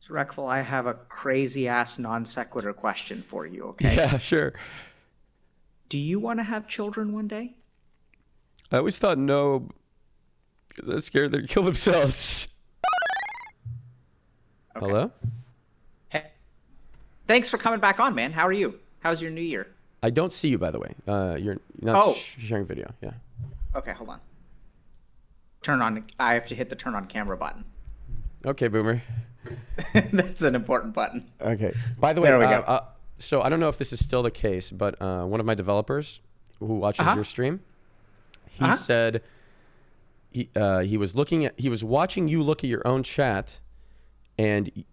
So, Reckful, I have a crazy ass non sequitur question for you, okay? Yeah, sure. Do you want to have children one day? I always thought no, because I was scared they'd kill themselves. Okay. Hello? Hey, thanks for coming back on, man. How are you? How's your new year? I don't see you, by the way. You're not Oh. sharing video. Yeah. Okay, hold on. Turn on. I have to hit the turn on camera button. Okay, Boomer. That's an important button. Okay. By the way, There we go. So I don't know if this is still the case, but one of my developers who watches your stream, he said he was watching you look at your own chat, and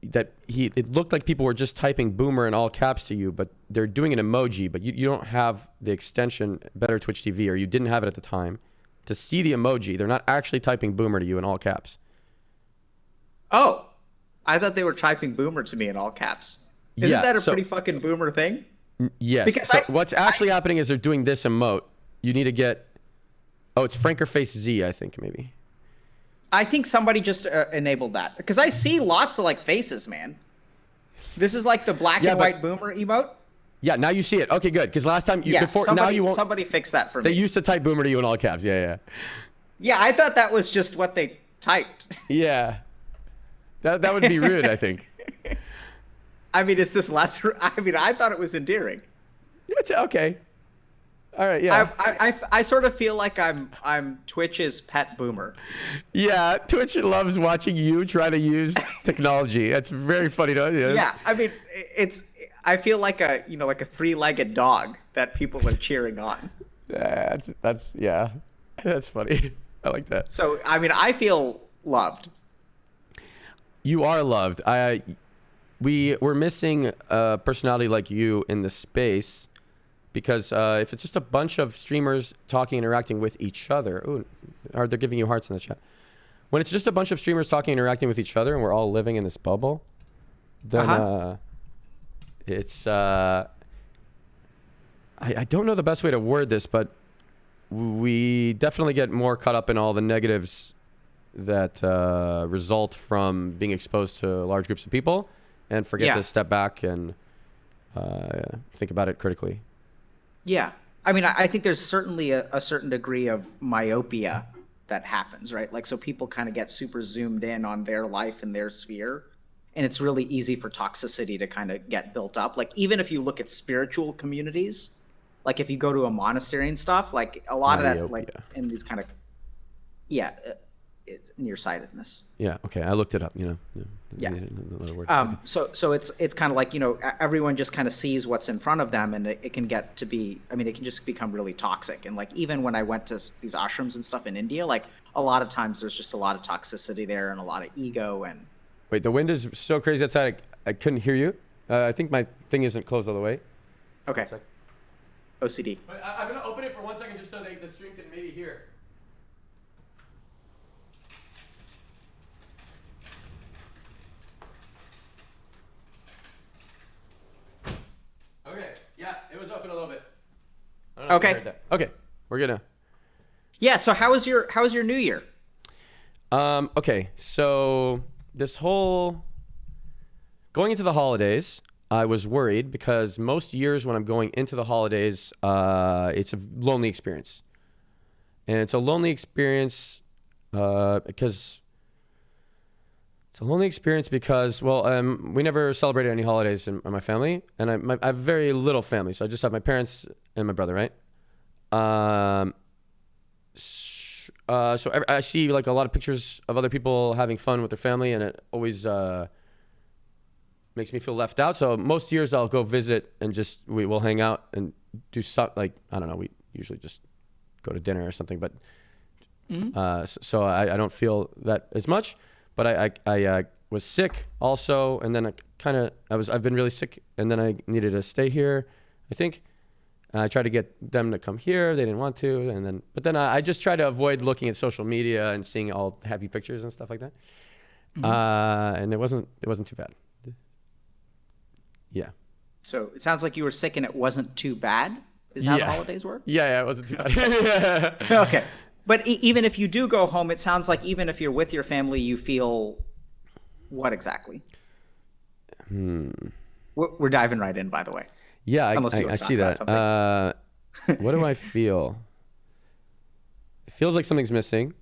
that it looked like people were just typing Boomer in all caps to you, but they're doing an emoji, but you don't have the extension Better Twitch TV, or you didn't have it at the time to see the emoji. They're not actually typing Boomer to you in all caps. Oh, I thought they were typing Boomer to me in all caps. Isn't that a pretty fucking Boomer thing? Yes. Because so what's actually happening is they're doing this emote. You need to get... Oh, it's Frankerface Z, I think, maybe. I think somebody just enabled that. Because I see lots of, like, faces, man. This is like the black and white Boomer emote? Yeah, now you see it. Okay, good. Because last time... Somebody fixed that for me. They used to type Boomer to you in all caps. Yeah. Yeah, I thought that was just what they typed. Yeah. That would be rude, I think. I mean, is this less... I mean, I thought it was endearing. It's okay. All right, yeah. I sort of feel like I'm Twitch's pet Boomer. Yeah, Twitch loves watching you try to use technology. That's very funny to you. Yeah, I mean, I feel like a three-legged dog that people are cheering on. That's funny. I like that. So, I mean, I feel loved. You are loved. We're missing a personality like you in the space, because if it's just a bunch of streamers talking, interacting with each other, they're giving you hearts in the chat. When it's just a bunch of streamers talking, interacting with each other, and we're all living in this bubble, then it's I don't know the best way to word this, but we definitely get more caught up in all the negatives that result from being exposed to large groups of people, and forget to step back and think about it critically. Yeah. I mean, I think there's certainly a certain degree of myopia that happens, right? Like, so people kind of get super zoomed in on their life and their sphere, and it's really easy for toxicity to kind of get built up. Like, even if you look at spiritual communities, like if you go to a monastery and stuff, like a lot of that, like in these kind of, it's nearsightedness. Yeah. Okay. I looked it up. Yeah. So it's kind of like, everyone just kind of sees what's in front of them, and it can get to be. I mean, it can just become really toxic. And like, even when I went to these ashrams and stuff in India, like a lot of times there's just a lot of toxicity there and a lot of ego. And wait, the wind is so crazy outside. I couldn't hear you. I think my thing isn't closed all the way. Okay. OCD. But I'm gonna open it for 1 second just so the stream can maybe hear. Okay. Yeah, it was open a little bit. I don't know if you heard that. Okay, we're good now. Yeah. So how was your New Year? Okay. So this whole going into the holidays, I was worried because most years when I'm going into the holidays, it's a lonely experience, and it's a lonely experience because. It's a lonely experience because, we never celebrated any holidays in my family, and I have very little family, so I just have my parents and my brother, right? So I see like a lot of pictures of other people having fun with their family, and it always makes me feel left out. So most years I'll go visit and we'll hang out and do something like, I don't know, we usually just go to dinner or something, but so I don't feel that as much. But I was sick also, and then I've been really sick, and then I needed to stay here, I think. I tried to get them to come here. They didn't want to, but then I just try to avoid looking at social media and seeing all happy pictures and stuff like that. And it wasn't too bad. Yeah. So it sounds like you were sick and it wasn't too bad. Is how the holidays work? Yeah, it wasn't too bad. Okay. But even if you do go home, it sounds like even if you're with your family, you feel What exactly? Hmm. We're diving right in, by the way. Yeah, Unless you I want to talk see about that. something. What do I feel? It feels like something's missing.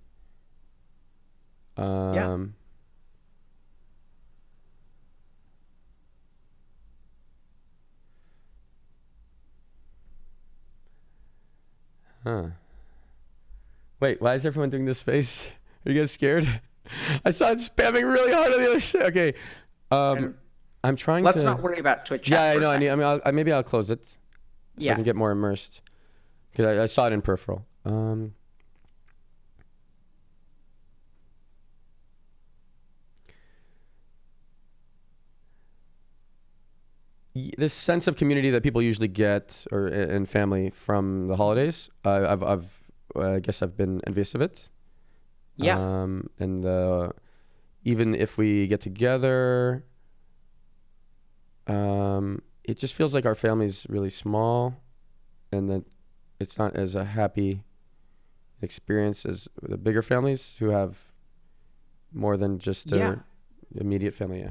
Yeah. Um, huh. Wait, why is everyone doing this face? Are you guys scared? I saw it spamming really hard on the other side. Okay. And I'm trying let's to. not worry about Twitch Yeah, chat I for a know. second. Maybe I'll close it so I Yeah. can get more immersed because I saw it in peripheral. This sense of community that people usually get or in family from the holidays, I guess I've been envious of it. Yeah. And even if we get together, it just feels like our family's really small, and that it's not as a happy experience as the bigger families who have more than just their immediate family. Yeah.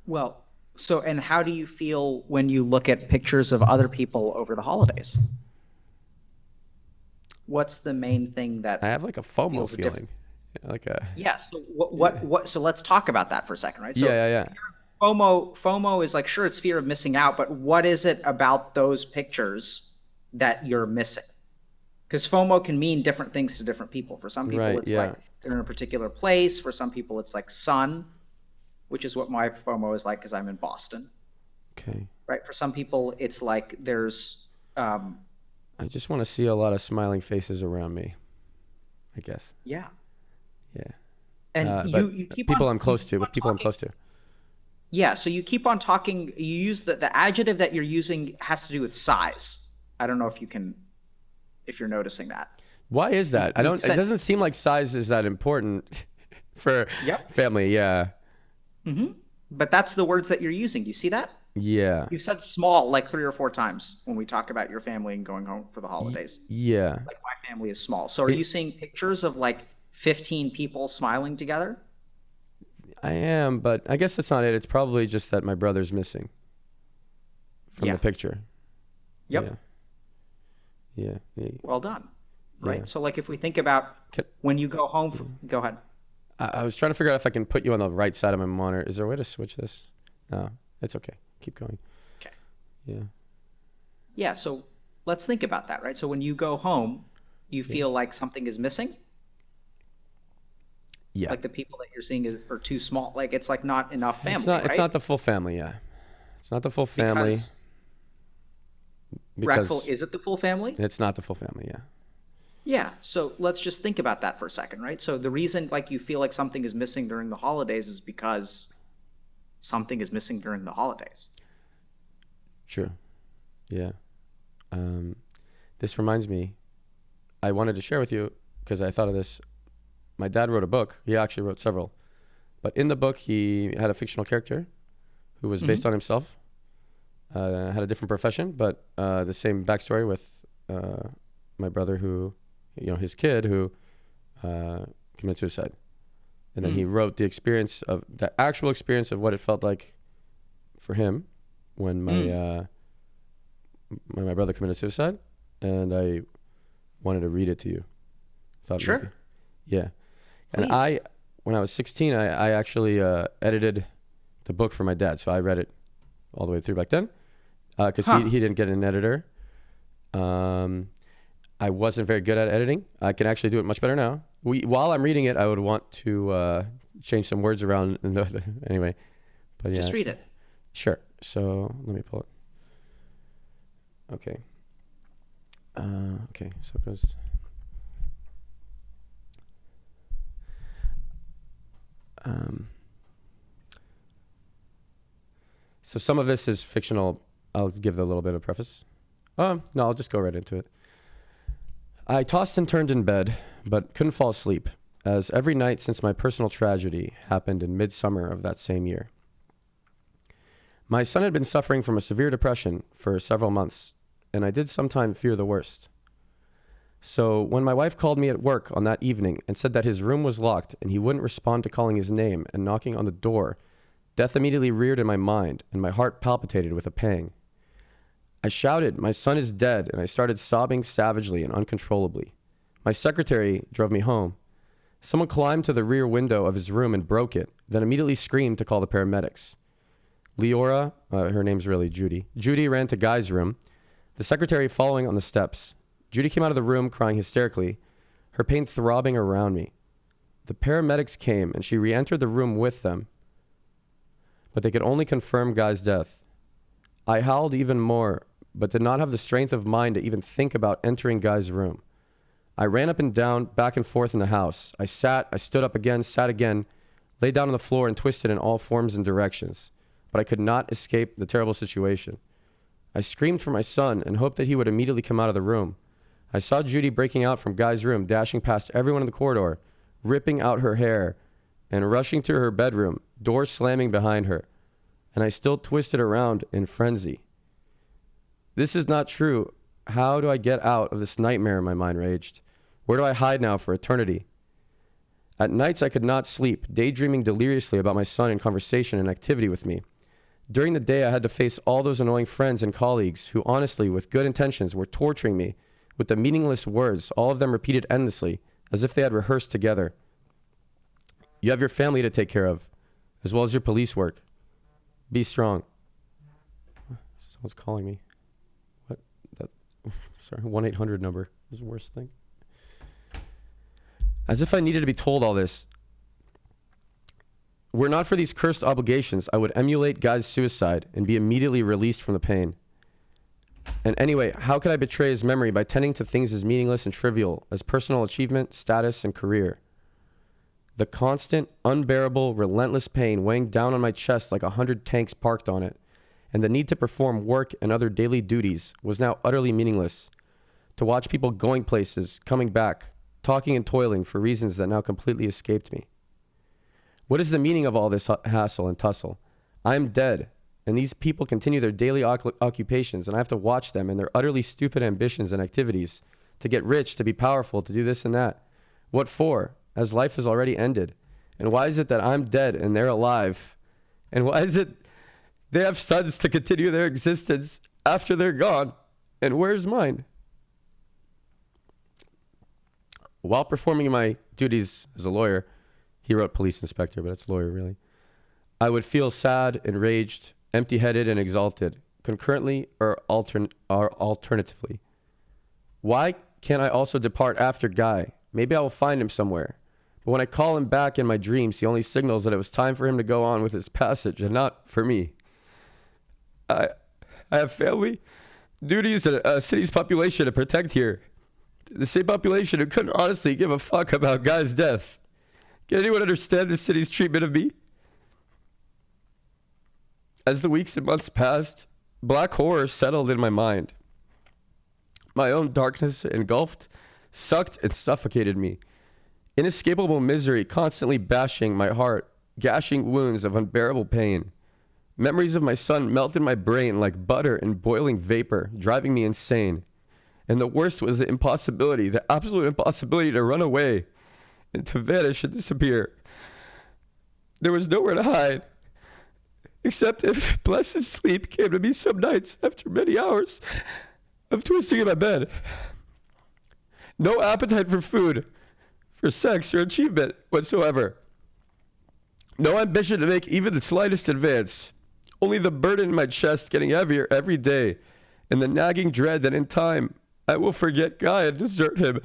Well, so, and how do you feel when you look at pictures of other people over the holidays? What's the main thing that I have like a FOMO feels feeling. Like a Yeah. So what? So let's talk about that for a second, right? So yeah. FOMO is like, sure, it's fear of missing out, but what is it about those pictures that you're missing? Because FOMO can mean different things to different people. For some people, Right, it's yeah. like they're in a particular place. For some people, it's like sun, which is what my FOMO is like because I'm in Boston, Okay. right? For some people, it's like there's, I just want to see a lot of smiling faces around me, I guess. yeah. Yeah. And But you keep people on, I'm close to, with people I'm close to. yeah. So you keep on talking. You use the adjective that you're using has to do with size. I don't know if you're noticing that. Why is that? I You've don't. It said- doesn't seem like size is that important for Yep. family. Yeah. But that's the words that you're using. Do you see that? Yeah. You've said small like 3 or 4 times when we talk about your family and going home for the holidays. Yeah. Like my family is small. So are you seeing pictures of like 15 people smiling together? I am, but I guess that's not it. It's probably just that my brother's missing from Yeah. the picture. Yep. Yeah. Well done. Right. Yeah. So like if we think about when you go home, go ahead. I was trying to figure out if I can put you on the right side of my monitor. Is there a way to switch this? No, it's okay. Keep going. Okay. Yeah. Yeah. So let's think about that, right? So when you go home, you feel like something is missing. Yeah. Like the people that you're seeing are too small. Like it's like not enough family. It's not. Right? It's not the full family. Yeah. It's not the full family. Because Reckful, is it the full family? It's not the full family. Yeah. Yeah. So let's just think about that for a second, right? So the reason like you feel like something is missing during the holidays is because something is missing during the holidays. True. Yeah. This reminds me, I wanted to share with you because I thought of this. My dad wrote a book. He actually wrote several. But in the book, he had a fictional character who was based on himself, had a different profession, but the same backstory with my brother who, his kid who committed suicide. And then he wrote the actual experience of what it felt like for him when my brother committed suicide. And I wanted to read it to you. Thought Sure. maybe. Yeah. And Please. when I was 16, I actually edited the book for my dad. So I read it all the way through back then because he didn't get an editor. I wasn't very good at editing. I can actually do it much better now. While I'm reading it, I would want to change some words around. Anyway, but yeah. Just read it. Sure. So let me pull it. Okay. Okay. So it goes. So some of this is fictional. I'll give a little bit of preface. No, I'll just go right into it. I tossed and turned in bed, but couldn't fall asleep, as every night since my personal tragedy happened in midsummer of that same year. My son had been suffering from a severe depression for several months, and I did sometimes fear the worst. So when my wife called me at work on that evening and said that his room was locked and he wouldn't respond to calling his name and knocking on the door, death immediately reared in my mind and my heart palpitated with a pang. I shouted, "My son is dead," and I started sobbing savagely and uncontrollably. My secretary drove me home. Someone climbed to the rear window of his room and broke it, then immediately screamed to call the paramedics. Leora, her name's really Judy. Judy ran to Guy's room, the secretary following on the steps. Judy came out of the room crying hysterically, her pain throbbing around me. The paramedics came and she re-entered the room with them, but they could only confirm Guy's death. I howled even more, but did not have the strength of mind to even think about entering Guy's room. I ran up and down, back and forth in the house. I stood up again, sat again, lay down on the floor and twisted in all forms and directions, but I could not escape the terrible situation. I screamed for my son and hoped that he would immediately come out of the room. I saw Judy breaking out from Guy's room, dashing past everyone in the corridor, ripping out her hair, and rushing to her bedroom, door slamming behind her. And I still twisted around in frenzy. This is not true. How do I get out of this nightmare? My mind raged. Where do I hide now for eternity? At nights I could not sleep, daydreaming deliriously about my son in conversation and activity with me. During the day I had to face all those annoying friends and colleagues who honestly, with good intentions, were torturing me with the meaningless words, all of them repeated endlessly, as if they had rehearsed together. You have your family to take care of, as well as your police work. Be strong. Someone's calling me. What? Sorry, 1-800 number. This is the worst thing. As if I needed to be told all this. Were not for these cursed obligations, I would emulate Guy's suicide and be immediately released from the pain. And anyway, how could I betray his memory by tending to things as meaningless and trivial as personal achievement, status, and career? The constant, unbearable, relentless pain weighing down on my chest like 100 tanks parked on it, and the need to perform work and other daily duties was now utterly meaningless. To watch people going places, coming back, talking and toiling for reasons that now completely escaped me. What is the meaning of all this hassle and tussle? I am dead. And these people continue their daily occupations, and I have to watch them and their utterly stupid ambitions and activities to get rich, to be powerful, to do this and that. What for, as life has already ended? And why is it that I'm dead and they're alive? And why is it they have sons to continue their existence after they're gone? And where's mine? While performing my duties as a lawyer, he wrote police inspector, but it's lawyer really, I would feel sad, enraged, empty-headed and exalted, concurrently or alternatively. Why can't I also depart after Guy? Maybe I will find him somewhere. But when I call him back in my dreams, he only signals that it was time for him to go on with his passage and not for me. I have family, duties, and a city's population to protect here. The same population who couldn't honestly give a fuck about Guy's death. Can anyone understand the city's treatment of me? As the weeks and months passed, black horror settled in my mind. My own darkness engulfed, sucked, and suffocated me. Inescapable misery constantly bashing my heart, gashing wounds of unbearable pain. Memories of my son melted my brain like butter in boiling vapor, driving me insane. And the worst was the impossibility, the absolute impossibility to run away and to vanish and disappear. There was nowhere to hide. Except if blessed sleep came to me some nights after many hours of twisting in my bed. No appetite for food, for sex, or achievement whatsoever. No ambition to make even the slightest advance. Only the burden in my chest getting heavier every day, and the nagging dread that in time I will forget Guy and desert him.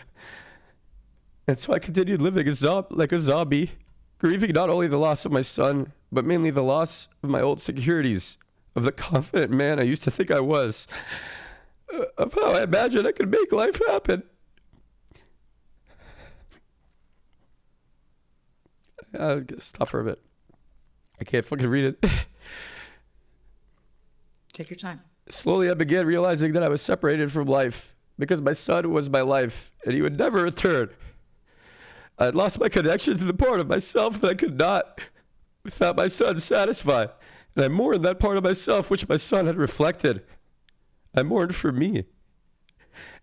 And so I continued living like a zombie, grieving not only the loss of my son, but mainly the loss of my old securities, of the confident man I used to think I was, of how I imagined I could make life happen. I'll stop for a bit. I can't fucking read it. Take your time. Slowly I began realizing that I was separated from life because my son was my life and he would never return. I had lost my connection to the part of myself that I could not, without my son, satisfy. And I mourned that part of myself which my son had reflected. I mourned for me.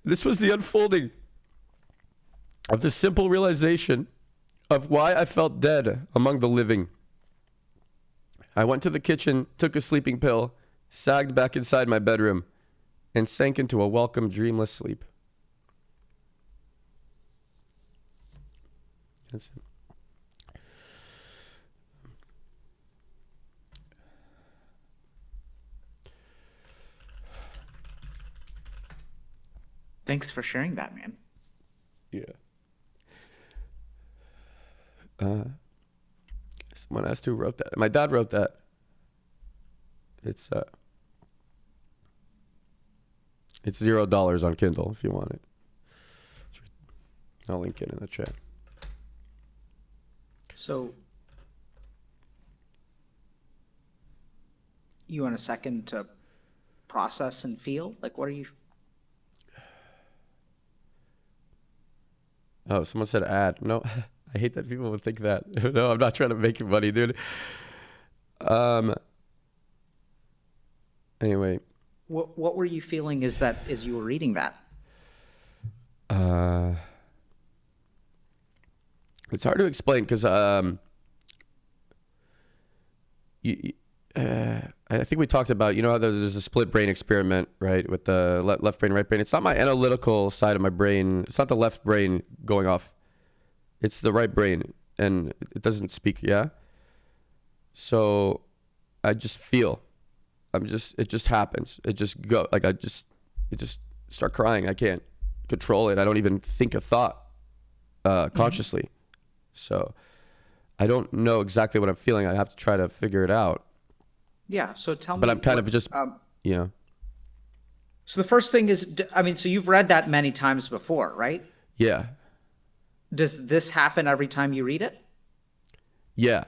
This was the unfolding of the simple realization of why I felt dead among the living. I went to the kitchen, took a sleeping pill, sagged back inside my bedroom, and sank into a welcome, dreamless sleep. That's it. Thanks for sharing that, man. Yeah. Someone asked who wrote that. My dad wrote that. It's $0 on Kindle if you want it. I'll link it in the chat. So, you want a second to process and feel? Like, what are you? Oh, someone said ad. No, I hate that people would think that. No, I'm not trying to make you money, dude. Anyway. What were you feeling as you were reading that? It's hard to explain because I think we talked about, you know how there's a split brain experiment, right? With the left brain, right brain. It's not my analytical side of my brain. It's not the left brain going off. It's the right brain, and it doesn't speak. Yeah. So I just feel. It just happens. It just go like it just start crying. I can't control it. I don't even think a thought consciously. So I don't know exactly what I'm feeling. I have to try to figure it out. Yeah. So tell me. But I'm kind of just, yeah. So the first thing is, so you've read that many times before, right? Yeah. Does this happen every time you read it? Yeah.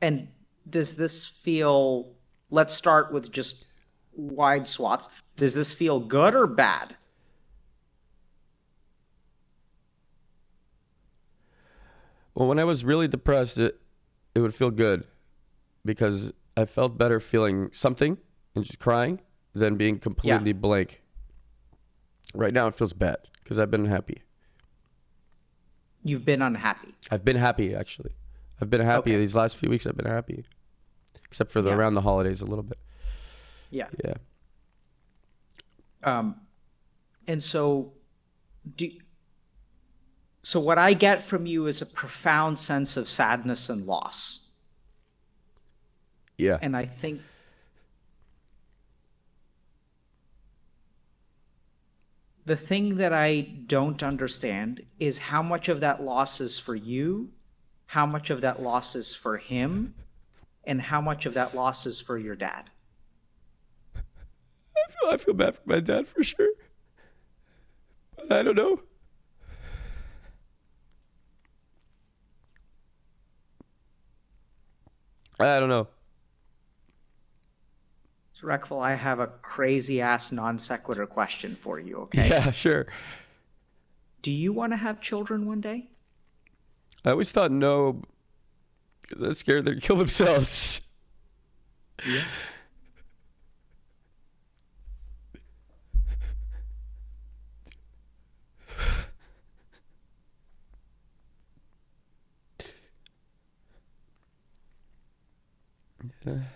And does this feel, let's start with just wide swaths. Does this feel good or bad? Well, when I was really depressed, it would feel good because I felt better feeling something and just crying than being completely blank. Right now it feels bad because I've been happy. You've been unhappy. I've been happy, actually. I've been happy. Okay. These last few weeks I've been happy. Except for around the holidays a little bit. Yeah. Yeah. And so so what I get from you is a profound sense of sadness and loss. Yeah. And I think the thing that I don't understand is how much of that loss is for you, how much of that loss is for him, and how much of that loss is for your dad. I feel bad for my dad for sure. But I don't know. I don't know. So, Reckful, I have a crazy-ass non sequitur question for you, okay? Yeah, sure. Do you want to have children one day? I always thought no, because I was scared they'd kill themselves. Yeah.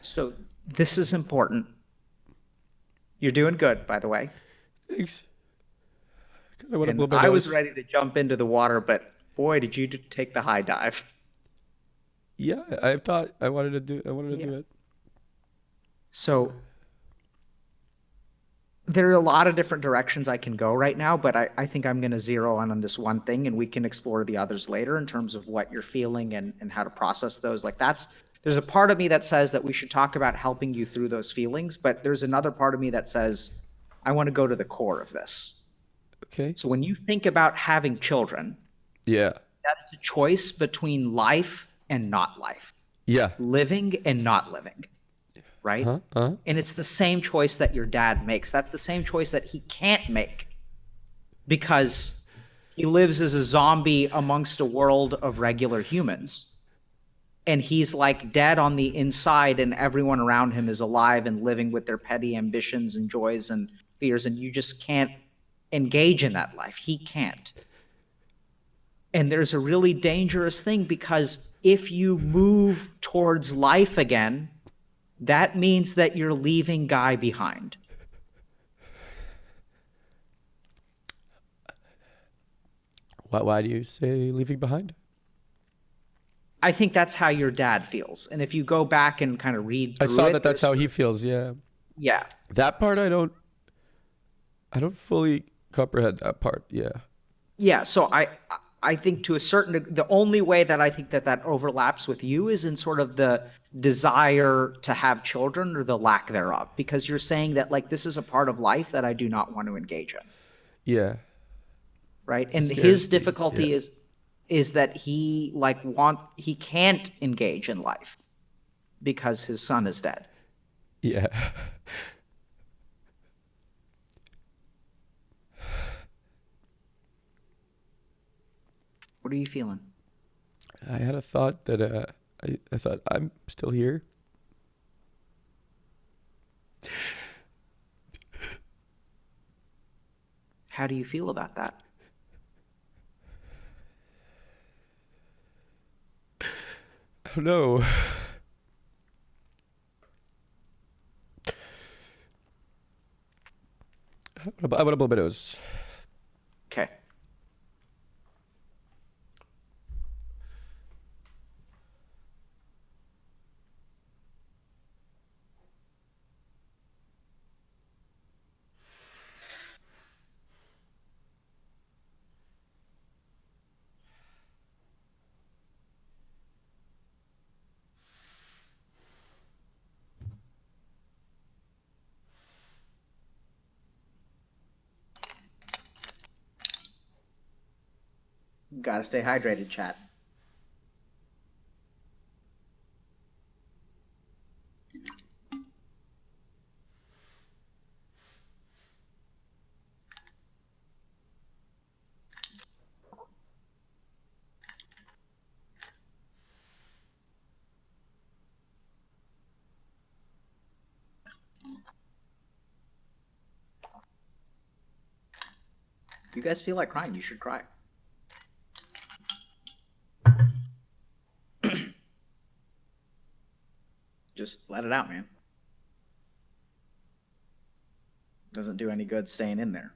So this is important. You're doing good, by the way. Thanks. I was ready to jump into the water, but boy, did you take the high dive. Yeah, I thought I wanted to do it. So there are a lot of different directions I can go right now, but I think I'm going to zero in on this one thing, and we can explore the others later in terms of what you're feeling and how to process those. There's a part of me that says that we should talk about helping you through those feelings, but there's another part of me that says, I want to go to the core of this. Okay. So when you think about having children, Yeah. that is a choice between life and not life. Yeah. Living and not living. Right? Uh-huh. And it's the same choice that your dad makes. That's the same choice that he can't make because he lives as a zombie amongst a world of regular humans. And he's like dead on the inside, and everyone around him is alive and living with their petty ambitions and joys and fears. And you just can't engage in that life. He can't. And there's a really dangerous thing, because if you move towards life again, that means that you're leaving Guy behind. Why do you say leaving behind? I think that's how your dad feels. And if you go back and kind of read through I saw it, that that's how he feels. Yeah. Yeah. That part I don't fully comprehend that part. Yeah. Yeah. So I think to a certain, the only way that I think that overlaps with you is in sort of the desire to have children, or the lack thereof, because you're saying that, like, this is a part of life that I do not want to engage in. Yeah. Right. And scares his me. difficulty Yeah. is that he can't engage in life because his son is dead. Yeah. What are you feeling? I had a thought that I thought I'm still here. How do you feel about that? I don't know. I want to blow my nose. Okay. Gotta stay hydrated, chat. If you guys feel like crying, you should cry. Just let it out, man. Doesn't do any good staying in there.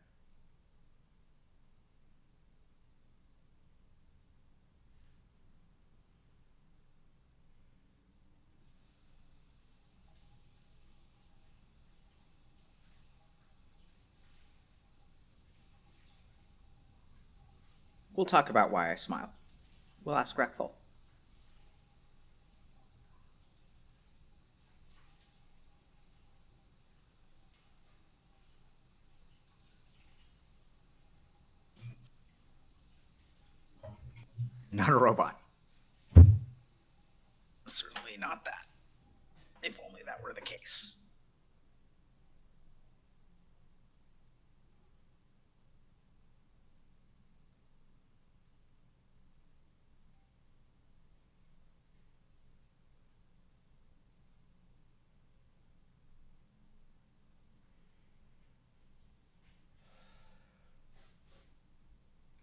We'll talk about why I smile. We'll ask Reckful. Not a robot. Certainly not that. If only that were the case.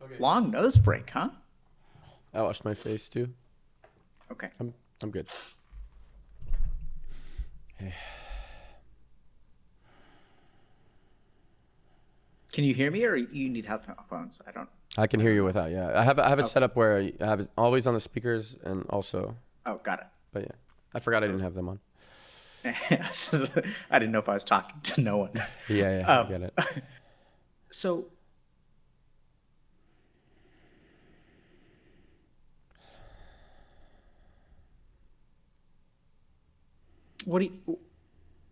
Okay. Long nose break, huh? I washed my face too. Okay. I'm good. Can you hear me, or you need headphones? I can hear you without. Yeah, I have it set up where I have it always on the speakers and also. Oh, got it. But yeah, I forgot I didn't have them on. I didn't know if I was talking to no one. Yeah, I get it. So,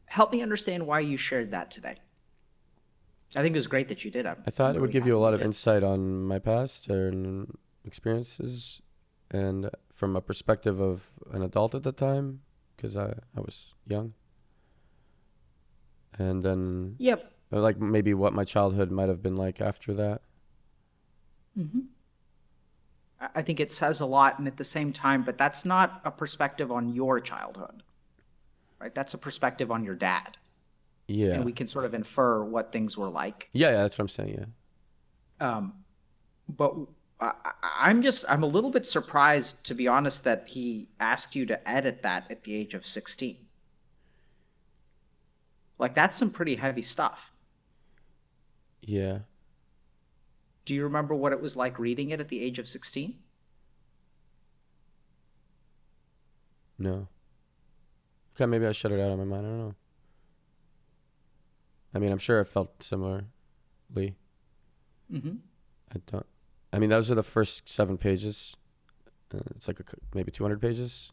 help me understand why you shared that today. I think it was great that you did. I thought it would give you a lot of insight on my past and experiences, and from a perspective of an adult at the time, because I was young. And then, Yep. like maybe what my childhood might have been like after that. Mm-hmm. I think it says a lot, and at the same time, but that's not a perspective on your childhood, right? That's a perspective on your dad. Yeah. And we can sort of infer what things were like. Yeah, that's what I'm saying. Yeah. Um, but I'm a little bit surprised, to be honest, that he asked you to edit that at the age of 16. Like, that's some pretty heavy stuff. Yeah. Do you remember what it was like reading it at the age of 16? No. Okay, maybe I shut it out of my mind. I don't know. I mean, I'm sure it felt similarly. Mm-hmm. I mean, those are the first 7 pages. It's like maybe 200 pages.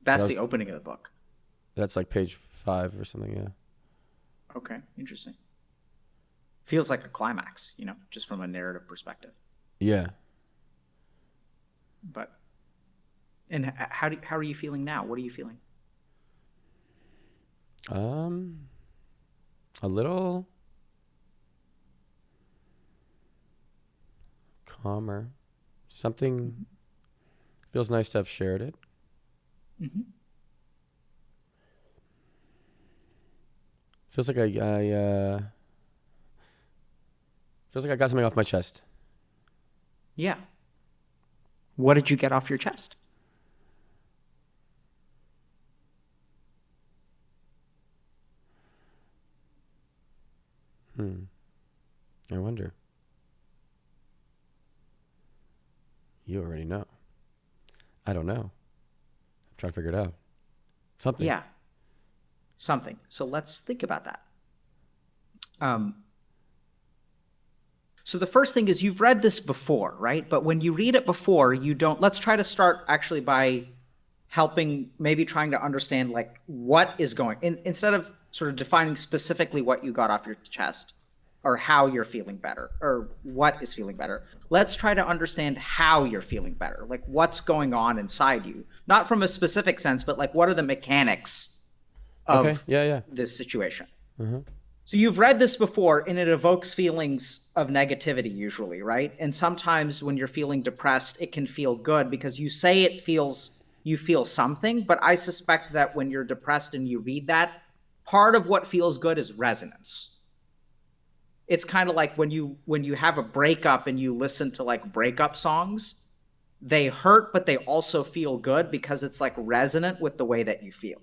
That's the opening of the book. That's like page 5 or something, yeah. Okay, interesting. Feels like a climax, just from a narrative perspective. Yeah. But, and how are you feeling now? What are you feeling? A little calmer. Something feels nice to have shared it. Mm-hmm. Feels like I got something off my chest. Yeah. What did you get off your chest? I wonder. You already know. I don't know. I'm trying to figure it out. Something. Yeah. Something. So let's think about that. So the first thing is, you've read this before, right? But when you read it before, let's try to start actually by maybe trying to understand like what is instead of sort of defining specifically what you got off your chest or how you're feeling better or what is feeling better. Let's try to understand how you're feeling better, like what's going on inside you, not from a specific sense, but like what are the mechanics of this situation. Uh-huh. So you've read this before, and it evokes feelings of negativity usually, right? And sometimes when you're feeling depressed, it can feel good because you say you feel something, but I suspect that when you're depressed and you read that, part of what feels good is resonance. It's kind of like when you have a breakup and you listen to like breakup songs, they hurt, but they also feel good because it's like resonant with the way that you feel.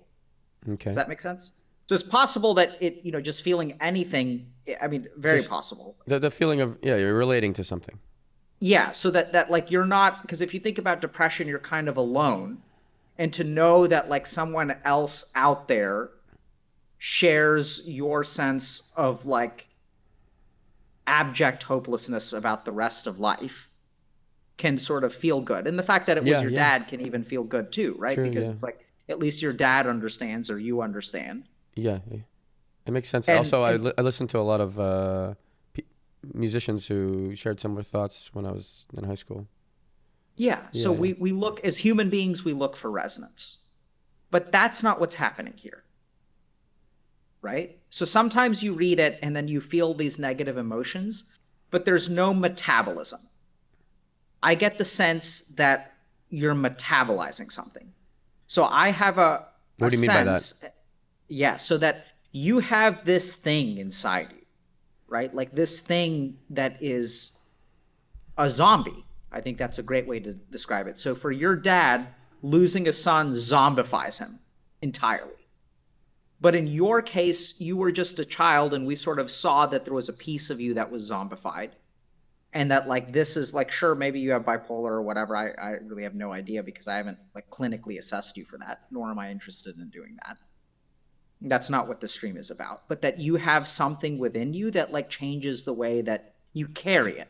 Okay. Does that make sense? So it's possible that it, just feeling anything, I mean, very possible. The feeling of, you're relating to something. Yeah. So that like you're not, because if you think about depression, you're kind of alone. And to know that like someone else out there shares your sense of like abject hopelessness about the rest of life can sort of feel good. And the fact that it was your dad can even feel good too, right? Sure, because it's like, at least your dad understands or you understand. Yeah. It makes sense. Also, I listened to a lot of musicians who shared similar thoughts when I was in high school. Yeah. So we look, as human beings, we look for resonance. But that's not what's happening here. Right? So sometimes you read it and then you feel these negative emotions, but there's no metabolism. I get the sense that you're metabolizing something. So I have a What do you mean by that? Yeah, so that you have this thing inside you, right? Like this thing that is a zombie. I think that's a great way to describe it. So for your dad, losing a son zombifies him entirely. But in your case, you were just a child and we sort of saw that there was a piece of you that was zombified. And that like, this is like, sure, maybe you have bipolar or whatever. I really have no idea because I haven't like clinically assessed you for that, nor am I interested in doing that. That's not what the stream is about, but that you have something within you that like changes the way that you carry it.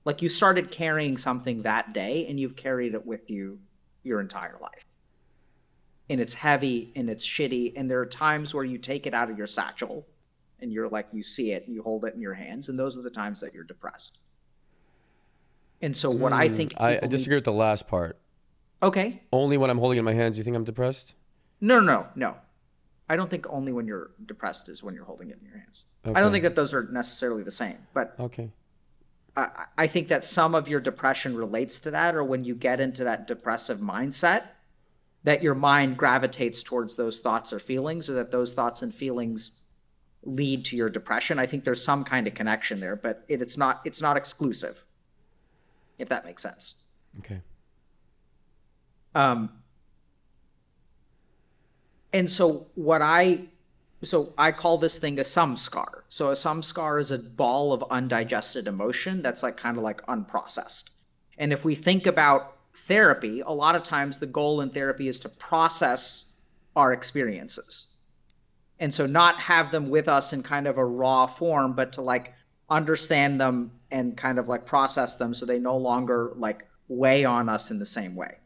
Like you started carrying something that day and you've carried it with you your entire life. And it's heavy and it's shitty. And there are times where you take it out of your satchel and you're like, you see it and you hold it in your hands. And those are the times that you're depressed. And so what I think... I disagree with the last part. Okay. Only when I'm holding it in my hands, you think I'm depressed? No. I don't think only when you're depressed is when you're holding it in your hands. Okay. I don't think that those are necessarily the same, but okay. I think that some of your depression relates to that, or when you get into that depressive mindset, that your mind gravitates towards those thoughts or feelings, or that those thoughts and feelings lead to your depression. I think there's some kind of connection there, but it's not exclusive, if that makes sense. Okay. And so I call this thing a samskar. So a samskar is a ball of undigested emotion that's like kind of like unprocessed. And if we think about therapy, a lot of times the goal in therapy is to process our experiences. And so not have them with us in kind of a raw form, but to like understand them and kind of like process them so they no longer like weigh on us in the same way.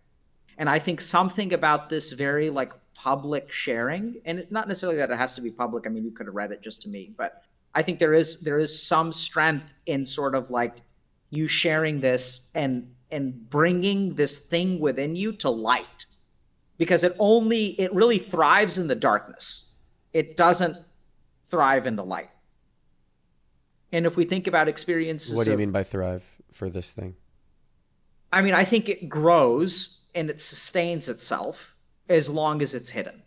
And I think something about this very like public sharing, and not necessarily that it has to be public. I mean, you could have read it just to me, but I think there is some strength in sort of like you sharing this and bringing this thing within you to light, because it really thrives in the darkness. It doesn't thrive in the light. And if we think about experiences, What do you mean by thrive for this thing? I mean, I think it grows and it sustains itself as long as it's hidden.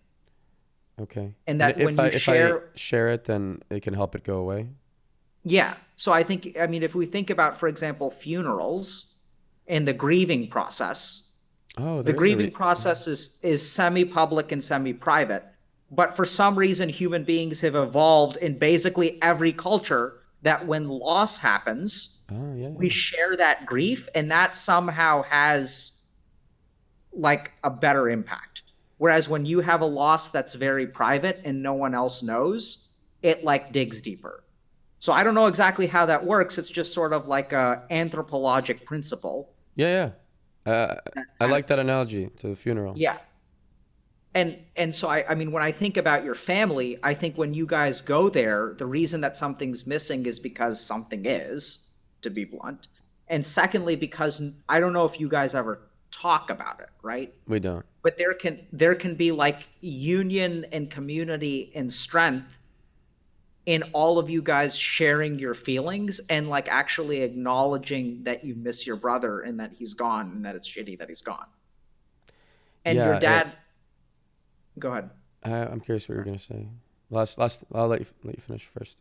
Okay. And that if when you share, I share it, then it can help it go away. yeah. So I mean, if we think about, for example, funerals and the grieving process, Oh, the grieving process is semi-public and semi-private. But for some reason, human beings have evolved in basically every culture that when loss happens, we share that grief, and that somehow has like a better impact. Whereas when you have a loss that's very private and no one else knows, it like digs deeper. So I don't know exactly how that works. It's just sort of like a anthropologic principle. Yeah. I like that analogy to the funeral. Yeah. And so I mean, when I think about your family, I think when you guys go there, the reason that something's missing is because something is, to be blunt. And secondly, because I don't know if you guys ever talk about it, right? We don't. But there can be like union and community and strength in all of you guys sharing your feelings and like actually acknowledging that you miss your brother and that he's gone and that it's shitty that he's gone. And your dad... Go ahead. I'm curious what you're gonna say. Last. I'll let you finish first.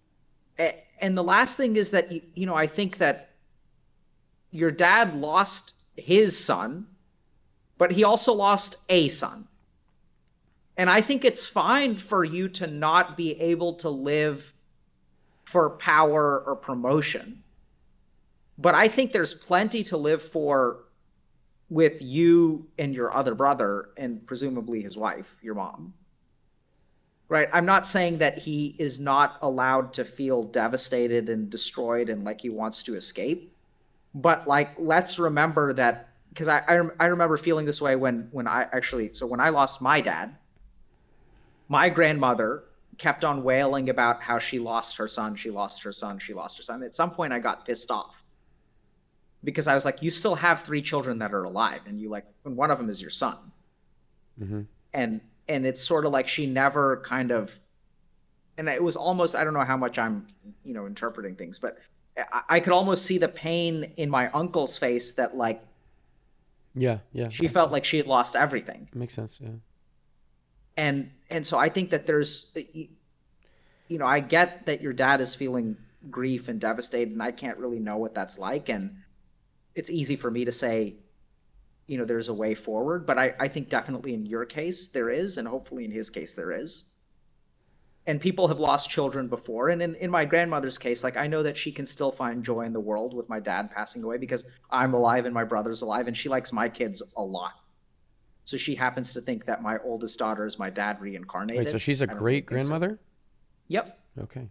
And the last thing is that you know, I think that your dad lost his son, but he also lost a son. And I think it's fine for you to not be able to live for power or promotion. But I think there's plenty to live for with you and your other brother and presumably his wife, your mom. Right? I'm not saying that he is not allowed to feel devastated and destroyed and like he wants to escape. But like, let's remember that, because I remember feeling this way when I lost my dad, my grandmother kept on wailing about how she lost her son, she lost her son, she lost her son. At some point I got pissed off, because I was like, you still have 3 children that are alive, and and one of them is your son. Mm-hmm. And it's sort of like she never kind of, and it was almost, I don't know how much I'm, interpreting things, but I could almost see the pain in my uncle's face that like, yeah, she felt like she had lost everything. Makes sense. Yeah. And so I think that there's, I get that your dad is feeling grief and devastated, and I can't really know what that's like. And it's easy for me to say, there's a way forward, but I think definitely in your case there is, and hopefully in his case there is. And people have lost children before. And in my grandmother's case, like, I know that she can still find joy in the world with my dad passing away, because I'm alive and my brother's alive, and she likes my kids a lot. So she happens to think that my oldest daughter is my dad reincarnated. Wait, so she's a great grandmother? So. Yep. Okay.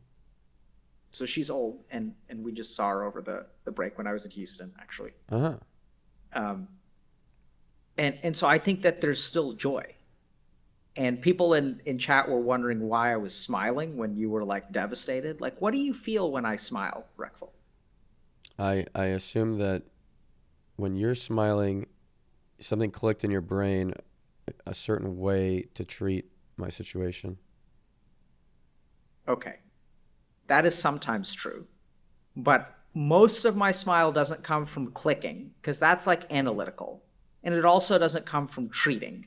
So she's old, and we just saw her over the break when I was in Houston, actually. Uh-huh. And so I think that there's still joy. And people in chat were wondering why I was smiling when you were like devastated. Like, what do you feel when I smile, Reckful? I assume that when you're smiling, something clicked in your brain a certain way to treat my situation. Okay. That is sometimes true. But most of my smile doesn't come from clicking, because that's like analytical. And it also doesn't come from treating.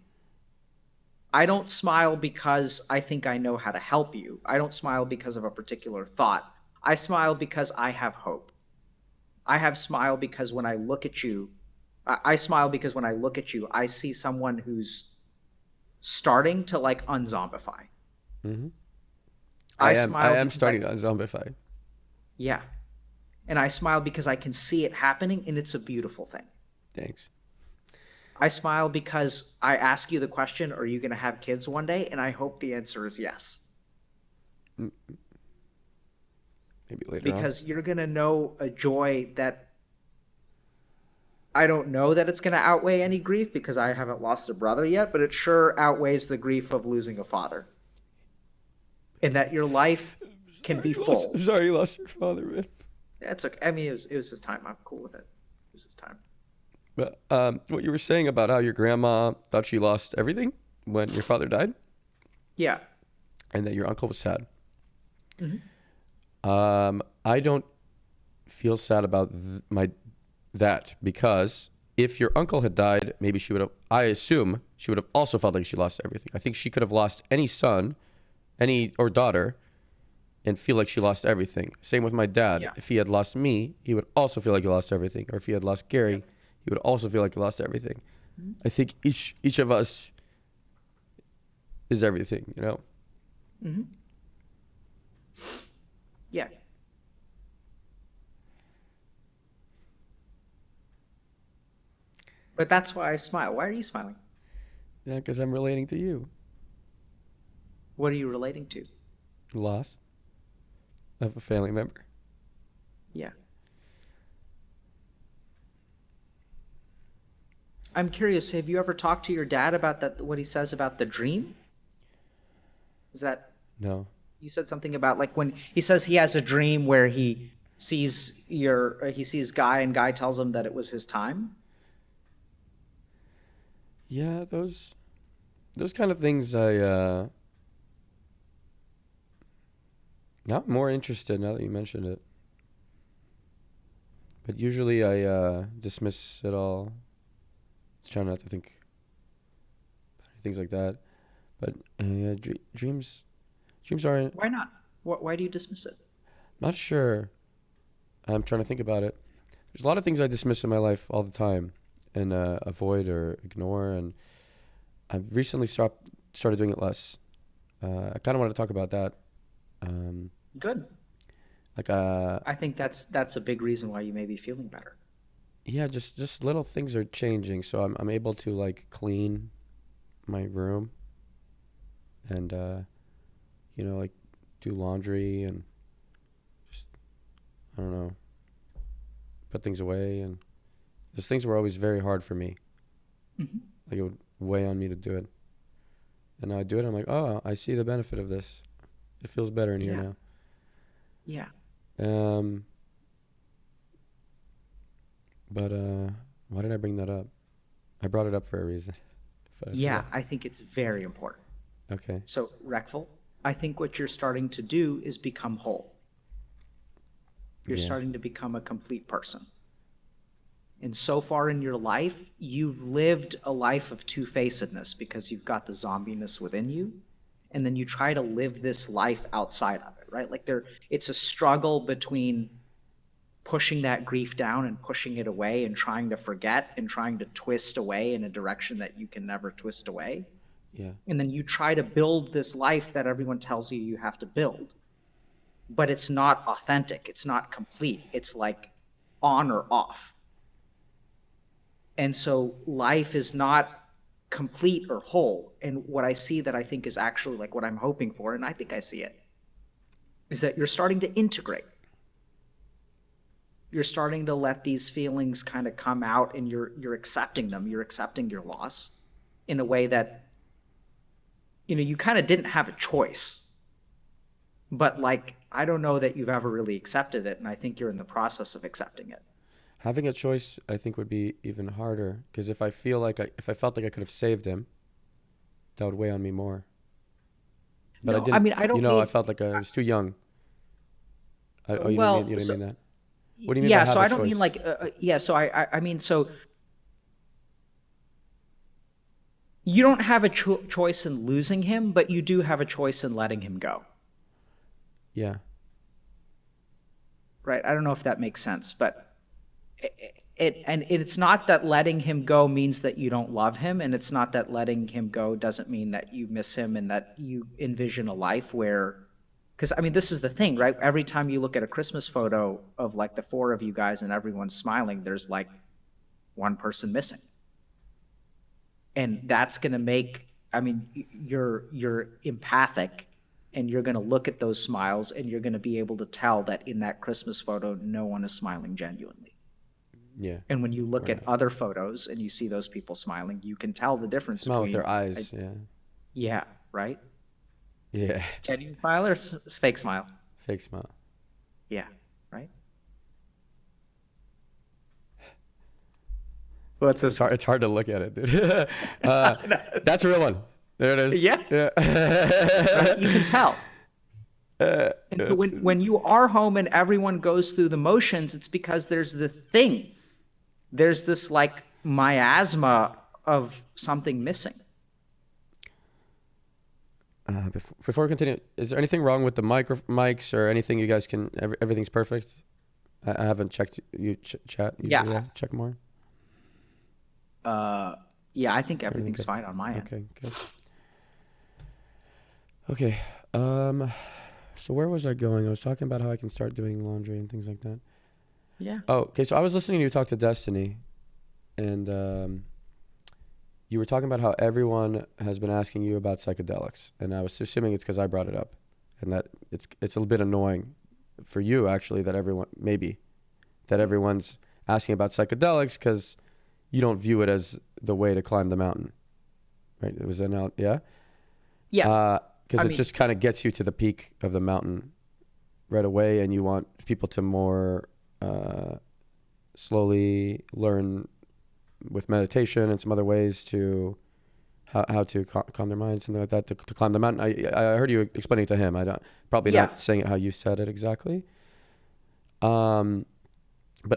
I don't smile because I think I know how to help you. I don't smile because of a particular thought. I smile because I have hope. I have smile because when I look at you, I smile because when I look at you, I see someone who's starting to like unzombify. Mm-hmm. I I smile am because starting to unzombify. yeah. And I smile because I can see it happening and it's a beautiful thing. Thanks. I smile because I ask you the question, are you going to have kids one day? And I hope the answer is yes. Maybe later on. Because you're going to know a joy that I don't know that it's going to outweigh any grief because I haven't lost a brother yet, but it sure outweighs the grief of losing a father. And that your life can be full. I'm sorry you lost your father, man. That's okay. I mean, it was his time. I'm cool with it. It was his time. But what you were saying about how your grandma thought she lost everything when your father died, Yeah. and that your uncle was sad. Mm-hmm. I don't feel sad about that because if your uncle had died, maybe she would have. I assume she would have also felt like she lost everything. I think she could have lost any son, or daughter, and feel like she lost everything. Same with my dad. Yeah. If he had lost me, he would also feel like he lost everything. Or if he had lost Gary, Yep. he would also feel like he lost everything. Mm-hmm. I think each of us is everything, you know? Mm-hmm. Yeah. But that's why I smile. Why are you smiling? Yeah, because I'm relating to you. What are you relating to? Loss of a family member. Yeah. I'm curious, have you ever talked to your dad about that, what he says about the dream? Is that, No. you said something about like when he says he has a dream where he sees Guy and Guy tells him that it was his time? Yeah, those kind of things not more interested now that you mentioned it. But usually I dismiss it all. Try not to think about things like that. But yeah, dreams aren't. Why not? Why do you dismiss it? Not sure. I'm trying to think about it. There's a lot of things I dismiss in my life all the time and avoid or ignore, and I've recently started doing it less. I kind of want to talk about that. Good. Like I think that's a big reason why you may be feeling better. yeah, just little things are changing, so I'm able to like clean my room and like do laundry and just I don't know, put things away, and those things were always very hard for me. Mm-hmm. Like it would weigh on me to do it. And now I do it, I'm like, "Oh, I see the benefit of this. It feels better in here Yeah. now." Yeah. But why did I bring that up? I brought it up for a reason. But I Yeah, forgot. I think it's very important. Okay. So, Reckful, I think what you're starting to do is become whole. You're Yeah. starting to become a complete person. And so far in your life, you've lived a life of two-facedness because you've got the zombiness within you, and then you try to live this life outside of it, right? Like it's a struggle between pushing that grief down and pushing it away and trying to forget and trying to twist away in a direction that you can never twist away. Yeah. And then you try to build this life that everyone tells you you have to build. But it's not authentic. It's not complete. It's like on or off. And so life is not complete or whole. And what I see that I think is actually like what I'm hoping for, and I think I see it, is that you're starting to integrate. You're starting to let these feelings kind of come out and you're accepting them. You're accepting your loss in a way that, you kind of didn't have a choice. But like, I don't know that you've ever really accepted it. And I think you're in the process of accepting it. Having a choice, I think, would be even harder because if I felt like I could have saved him, that would weigh on me more. But I No, I didn't. mean, I don't I mean, felt like I was too young. Oh, you well, didn't so, mean that. What do you mean by yeah, have so a I don't mean choice? like, yeah, so I mean, so, you don't have a choice in losing him, but you do have a choice in letting him go. Yeah. Right? I don't know if that makes sense, but it's not that letting him go means that you don't love him, and it's not that letting him go doesn't mean that you miss him and that you envision a life where, because I mean, this is the thing, right? Every time you look at a Christmas photo of like the four of you guys and everyone's smiling, there's like one person missing. And that's going to make, I mean, you're empathic, and you're going to look at those smiles, and you're going to be able to tell that in that Christmas photo, no one is smiling genuinely. Yeah. And when you look at other photos and you see those people smiling, you can tell the difference Smile between with their eyes. Yeah. Yeah, right? Yeah. Genuine smile or fake smile? Fake smile. Yeah, right? What's this? It's hard to look at it, dude. That's a real one. There it is. Yeah. Right? You can tell. And so when you are home and everyone goes through the motions, it's because there's the thing. There's this like miasma of something missing. Before we continue, is there anything wrong with the mics or anything you guys can, everything's perfect? I haven't checked you chat. Yeah. Check more. Yeah, I think everything's fine on my end. Okay, good. Okay. So where was I going? I was talking about how I can start doing laundry and things like that. Yeah. Oh, okay. So I was listening to you talk to Destiny, and you were talking about how everyone has been asking you about psychedelics, and I was assuming it's because I brought it up, and that it's a little bit annoying for you actually that everyone's asking about psychedelics because you don't view it as the way to climb the mountain, right? It was yeah. Yeah. Because it just kind of gets you to the peak of the mountain right away, and you want people to more slowly learn with meditation and some other ways to how to calm their mind, something like that, to climb the mountain. I heard you explaining it to him. Not saying it how you said it exactly. But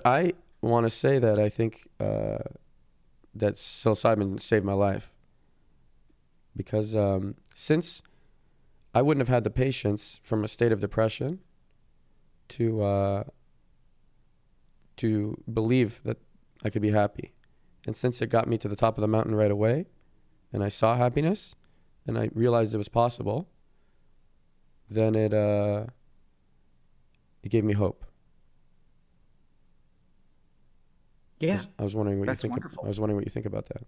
I want to say that I think that psilocybin saved my life because since I wouldn't have had the patience from a state of depression to believe that I could be happy. And since it got me to the top of the mountain right away, and I saw happiness, and I realized it was possible, then it gave me hope. Yeah. I was wondering what you think. Wonderful. I was wondering what you think about that.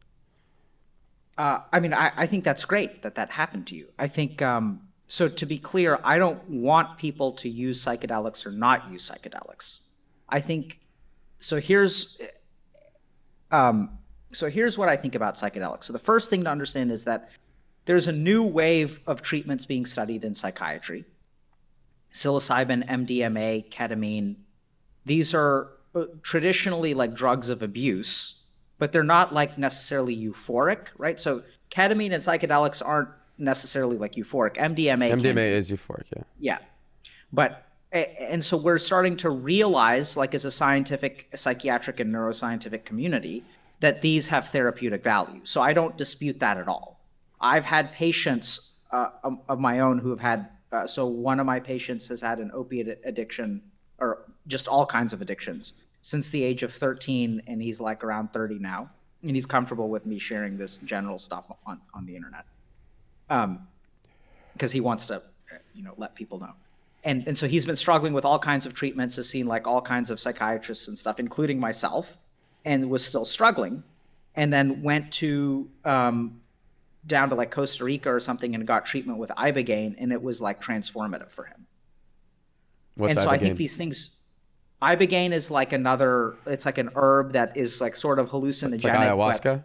I think that's great that happened to you. I think, so to be clear, I don't want people to use psychedelics or not use psychedelics. I think, so here's what I think about psychedelics. So the first thing to understand is that there's a new wave of treatments being studied in psychiatry. Psilocybin, MDMA, ketamine. These are traditionally like drugs of abuse, but they're not like necessarily euphoric, right? So ketamine and psychedelics aren't necessarily like euphoric. MDMA is euphoric, yeah. Yeah. But, and so we're starting to realize, like as a scientific, psychiatric and neuroscientific community, that these have therapeutic value. So I don't dispute that at all. I've had patients of my own who have had, so one of my patients has had an opiate addiction, or just all kinds of addictions, since the age of 13, and he's like around 30 now. And he's comfortable with me sharing this general stuff on the internet. Because he wants to, let people know. And so he's been struggling with all kinds of treatments, has seen like all kinds of psychiatrists and stuff, including myself, and was still struggling. And then went to down to like Costa Rica or something and got treatment with ibogaine, and it was like transformative for him. What's and so ibogaine? I think these things, ibogaine is like it's like an herb that is like sort of hallucinogenic. It's like ayahuasca?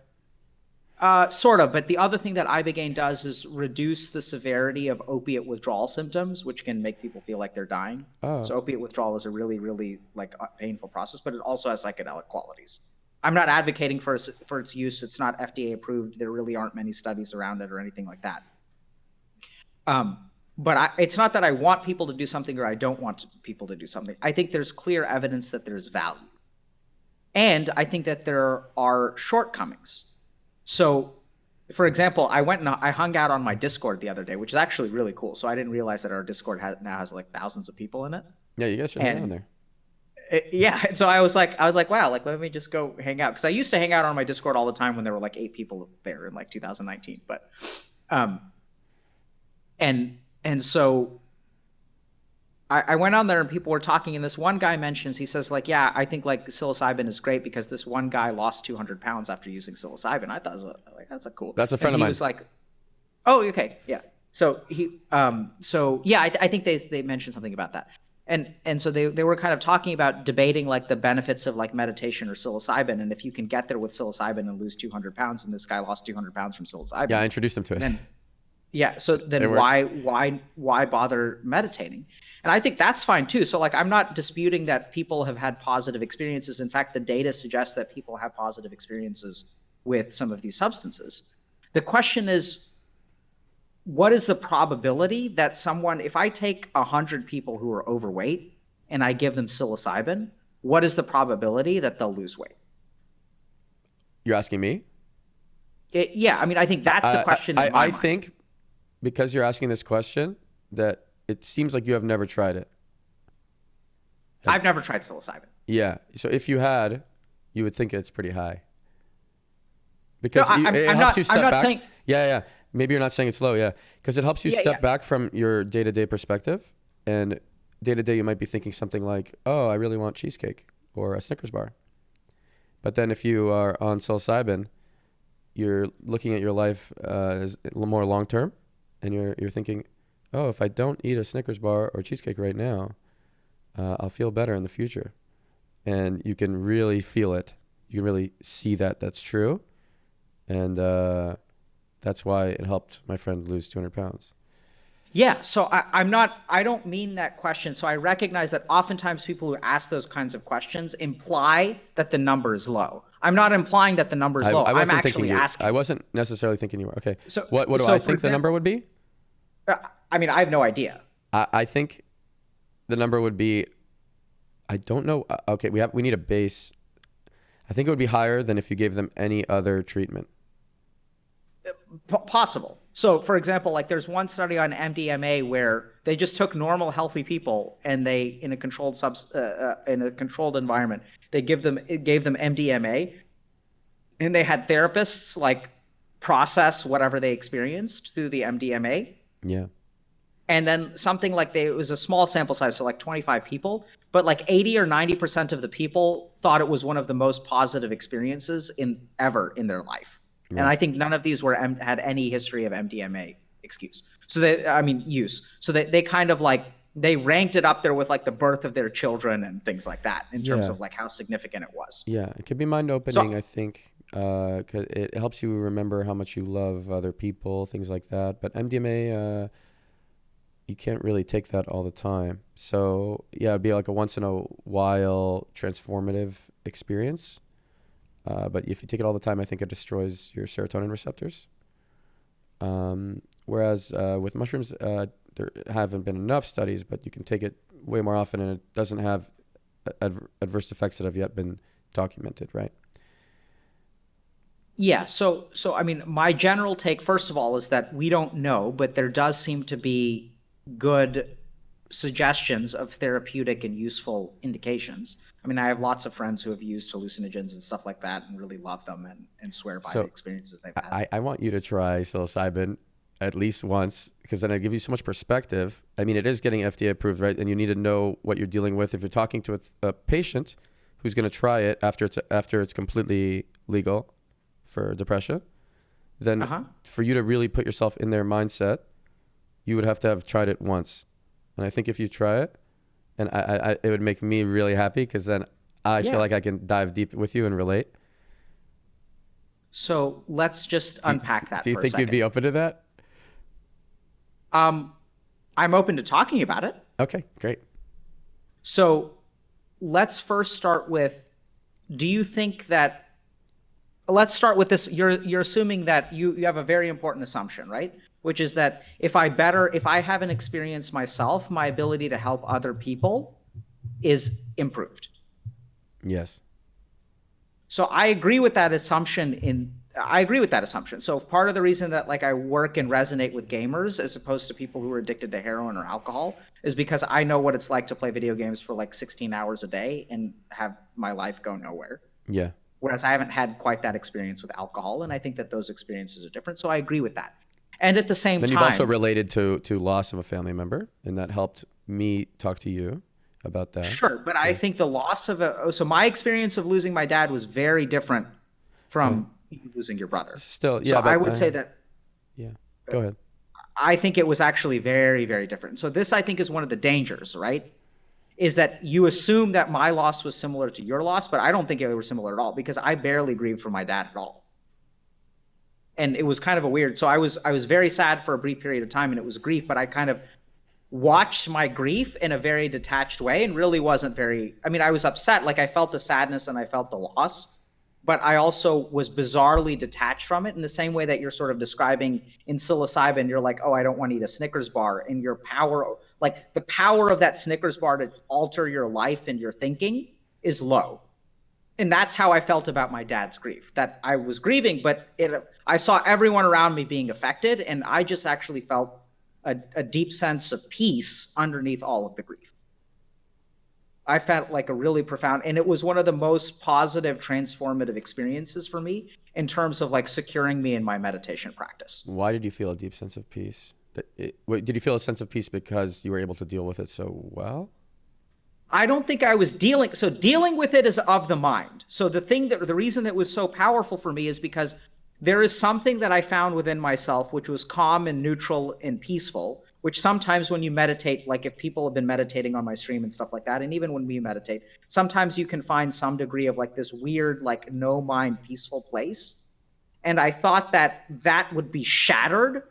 Sort of, but the other thing that ibogaine does is reduce the severity of opiate withdrawal symptoms, which can make people feel like they're dying. Oh. So opiate withdrawal is a really, really like painful process, but it also has psychedelic qualities. I'm not advocating for its use. It's not FDA approved. There really aren't many studies around it or anything like that. But it's not that I want people to do something or I don't want people to do something. I think there's clear evidence that there's value. And I think that there are shortcomings. So for example, I went and I hung out on my Discord the other day, which is actually really cool. So I didn't realize that our Discord now has like thousands of people in it. Yeah, you guys should hang out in And there. yeah, and so I was like, wow, like let me just go hang out because I used to hang out on my Discord all the time when there were like 8 people there in like 2019. But, um, and so I went on there and people were talking, and this one guy mentions, he says like, yeah, I think like psilocybin is great because this one guy lost 200 pounds after using psilocybin. I thought like that's a cool. That's a friend and of mine. He was like, oh, okay, yeah. So so yeah, I think they mentioned something about that. And so they were kind of talking about debating like the benefits of like meditation or psilocybin, and if you can get there with psilocybin and lose 200 pounds, and this guy lost 200 pounds from psilocybin. Yeah, I introduced him to it. Then, yeah. So then why bother meditating? And I think that's fine too. So like, I'm not disputing that people have had positive experiences. In fact, the data suggests that people have positive experiences with some of these substances. The question is, what is the probability that someone, if I take 100 people who are overweight and I give them psilocybin, what is the probability that they'll lose weight? You're asking me? Yeah, I mean, I think that's the question in my mind. I think because you're asking this question that it seems like you have never tried it. I've never tried psilocybin. Yeah. So if you had, you would think it's pretty high. Because it helps you step back. Saying, yeah. Maybe you're not saying it's low, yeah. Because it helps you step back from your day-to-day perspective. And day-to-day, you might be thinking something like, oh, I really want cheesecake or a Snickers bar. But then if you are on psilocybin, you're looking at your life as more long-term. And you're thinking, oh, if I don't eat a Snickers bar or cheesecake right now, I'll feel better in the future. And you can really feel it. You can really see that that's true. And that's why it helped my friend lose 200 pounds. Yeah. So I don't mean that question. So I recognize that oftentimes people who ask those kinds of questions imply that the number is low. I'm not implying that the number is low. I'm actually asking. I wasn't necessarily thinking you were. Okay. So what do I think the number would be? I mean, I have no idea. I think the number would be, I don't know. Okay, we need a base. I think it would be higher than if you gave them any other treatment. Possible. So, for example, like there's one study on MDMA where they just took normal, healthy people and they, in a controlled environment, it gave them MDMA, and they had therapists like process whatever they experienced through the MDMA. Yeah. And then something like it was a small sample size, so like 25 people, but like 80 or 90% of the people thought it was one of the most positive experiences ever in their life. Yeah. And I think none of these had any history of MDMA use. So they kind of like, they ranked it up there with like the birth of their children and things like that in terms of like how significant it was. Yeah, it could be mind opening, I think. 'Cause it helps you remember how much you love other people, things like that. But MDMA, you can't really take that all the time. So yeah, it'd be like a once in a while transformative experience. But if you take it all the time, I think it destroys your serotonin receptors. Whereas with mushrooms, there haven't been enough studies, but you can take it way more often, and it doesn't have adverse effects that have yet been documented, right? Yeah. So I mean, my general take, first of all, is that we don't know, but there does seem to be good suggestions of therapeutic and useful indications. I mean, I have lots of friends who have used hallucinogens and stuff like that and really love them and swear by the experiences they've had. I want you to try psilocybin at least once, because then I give you so much perspective. I mean, it is getting FDA approved, right? And you need to know what you're dealing with. If you're talking to a patient who's going to try it after it's completely legal for depression, then for you to really put yourself in their mindset, you would have to have tried it once. And I think if you try it, and it would make me really happy, because then I feel like I can dive deep with you and relate. So let's just unpack that. Do you think you'd be open to that? I'm open to talking about it. Okay, great. So let's first start with, do you think that, let's start with this. You're assuming that you have a very important assumption, right? Which is that if I have an experience myself, my ability to help other people is improved. Yes. So I agree with that assumption I agree with that assumption. So part of the reason that like I work and resonate with gamers as opposed to people who are addicted to heroin or alcohol is because I know what it's like to play video games for like 16 hours a day and have my life go nowhere. Yeah. Whereas I haven't had quite that experience with alcohol, and I think that those experiences are different. So I agree with that. And at the same Then time, you've also related to loss of a family member, and that helped me talk to you about that. sure, but I think the loss of so my experience of losing my dad was very different from you losing your brother. Still, yeah. So but I would say that Yeah. Go ahead. I think it was actually very, very different. So this, I think, is one of the dangers, right? Is that you assume that my loss was similar to your loss, but I don't think it was similar at all because I barely grieved for my dad at all. And it was kind of a weird. So I was very sad for a brief period of time, and it was grief, but I kind of watched my grief in a very detached way and really wasn't very. I mean, I was upset, like I felt the sadness and I felt the loss, but I also was bizarrely detached from it in the same way that you're sort of describing in psilocybin. You're like, oh, I don't want to eat a Snickers bar, and your power, like the power of that Snickers bar to alter your life and your thinking is low. And that's how I felt about my dad's grief, that I was grieving, but I saw everyone around me being affected, and I just actually felt a deep sense of peace underneath all of the grief. I felt like a really profound, and it was one of the most positive, transformative experiences for me in terms of like securing me in my meditation practice. Why did you feel a deep sense of peace? Did you feel a sense of peace because you were able to deal with it so well? I don't think I was dealing with it is of the mind. So the reason that was so powerful for me is because there is something that I found within myself, which was calm and neutral and peaceful, which sometimes when you meditate, like if people have been meditating on my stream and stuff like that, and even when we meditate, sometimes you can find some degree of like this weird, like no mind, peaceful place. And I thought that that would be shattered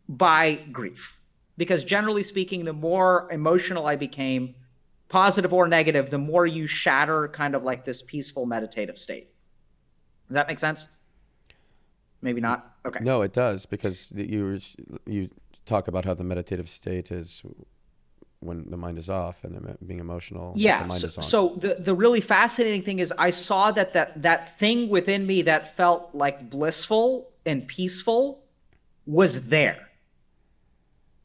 by grief, because generally speaking, the more emotional I became, positive or negative, the more you shatter kind of like this peaceful meditative state. Does that make sense? Maybe not. Okay. No, it does, because you talk about how the meditative state is when the mind is off and being emotional. Yeah. The mind is on. So the really fascinating thing is I saw that thing within me that felt like blissful and peaceful was there,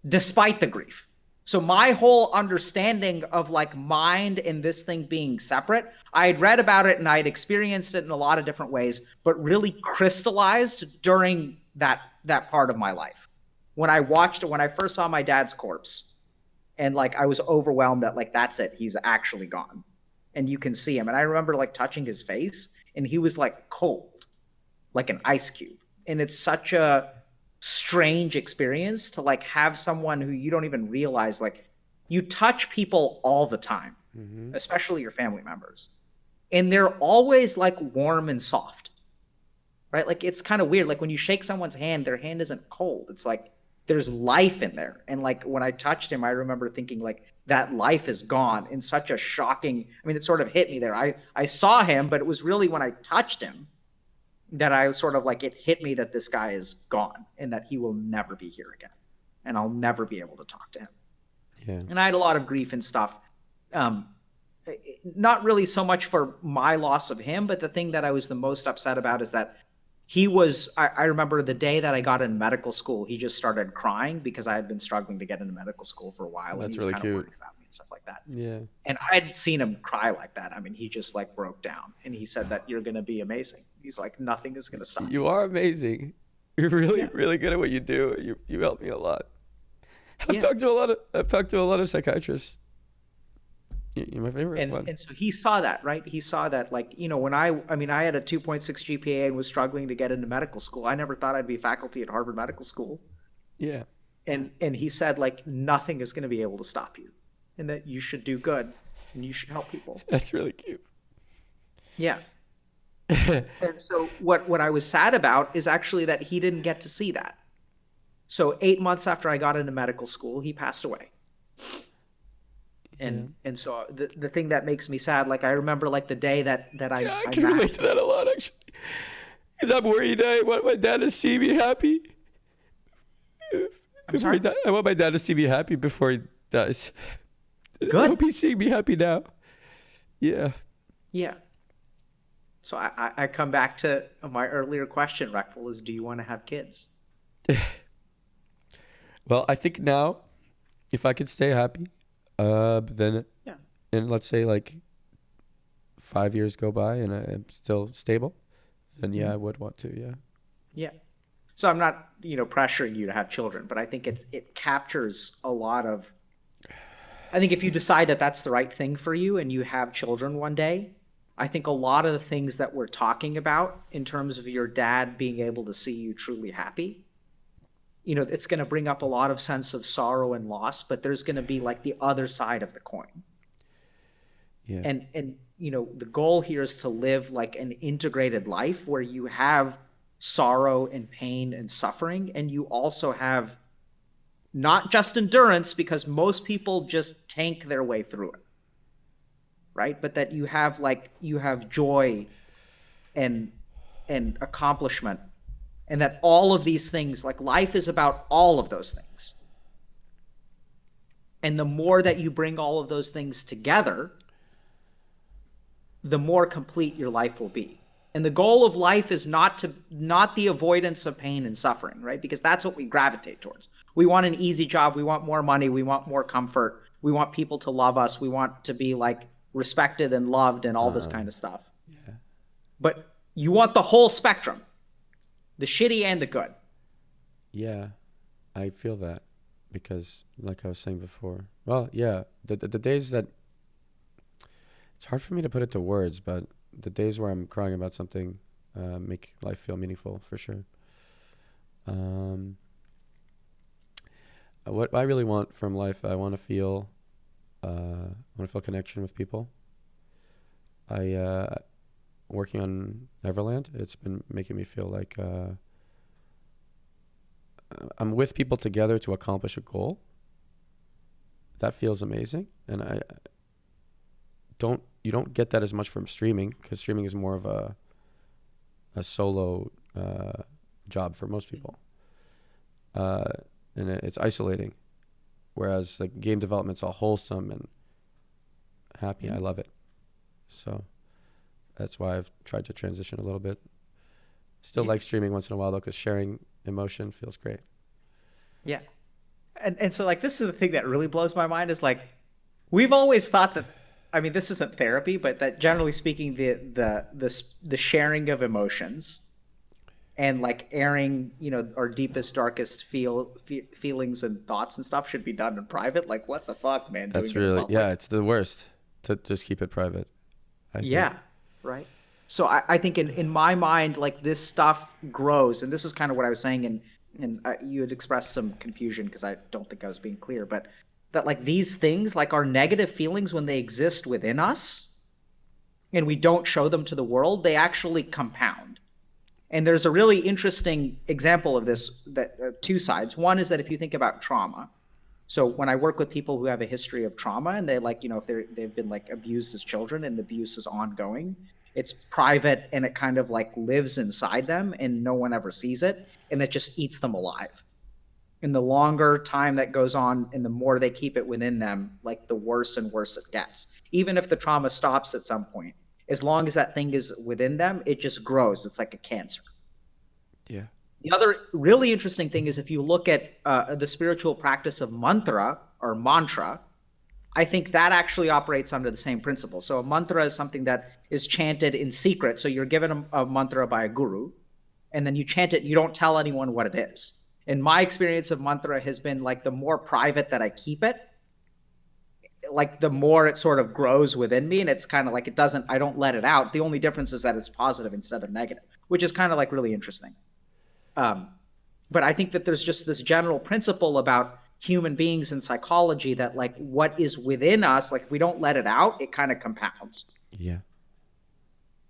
despite the grief. So my whole understanding of like mind and this thing being separate, I had read about it and I had experienced it in a lot of different ways, but really crystallized during that part of my life. When I first saw my dad's corpse, and like I was overwhelmed that like, that's it, he's actually gone. And you can see him. And I remember like touching his face, and he was like cold, like an ice cube. And it's such a strange experience to like have someone who you don't even realize, like you touch people all the time, especially your family members, and they're always like warm and soft, right? Like it's kind of weird. Like when you shake someone's hand, their hand isn't cold. It's like there's life in there. And like when I touched him, I remember thinking like that life is gone in such a shocking, I mean, it sort of hit me there. I saw him, but it was really when I touched him that I was sort of like, it hit me that this guy is gone and that he will never be here again. And I'll never be able to talk to him. Yeah. And I had a lot of grief and stuff. Not really so much for my loss of him, but the thing that I was the most upset about is that I remember the day that I got in medical school, he just started crying because I had been struggling to get into medical school for a while. That's and he was really kind cute. of worried about me and stuff like that. Yeah. And I hadn't seen him cry like that. I mean, he just like broke down, and he said that you're going to be amazing. He's like, nothing is going to stop you. You are amazing. You're really, really good at what you do. You help me a lot. I've talked to a lot of psychiatrists. You're my favorite one. And so he saw that, right? He saw that, like, you know, when I had a 2.6 GPA and was struggling to get into medical school. I never thought I'd be faculty at Harvard Medical School. Yeah. And he said, like, nothing is going to be able to stop you, and that you should do good and you should help people. That's really cute. Yeah. And so what I was sad about is actually that he didn't get to see that. So 8 months after I got into medical school, he passed away. And so the thing that makes me sad, like I remember like the day that I can relate to that a lot, actually, because I'm worried. I want my dad to see me happy. I want my dad to see me happy before he dies. Good. I hope he's seeing me happy now. Yeah. Yeah. So I come back to my earlier question, Reckful, is do you want to have kids? Well, I think now, if I could stay happy, then, Yeah. and let's say like 5 years go by and I'm still stable, then yeah, I would want to. Yeah. Yeah. So I'm not, pressuring you to have children, but I think it captures a lot of. I think if you decide that that's the right thing for you and you have children one day, I think a lot of the things that we're talking about in terms of your dad being able to see you truly happy, it's going to bring up a lot of sense of sorrow and loss, but there's going to be like the other side of the coin. Yeah. And the goal here is to live like an integrated life where you have sorrow and pain and suffering, and you also have not just endurance, because most people just tank their way through it, right? But that you have joy and accomplishment, and that all of these things, like life is about all of those things. And the more that you bring all of those things together, the more complete your life will be. And the goal of life is not the avoidance of pain and suffering, right? Because that's what we gravitate towards. We want an easy job. We want more money. We want more comfort. We want people to love us. We want to be like respected and loved and all this kind of stuff. Yeah. But you want the whole spectrum, the shitty and the good. Yeah, I feel that because, like I was saying before, well, yeah, the days that it's hard for me to put it to words, but the days where I'm crying about something make life feel meaningful for sure. What I really want from life, I want to feel connection with people. Working on Everland, it's been making me feel like I'm with people together to accomplish a goal. That feels amazing, and you don't get that as much from streaming, because streaming is more of a solo job for most people, and it's isolating. Whereas like game development's all wholesome and happy. I love it. So that's why I've tried to transition a little bit. Still like streaming once in a while though, because sharing emotion feels great. Yeah. And so like this is the thing that really blows my mind is like we've always thought that, I mean, this isn't therapy, but that generally speaking, the sharing of emotions and like airing, our deepest, darkest feelings and thoughts and stuff should be done in private. Like, what the fuck, man? That's really, yeah, it's the worst to just keep it private. Yeah, right. So I think in my mind, like this stuff grows, and this is kind of what I was saying, and you had expressed some confusion because I don't think I was being clear, but that like these things, like our negative feelings, when they exist within us and we don't show them to the world, they actually compound. And there's a really interesting example of this, that two sides. One is that if you think about trauma, so when I work with people who have a history of trauma and they like, if they've been like abused as children and the abuse is ongoing, it's private and it kind of like lives inside them and no one ever sees it, and it just eats them alive. And the longer time that goes on and the more they keep it within them, like the worse and worse it gets. Even if the trauma stops at some point, as long as that thing is within them, it just grows. It's like a cancer. Yeah. The other really interesting thing is if you look at the spiritual practice of mantra or mantra, I think that actually operates under the same principle. So a mantra is something that is chanted in secret. So you're given a mantra by a guru, and then you chant it. You don't tell anyone what it is. And my experience of mantra has been like the more private that I keep it, like the more it sort of grows within me, and it's kind of like I don't let it out. The only difference is that it's positive instead of negative, which is kind of like really interesting. But I think that there's just this general principle about human beings and psychology that like what is within us, like if we don't let it out, it kind of compounds. Yeah.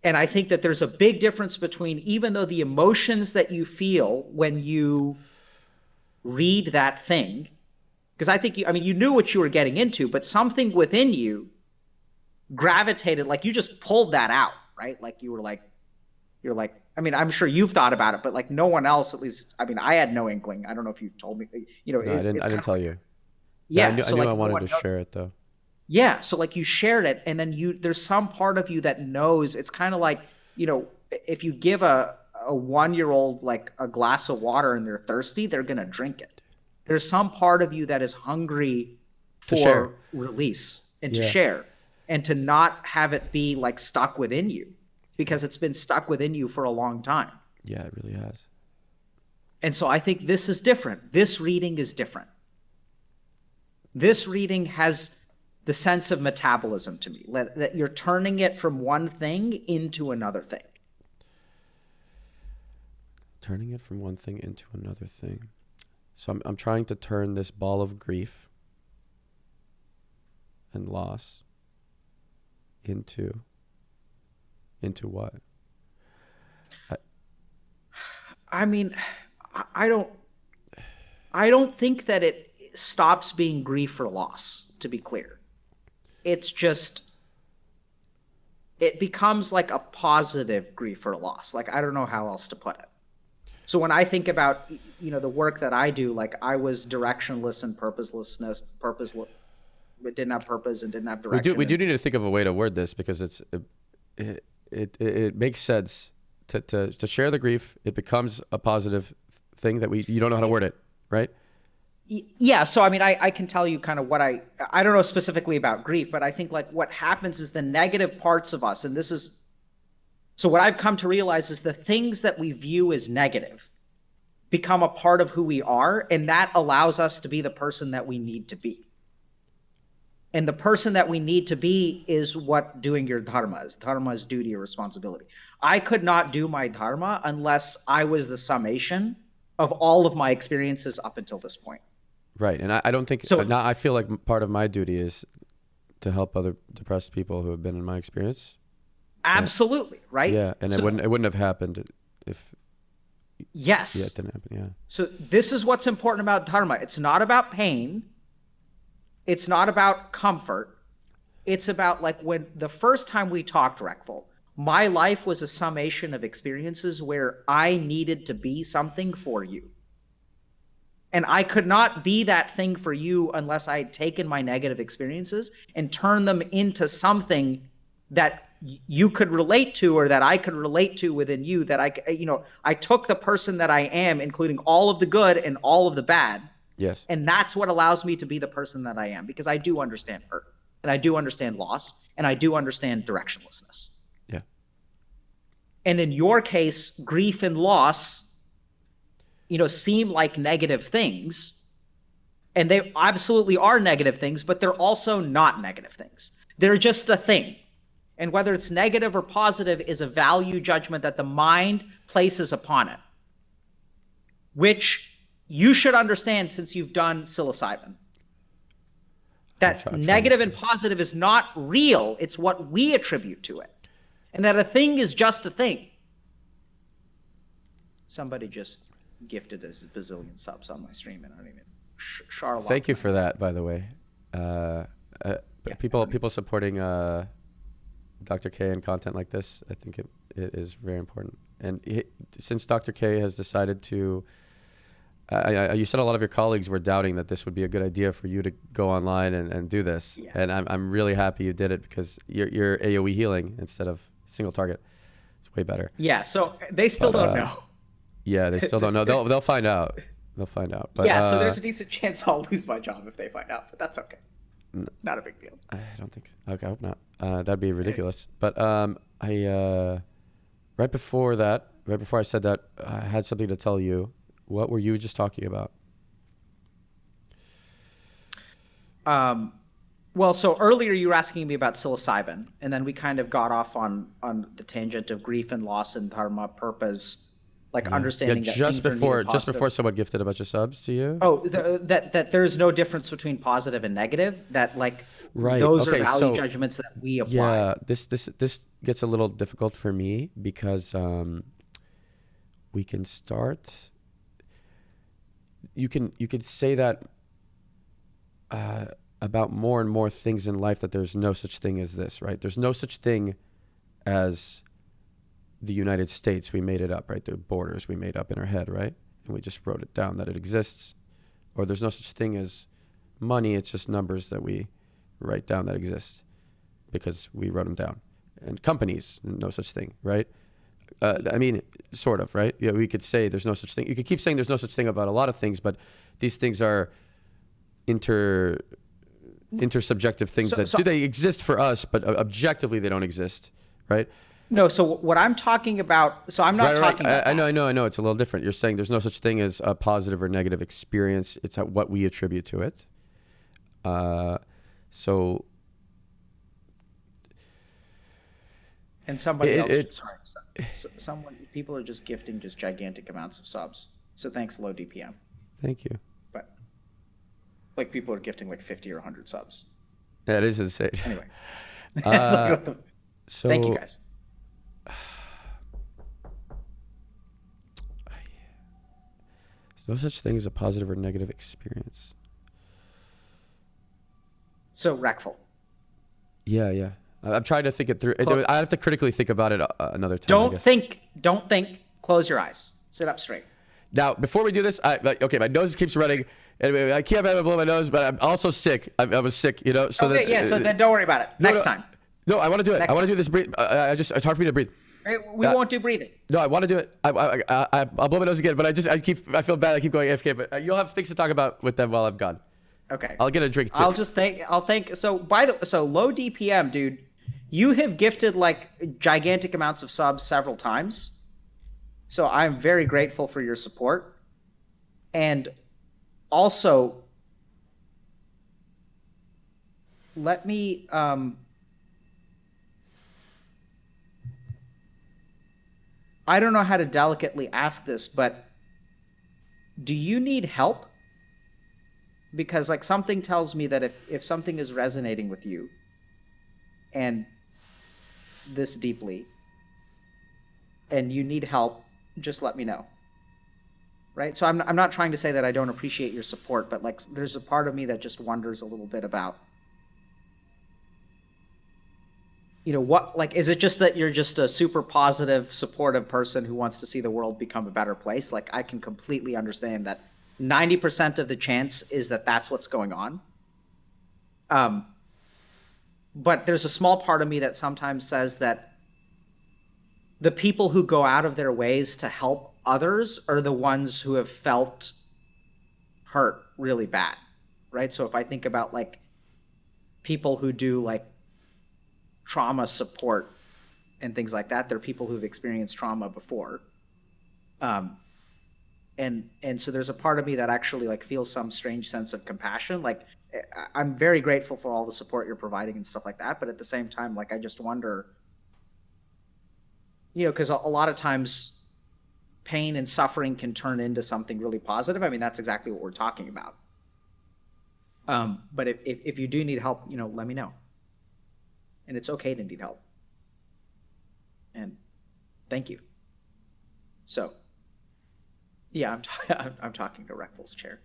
And I think that there's a big difference between, even though the emotions that you feel when you read that thing, because I think you knew what you were getting into, but something within you gravitated, like you just pulled that out, right? Like you're like, I'm sure you've thought about it, but like no one else, at least, I had no inkling. I don't know if you told me, No, I didn't tell you. Yeah. I knew I wanted to share it though. Yeah. So like you shared it, and then there's some part of you that knows. It's kind of like if you give a 1-year-old like a glass of water and they're thirsty, they're going to drink it. There's some part of you that is hungry To share. for release and to Yeah. share and to not have it be like stuck within you, because it's been stuck within you for a long time. Yeah, it really has. And so I think this is different. This reading is different. This reading has the sense of metabolism to me, that you're turning it from one thing into another thing. Turning it from one thing into another thing. So I'm trying to turn this ball of grief and loss into what? I mean, I don't think that it stops being grief or loss, to be clear. It's just, it becomes like a positive grief or loss. Like, I don't know how else to put it. So when I think about, the work that I do, like I was directionless and purposeless, it didn't have purpose and didn't have direction. We do need to think of a way to word this, because it makes sense to share the grief. It becomes a positive thing that you don't know how to word it, right? Yeah. So, I mean, I can tell you kind of what I don't know specifically about grief, but I think like what happens is the negative parts of us, and so what I've come to realize is the things that we view as negative become a part of who we are, and that allows us to be the person that we need to be. And the person that we need to be is what doing your dharma is. Dharma is duty or responsibility. I could not do my dharma unless I was the summation of all of my experiences up until this point. Right. And I don't think, So- now I feel like part of my duty is to help other depressed people who have been in my experience. Absolutely, right? Yeah. And it wouldn't have happened if Yes. it didn't happen. Yeah. So this is what's important about dharma. It's not about pain. It's not about comfort. It's about like when the first time we talked, Reckful, my life was a summation of experiences where I needed to be something for you. And I could not be that thing for you unless I had taken my negative experiences and turned them into something that you could relate to, or that I could relate to within you, that I took the person that I am, including all of the good and all of the bad. Yes. And that's what allows me to be the person that I am, because I do understand hurt, and I do understand loss, and I do understand directionlessness. Yeah. And in your case, grief and loss, seem like negative things, and they absolutely are negative things, but they're also not negative things. They're just a thing. And whether it's negative or positive is a value judgment that the mind places upon it, which you should understand since you've done psilocybin. That negative and positive is not real. It's what we attribute to it. And that a thing is just a thing. Somebody just gifted us a bazillion subs on my stream, and I don't even... Charlotte. Thank you for that, by the way. People supporting Dr. K and content like this, I think it is very important. And since Dr. K has decided to... you said a lot of your colleagues were doubting that this would be a good idea for you to go online and do this. Yeah. And I'm really happy you did it, because you're AoE healing instead of single target. It's way better. Yeah, so they still don't know. Yeah, they still don't know. They'll find out. They'll find out. But, yeah, so there's a decent chance I'll lose my job if they find out, but that's okay. Not a big deal. I don't think so. Okay, I hope not. That'd be ridiculous. But right before I said that, I had something to tell you. What were you just talking about? Well, so earlier you were asking me about psilocybin, and then we kind of got off on the tangent of grief and loss and dharma purpose, like understanding that just before someone gifted a bunch of subs to you. Oh, that there's no difference between positive and negative. That like those are value judgments that we apply. Yeah, this gets a little difficult for me, because we can start. You could say that about more and more things in life, that there's no such thing as this, right? There's no such thing as the United States. We made it up, right? The borders we made up in our head, right? And we just wrote it down that it exists. Or there's no such thing as money. It's just numbers that we write down that exist because we wrote them down. And companies, no such thing, right? I mean, sort of, right? Yeah, we could say there's no such thing. You could keep saying there's no such thing about a lot of things, but these things are intersubjective things do they exist for us, but objectively they don't exist, right? No, so what I'm talking about, so I'm not talking about I know. It's a little different. You're saying there's no such thing as a positive or negative experience. It's what we attribute to it. So. And somebody else, people are just gifting just gigantic amounts of subs. So thanks, low DPM. Thank you. But like people are gifting like 50 or 100 subs. That is insane. Anyway. So thank you guys. There's no such thing as a positive or negative experience. So Reckful. Yeah. I'm trying to think it through. I have to critically think about it another time. Don't think. Close your eyes. Sit up straight. Now, before we do this, okay, my nose keeps running. Anyway, I can't blow my nose, but I'm also sick. I was sick, you know. So so then don't worry about it. Next time. No, I want to do it. I want to do this breathe. It's hard for me to breathe. We won't do breathing. No, I want to do it. I'll blow my nose again, but I feel bad. I keep going AFK, but you'll have things to talk about with them while I'm gone. Okay. I'll get a drink too. I'll thank. So low DPM, dude, you have gifted like gigantic amounts of subs several times. So I'm very grateful for your support. And also, let me I don't know how to delicately ask this, but do you need help? Because like something tells me that if something is resonating with you and this deeply and you need help, just let me know. Right? So I'm not trying to say that I don't appreciate your support, but like there's a part of me that just wonders a little bit about, you know, what, like, is it just that you're just a super positive, supportive person who wants to see the world become a better place? Like, I can completely understand that 90% of the chance is that that's what's going on. But there's a small part of me that sometimes says that the people who go out of their ways to help others are the ones who have felt hurt really bad, right? So if I think about like people who do like trauma support and things like that, they're people who've experienced trauma before. And so there's a part of me that actually like feels some strange sense of compassion. Like I'm very grateful for all the support you're providing and stuff like that. But at the same time, like I just wonder, you know, because a lot of times pain and suffering can turn into something really positive. I mean, that's exactly what we're talking about. But if you do need help, you know, let me know. And it's okay to need help. And thank you. So, yeah, I'm talking to Reckful's chair.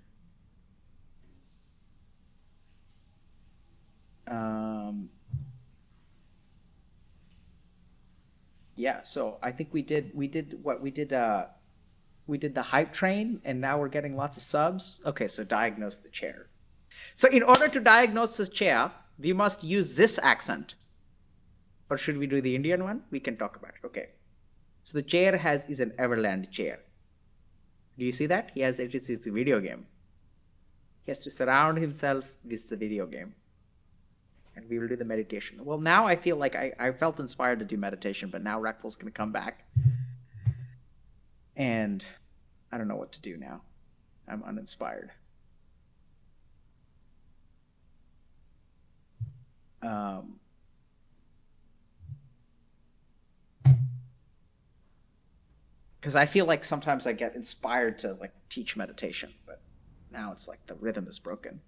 Yeah, so I think we did the hype train, and now we're getting lots of subs. Okay, so diagnose the chair. So in order to diagnose this chair, we must use this accent. Or should we do the Indian one? We can talk about it. Okay. So the chair is an Everland chair. Do you see that? It is his video game. He has to surround himself with the video game. And we will do the meditation. Well, now I feel like I felt inspired to do meditation, but now Reckful's going to come back. And I don't know what to do now. I'm uninspired. Because I feel like sometimes I get inspired to like teach meditation, but now it's like the rhythm is broken.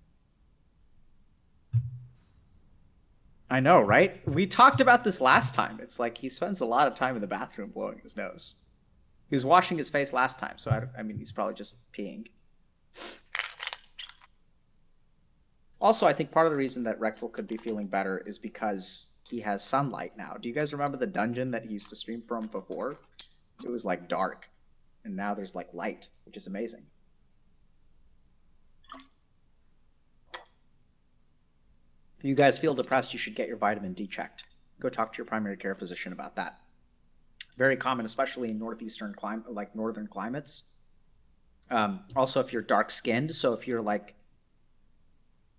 I know, right? We talked about this last time. It's like he spends a lot of time in the bathroom blowing his nose. He was washing his face last time, so I mean, he's probably just peeing. Also, I think part of the reason that Reckful could be feeling better is because he has sunlight now. Do you guys remember the dungeon that he used to stream from before? It was like dark, and now there's like light, which is amazing. If you guys feel depressed, you should get your vitamin D checked. Go talk to your primary care physician about that. very common, especially in northern climates. Also, if you're dark skinned, so if you're like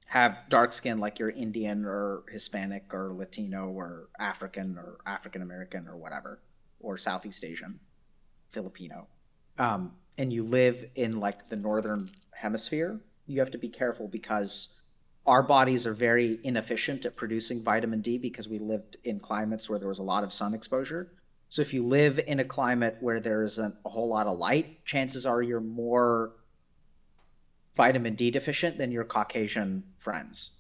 have dark skin, like you're Indian or Hispanic or Latino or African American or whatever, or Southeast Asian, Filipino, and you live in like the northern hemisphere, you have to be careful because our bodies are very inefficient at producing vitamin D because we lived in climates where there was a lot of sun exposure. So if you live in a climate where there isn't a whole lot of light, chances are you're more vitamin D deficient than your Caucasian friends.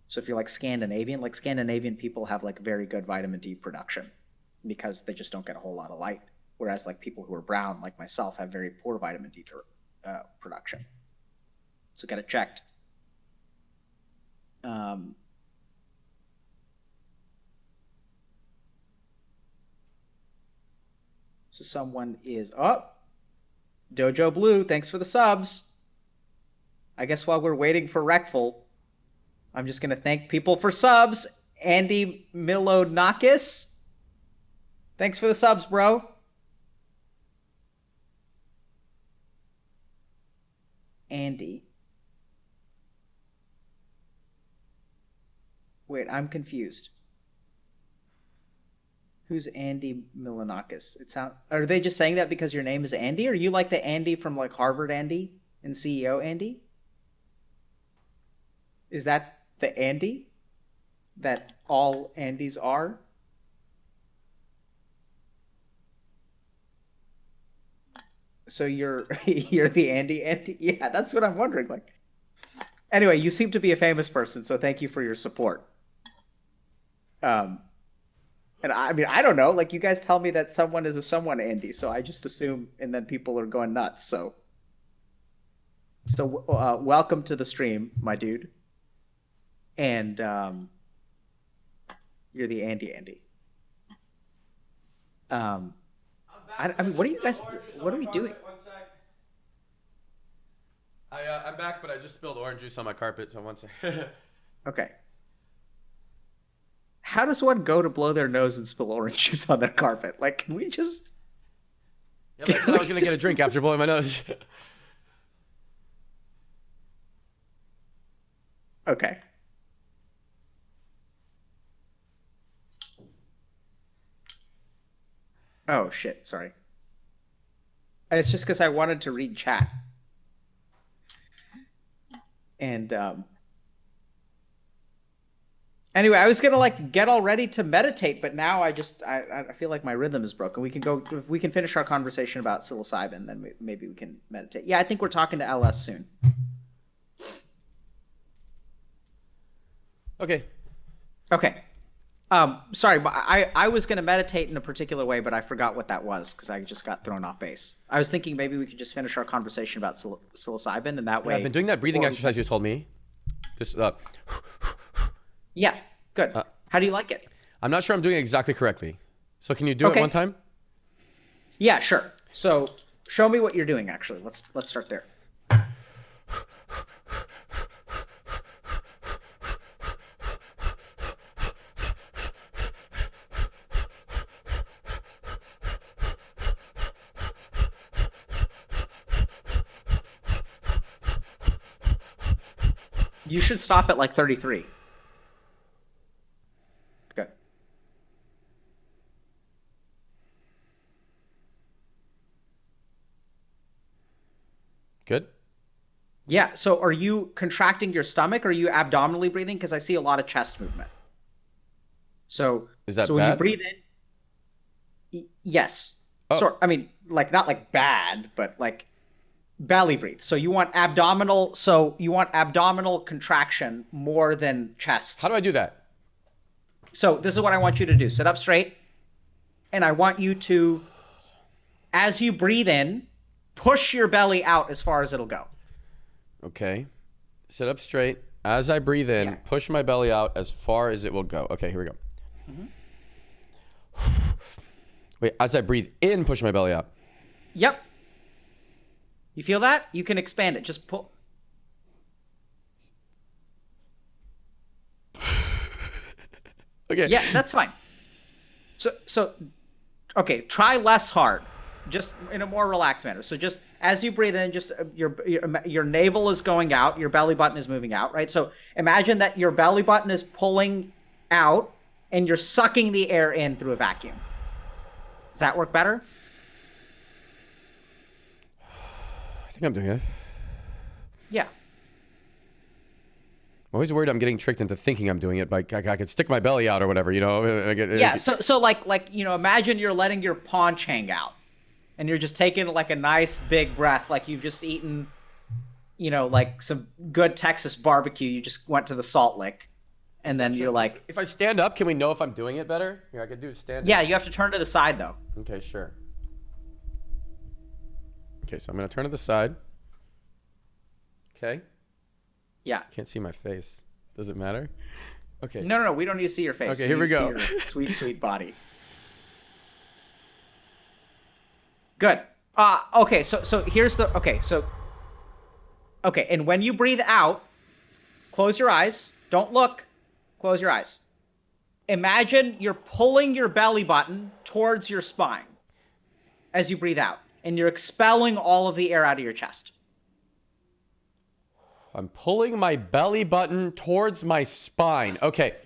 So if you're like Scandinavian people have like very good vitamin D production because they just don't get a whole lot of light. Whereas like people who are brown, like myself, have very poor vitamin D production. So get it checked. So someone is Dojo Blue. Thanks for the subs. I guess while we're waiting for Reckful, I'm just going to thank people for subs. Andy Milonakis. Thanks for the subs, bro. Andy. Wait, I'm confused. Who's Andy Milonakis? Are they just saying that because your name is Andy? Or are you like the Andy from like Harvard Andy and CEO Andy? Is that the Andy that all Andys are? So you're the Andy? Yeah, that's what I'm wondering. Like, anyway, you seem to be a famous person, so thank you for your support. And I mean, I don't know. Like, you guys tell me that someone is a someone Andy, so I just assume, and then people are going nuts. So welcome to the stream, my dude. And you're the Andy. I mean, what are you guys? What are we doing? I'm back, but I just spilled orange juice on my carpet. So one sec. Okay. How does one go to blow their nose and spill orange juice on their carpet? Like, can we just? Yeah, but I said I was gonna get a drink after blowing my nose. Okay. Oh shit! Sorry. It's just because I wanted to read chat. And anyway, I was gonna like get all ready to meditate, but now I feel like my rhythm is broken. We can finish our conversation about psilocybin, then maybe we can meditate. Yeah, I think we're talking to LS soon. Okay. Sorry, but I was gonna meditate in a particular way, but I forgot what that was because I just got thrown off base. I was thinking maybe we could just finish our conversation about psilocybin, and that way. I've been doing that breathing exercise you told me. This. Yeah, good. How do you like it? I'm not sure I'm doing it exactly correctly. So can you do it one time? Yeah, sure. So show me what you're doing. Actually, let's start there. You should stop at like 33. Good. Good. Yeah. So are you contracting your stomach or are you abdominally breathing? Because I see a lot of chest movement. So is that so when bad? you breathe in, yes. Oh. So I mean, like not like bad, but like belly breathe. So you want abdominal. So you want abdominal contraction more than chest. How do I do that? So this is what I want you to do. Sit up straight. And I want you to, as you breathe in, push your belly out as far as it'll go. Okay. Sit up straight. As I breathe in, push my belly out as far as it will go. Okay, here we go. Mm-hmm. Wait, as I breathe in, push my belly out. Yep. You feel that? You can expand it. Just pull. Okay. Yeah, that's fine. So Okay, try less hard, just in a more relaxed manner. So just as you breathe in, just your navel is going out, your belly button is moving out, right? So imagine that your belly button is pulling out and you're sucking the air in through a vacuum. Does that work better? I think I'm doing it. Yeah. I'm always worried I'm getting tricked into thinking I'm doing it, but I could stick my belly out or whatever, you know? Yeah, so like, you know, imagine you're letting your paunch hang out and you're just taking like a nice big breath, like you've just eaten, you know, like some good Texas barbecue. You just went to the salt lick and then you're like... If I stand up, can we know if I'm doing it better? Yeah, I could do stand up. Yeah, you have to turn to the side though. Okay, sure. Okay, so I'm going to turn to the side. Okay. Yeah. Can't see my face. Does it matter? Okay. No, we don't need to see your face. Okay, here we go. See your sweet, sweet body. Good. Okay, so here's the... Okay, and when you breathe out, close your eyes. Don't look. Close your eyes. Imagine you're pulling your belly button towards your spine as you breathe out, and you're expelling all of the air out of your chest. I'm pulling my belly button towards my spine. Okay.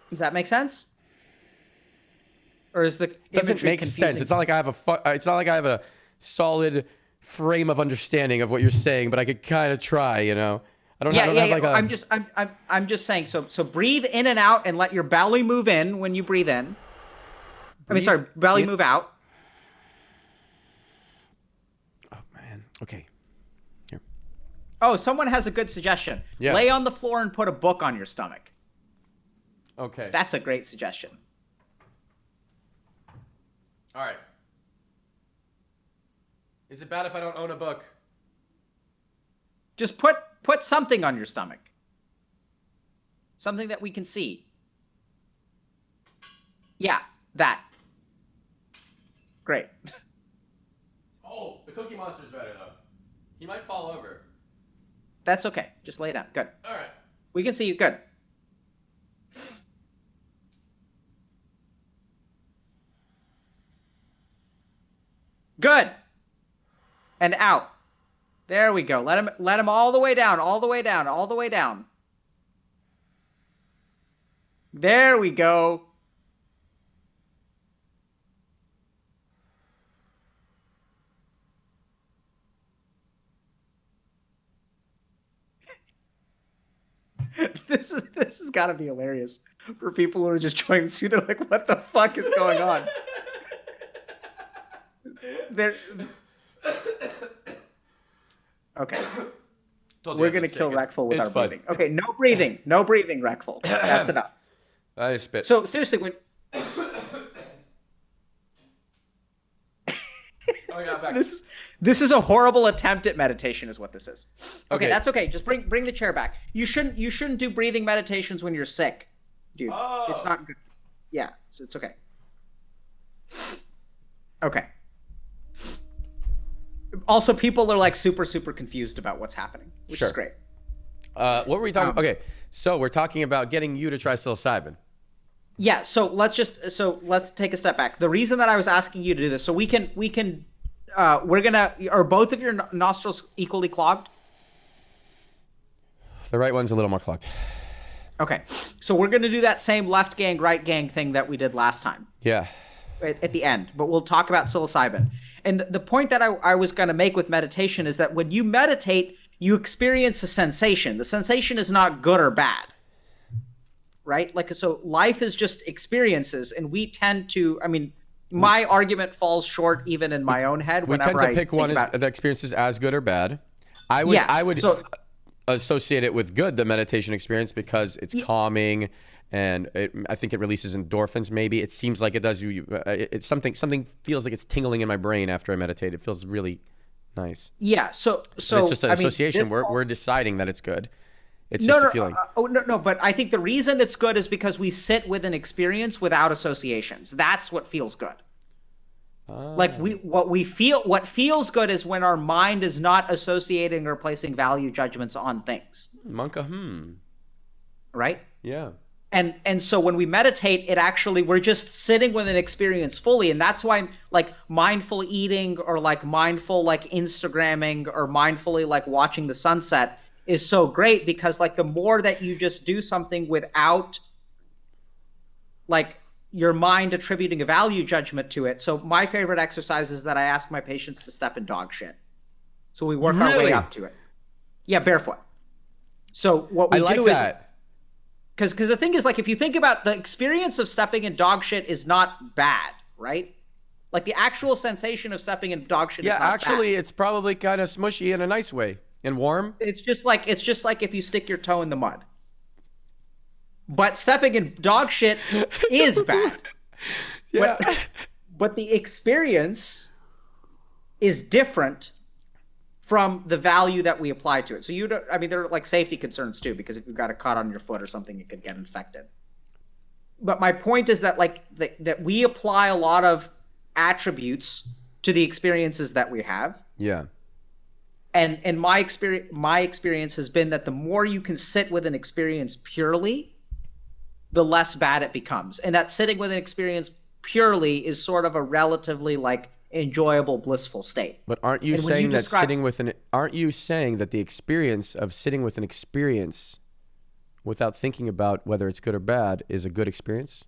Does that make sense? Or is the Doesn't make confusing? sense. It's not like I have a solid frame of understanding of what you're saying, but I could kind of try, you know. I don't have like a... I'm just saying. So breathe in and out and let your belly move in when you breathe in. Belly move out. Oh man. Okay. Here. Oh, someone has a good suggestion. Yeah. Lay on the floor and put a book on your stomach. Okay. That's a great suggestion. All right. Is it bad if I don't own a book? Just put something on your stomach. Something that we can see. Yeah, that. Great. Oh, the Cookie Monster's better though. He might fall over. That's okay. Just lay down. Good. All right. We can see you. Good. Good. And out. There we go. Let him all the way down, all the way down, all the way down. There we go. This has got to be hilarious for people who are just joining the studio. Like, what the fuck is going on? Okay. We're going to kill Reckful with our breathing. Okay, no breathing. No breathing, Reckful. That's enough. I spit. So, seriously, when... Oh, yeah, I'm back. This is a horrible attempt at meditation is what this is. Okay, Okay. that's okay. Just bring the chair back. You shouldn't do breathing meditations when you're sick, dude. Oh. It's not good. Yeah, so it's okay. Okay. Also, people are like super super confused about what's happening, which is great. What were we talking? Okay, so we're talking about getting you to try psilocybin. Yeah, so let's take a step back. The reason that I was asking you to do this, so are both of your nostrils equally clogged? The right one's a little more clogged. Okay, so we're gonna do that same left gang, right gang thing that we did last time. Yeah. At the end, but we'll talk about psilocybin. And the point that I was gonna make with meditation is that when you meditate, you experience a sensation. The sensation is not good or bad. Right? Like, so life is just experiences, and we tend to, I mean, my argument falls short even in my own head. We tend to pick one that experiences as good or bad. I would associate it with good, the meditation experience, because it's calming, and I think it releases endorphins. Maybe it seems like it does. It's something feels like it's tingling in my brain after I meditate. It feels really nice. Yeah. So it's just an association. We're deciding that it's good. It's just a feeling. No, but I think the reason it's good is because we sit with an experience without associations. That's what feels good. Like what feels good is when our mind is not associating or placing value judgments on things. Manka, Right? Yeah. And so when we meditate, we're just sitting with an experience fully. And that's why like mindful eating or like mindful like Instagramming or mindfully like watching the sunset is so great, because like the more that you just do something without like your mind attributing a value judgment to it. So my favorite exercise is that I ask my patients to step in dog shit. So we work our way up to it. Yeah, barefoot. So what we do is, because the thing is, like, if you think about the experience of stepping in dog shit is not bad, right? Like the actual sensation of stepping in dog shit is not bad. It's probably kind of smushy in a nice way and warm. It's just like if you stick your toe in the mud. But stepping in dog shit is bad. Yeah. But the experience is different from the value that we apply to it. So there are like safety concerns too, because if you've got a cut on your foot or something, it could get infected. But my point is that like that we apply a lot of attributes to the experiences that we have. Yeah. And my experience has been that the more you can sit with an experience purely, the less bad it becomes. And that sitting with an experience purely is sort of a relatively like enjoyable, blissful state. But aren't you saying that the experience of sitting with an experience without thinking about whether it's good or bad is a good experience?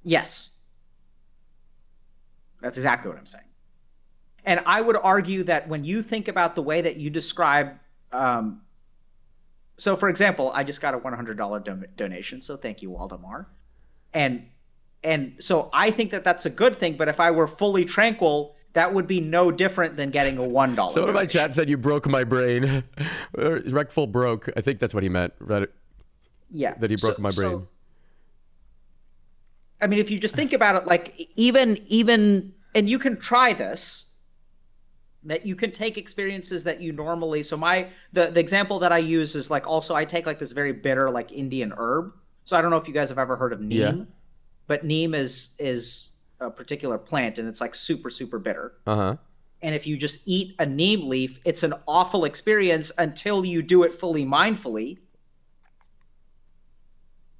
Yes. That's exactly what I'm saying. And I would argue that when you think about the way that you describe, so for example, I just got a $100 donation, so thank you, Waldemar. And so I think that that's a good thing, but if I were fully tranquil, that would be no different than getting a $1 So one of my chat said you broke my brain. Reckful broke. I think that's what he meant. Right? Yeah. That he broke my brain. So, I mean, if you just think about it, like even, and you can try this, that you can take experiences that you normally, so the example that I use is like, also I take like this very bitter, like Indian herb. So I don't know if you guys have ever heard of neem, but neem is a particular plant and it's like super, super bitter. Uh-huh. And if you just eat a neem leaf, it's an awful experience until you do it fully mindfully.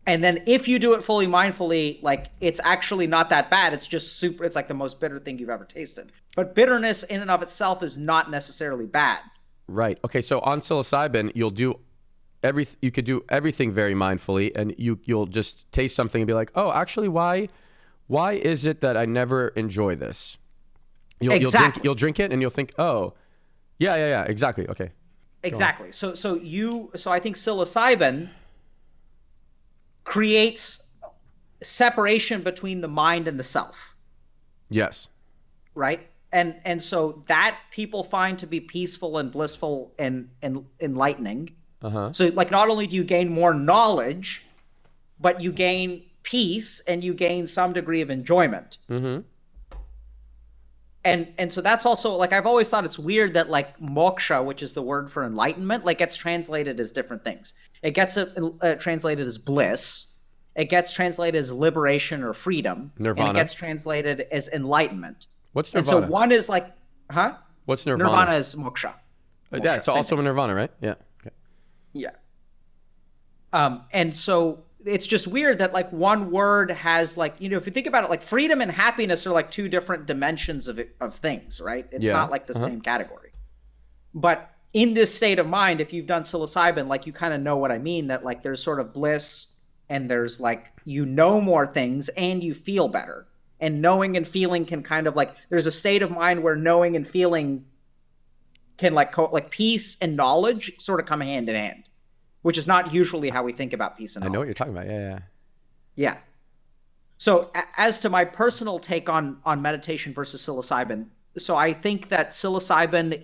And then if you do it fully mindfully, like it's actually not that bad. It's just super, it's like the most bitter thing you've ever tasted. But bitterness in and of itself is not necessarily bad. Right. Okay. So on psilocybin, you could do everything very mindfully, and you'll just taste something and be like, oh, actually, why is it that I never enjoy this? You'll drink it and you'll think, oh, yeah, exactly. Okay. Exactly. So I think psilocybin creates separation between the mind and the self. Yes. Right? And so that people find to be peaceful and blissful and enlightening. Uh-huh. So like not only do you gain more knowledge, but you gain peace and you gain some degree of enjoyment. Mm-hmm. And so that's also like, I've always thought it's weird that like moksha, which is the word for enlightenment, like gets translated as different things. It gets translated as bliss. It gets translated as liberation or freedom. Nirvana. And it gets translated as enlightenment. What's nirvana? And so one is like, huh? What's nirvana? Nirvana is moksha. Yeah, it's also a nirvana, right? Yeah. Okay. Yeah. And so it's just weird that like one word has like, you know, if you think about it, like freedom and happiness are like two different dimensions of things, right? It's not like the same category. But in this state of mind, if you've done psilocybin, like you kind of know what I mean, that like there's sort of bliss and there's like, you know more things and you feel better. And knowing and feeling can kind of like, there's a state of mind where knowing and feeling can like peace and knowledge sort of come hand in hand, which is not usually how we think about peace and knowledge. I know what you're talking about. Yeah. So as to my personal take on meditation versus psilocybin, so I think that psilocybin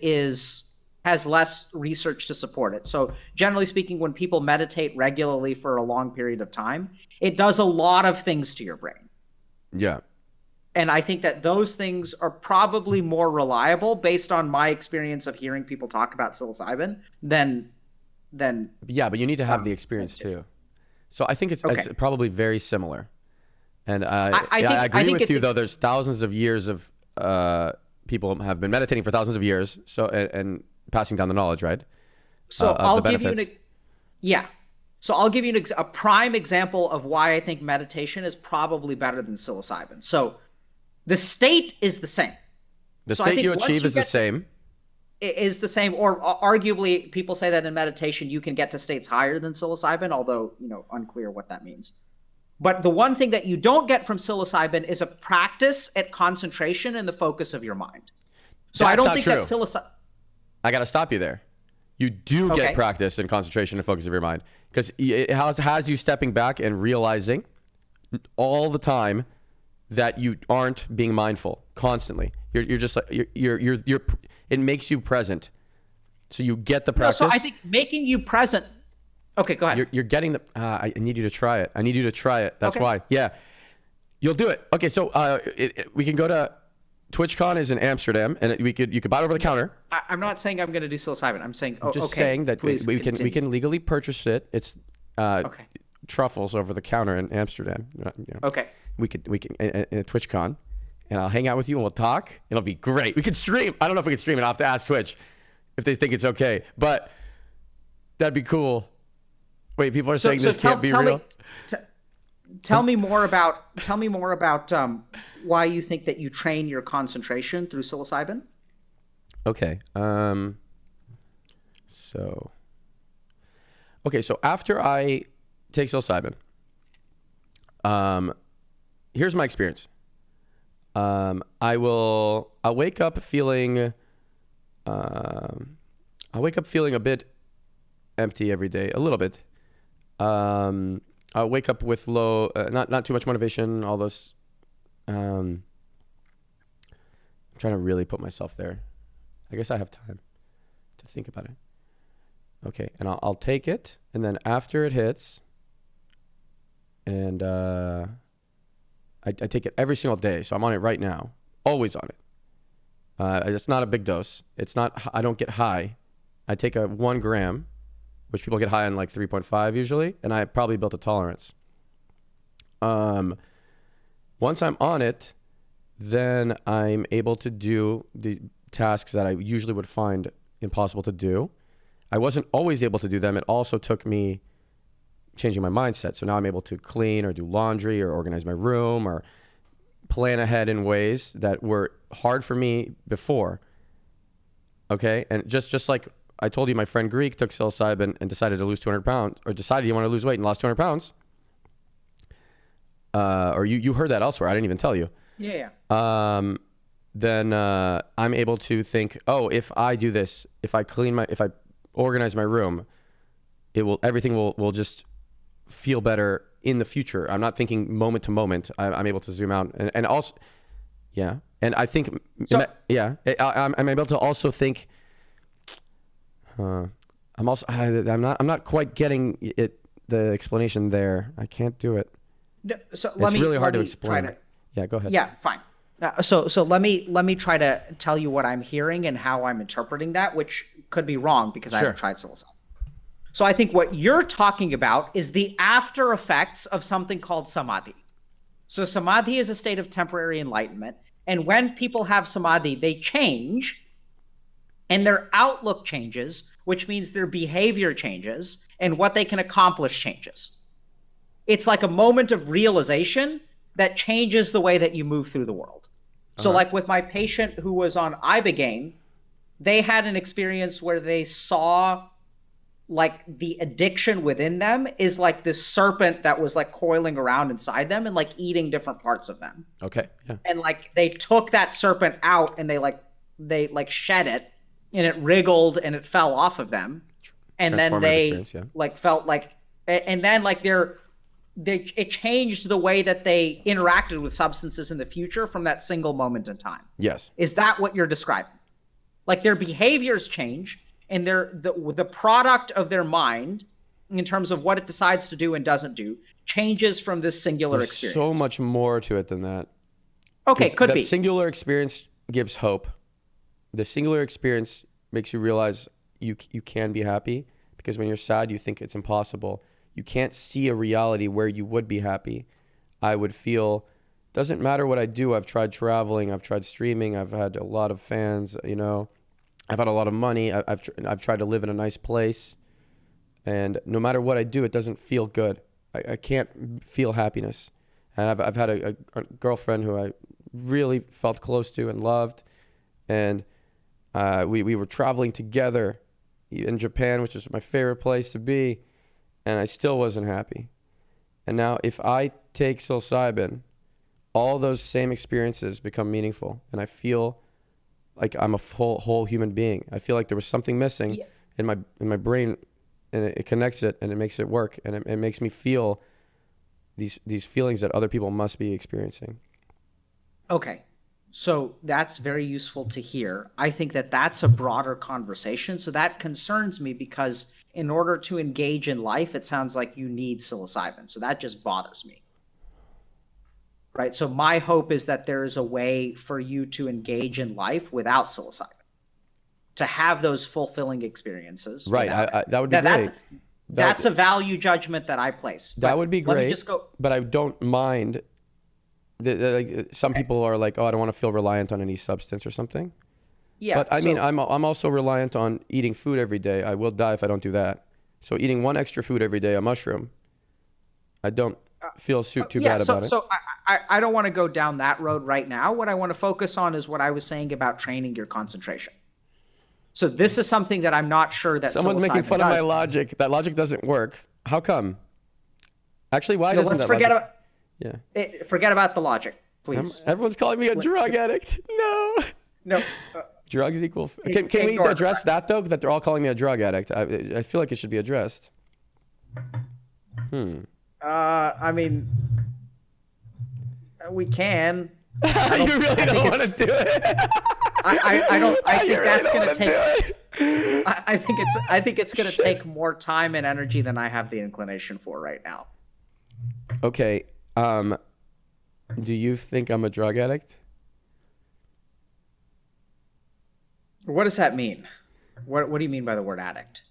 has less research to support it. So generally speaking, when people meditate regularly for a long period of time, it does a lot of things to your brain. Yeah. And I think that those things are probably more reliable based on my experience of hearing people talk about psilocybin than yeah, but you need to have the experience too. So I think it's probably very similar. And I agree with you, though. There's thousands of years of people have been meditating for thousands of years, so and passing down the knowledge, right? So I'll give you yeah. So I'll give you a prime example of why I think meditation is probably better than psilocybin. So the state is the same. The state you achieve is the same. Is the same, or arguably people say that in meditation you can get to states higher than psilocybin, although, unclear what that means. But the one thing that you don't get from psilocybin is a practice at concentration and the focus of your mind. So I don't think that psilocybin... I got to stop you there. You do get practice and concentration and focus of your mind, because it has you stepping back and realizing all the time that you aren't being mindful constantly. You're just like, it makes you present. So you get the practice. No, so I think making you present. Okay, go ahead. You're getting the, I need you to try it. I need you to try it. That's why. Yeah. You'll do it. Okay. So we can go to TwitchCon is in Amsterdam, and you could buy it over the counter. I'm not saying I'm going to do psilocybin. I'm saying, saying that we can legally purchase it. It's truffles over the counter in Amsterdam. Okay. We can in a TwitchCon, and I'll hang out with you and we'll talk. It'll be great. We could stream. I don't know if we can stream it. I'll have to ask Twitch if they think it's okay, but that'd be cool. Wait, people are saying this can't be real. Tell me more about why you think that you train your concentration through psilocybin. Okay. So after I take psilocybin, here's my experience. I'll wake up feeling a bit empty every day, a little bit. I'll wake up with low, not too much motivation, all those. I'm trying to really put myself there. I guess I have time to think about it. Okay, and I'll take it, and then after it hits, and I take it every single day, so I'm on it right now, always on it. It's not a big dose. I don't get high. I take a 1 gram, which people get high on like 3.5 usually, and I probably built a tolerance. Once I'm on it, then I'm able to do the tasks that I usually would find impossible to do. I wasn't always able to do them. It also took me changing my mindset. So now I'm able to clean or do laundry or organize my room or plan ahead in ways that were hard for me before. Okay? And just like I told you, my friend Greek took psilocybin and decided to lose 200 pounds, or decided he wanted to lose weight and lost 200 pounds. Or you heard that elsewhere. I didn't even tell you. Yeah. Then I'm able to think, if I do this, if I organize my room, everything will just feel better in the future. I'm not thinking moment to moment. I'm able to zoom out and also, yeah. And I think, I'm able to also think. I'm not quite getting it. The explanation there. I can't do it. No, so it's really hard to explain. Yeah, go ahead. Yeah, fine. So let me try to tell you what I'm hearing and how I'm interpreting that, which could be wrong because I haven't tried psilocybin. So I think what you're talking about is the after effects of something called samadhi. So samadhi is a state of temporary enlightenment, and when people have samadhi, they change, and their outlook changes, which means their behavior changes, and what they can accomplish changes. It's like a moment of realization that changes the way that you move through the world. So like with my patient who was on Ibogaine, they had an experience where they saw like the addiction within them is like this serpent that was like coiling around inside them and like eating different parts of them. Okay. Yeah. And like they took that serpent out and they shed it, and it wriggled and it fell off of them. And then they like felt like, and then like it changed the way that they interacted with substances in the future from that single moment in time. Yes. Is that what you're describing? Like their behaviors change, and the product of their mind in terms of what it decides to do and doesn't do changes from this singular experience. So much more to it than that. Okay, could be. That singular experience gives hope. The singular experience makes you realize you can be happy, because when you're sad, you think it's impossible. You can't see a reality where you would be happy. I would feel doesn't matter what I do. I've tried traveling, I've tried streaming, I've had a lot of fans, you know, I've had a lot of money. I've tried to live in a nice place, and no matter what I do, it doesn't feel good. I can't feel happiness. And I've had a girlfriend who I really felt close to and loved, and we were traveling together in Japan, which is my favorite place to be, and I still wasn't happy. And now if I take psilocybin, all those same experiences become meaningful, and I feel like I'm a whole human being. I feel like there was something missing in my brain, and it connects it, and it makes it work, and it makes me feel these feelings that other people must be experiencing. Okay. So that's very useful to hear. I think that that's a broader conversation. So that concerns me because in order to engage in life, it sounds like you need psilocybin. So that just bothers me. Right? So my hope is that there is a way for you to engage in life without psilocybin, to have those fulfilling experiences. Right. That would be great. That's a value judgment that I place. That would be great. Let me just go. But I don't mind. Some people are like, oh, I don't want to feel reliant on any substance or something. Yeah. But I mean, I'm also reliant on eating food every day. I will die if I don't do that. So eating one extra food every day, a mushroom, I don't feel too bad about it. So I don't want to go down that road right now. What I want to focus on is what I was saying about training your concentration. So this is something that I'm not sure that someone's making fun of my logic. That logic doesn't work. How come? Actually, why doesn't that logic? Forget about the logic, please. Everyone's calling me a drug addict. No. Drugs equal. Can we address that though? That they're all calling me a drug addict. I feel like it should be addressed. I mean, we can. You really don't want to do it. I don't. I think that's going to take. I think it's going to take more time and energy than I have the inclination for right now. Okay. Do you think I'm a drug addict? What does that mean? What do you mean by the word addict?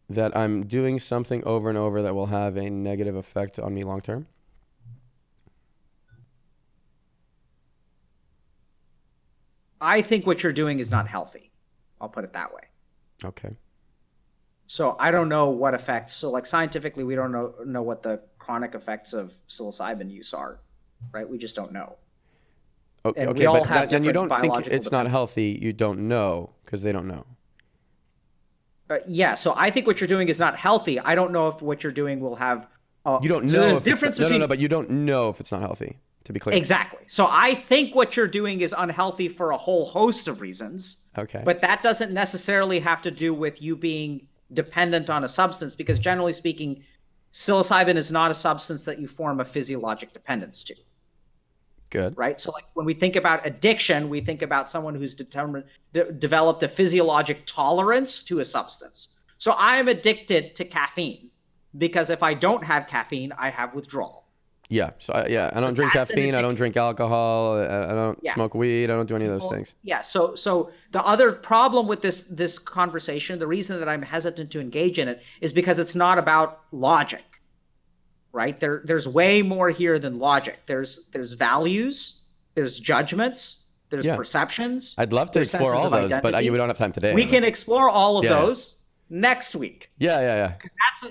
That I'm doing something over and over that will have a negative effect on me long term? I think what you're doing is not healthy. I'll put it that way. Okay. So I don't know what effects. So like scientifically, we don't know what the chronic effects of psilocybin use are, right? We just don't know. Okay, and we all have then you don't think biological it's not healthy. You don't know because they don't know. Yeah. So I think what you're doing is not healthy. I don't know if what you're doing will have. You don't know. There's if difference between... No, but you don't know if it's not healthy. To be clear. Exactly. So I think what you're doing is unhealthy for a whole host of reasons. Okay. But that doesn't necessarily have to do with you being dependent on a substance, because generally speaking, psilocybin is not a substance that you form a physiologic dependence to. Good. Right? So like when we think about addiction, we think about someone who's developed a physiologic tolerance to a substance. So I am addicted to caffeine because if I don't have caffeine, I have withdrawal. Yeah. So I don't drink caffeine. I don't drink alcohol. I don't smoke weed. I don't do any of those things. Yeah. So the other problem with this conversation, the reason that I'm hesitant to engage in it is because it's not about logic, right? There's way more here than logic. There's values, there's judgments, there's perceptions. I'd love to explore all those, but we don't have time today. We can explore all of those next week. Yeah.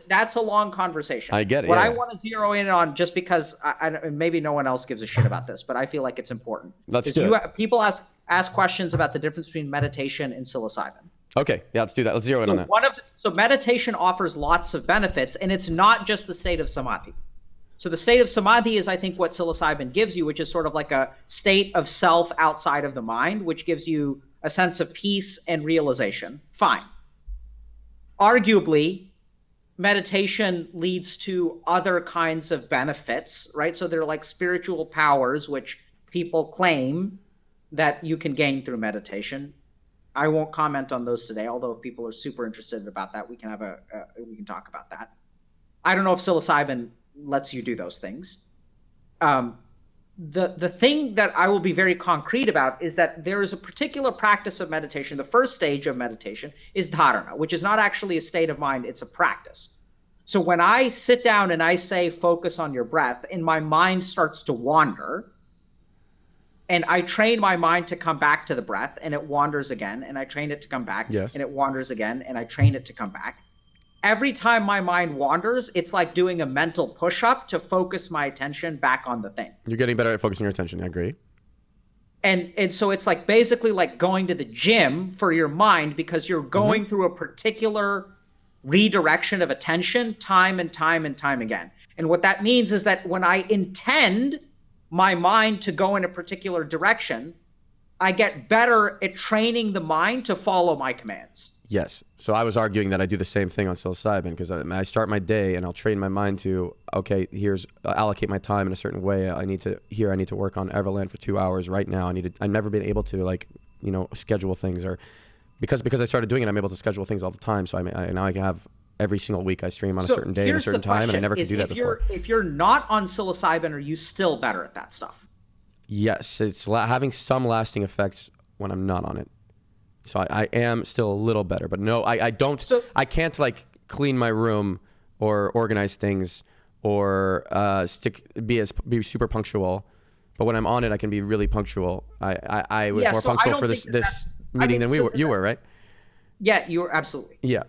That's a long conversation. I get it. What I want to zero in on, just because maybe no one else gives a shit about this, but I feel like it's important. Let's do it. People ask questions about the difference between meditation and psilocybin. Okay, yeah, let's do that. Let's zero in on that. So meditation offers lots of benefits, and it's not just the state of samadhi. So the state of samadhi is, I think, what psilocybin gives you, which is sort of like a state of self outside of the mind, which gives you a sense of peace and realization. Fine. Arguably, meditation leads to other kinds of benefits, right? So they're like spiritual powers, which people claim that you can gain through meditation. I won't comment on those today, although if people are super interested about that, we can talk about that. I don't know if psilocybin lets you do those things. The thing that I will be very concrete about is that there is a particular practice of meditation. The first stage of meditation is dharana, which is not actually a state of mind, it's a practice. So when I sit down and I say focus on your breath, and my mind starts to wander, and I train my mind to come back to the breath, and it wanders again, and I train it to come back, Yes. and it wanders again, and I train it to come back. Every time my mind wanders, it's like doing a mental push-up to focus my attention back on the thing. You're getting better at focusing your attention. I agree. And so it's like basically like going to the gym for your mind, because you're going through a particular redirection of attention time and time and time again. And what that means is that when I intend my mind to go in a particular direction, I get better at training the mind to follow my commands. Yes. So I was arguing that I do the same thing on psilocybin, because I start my day and I'll train my mind to, okay, here's allocate my time in a certain way. I need to work on Everland for 2 hours right now. I've never been able to, like, you know, schedule things, or because I started doing it, I'm able to schedule things all the time. So now I can have every single week I stream on a certain day and a certain time, and I never could do that before. If you're not on psilocybin, are you still better at that stuff? Yes, it's having some lasting effects when I'm not on it. So I am still a little better, but no, I don't. So, I can't like clean my room or organize things or be super punctual. But when I'm on it, I can be really punctual. I was more punctual for this meeting than you were, right? Yeah, you were, absolutely. Yeah.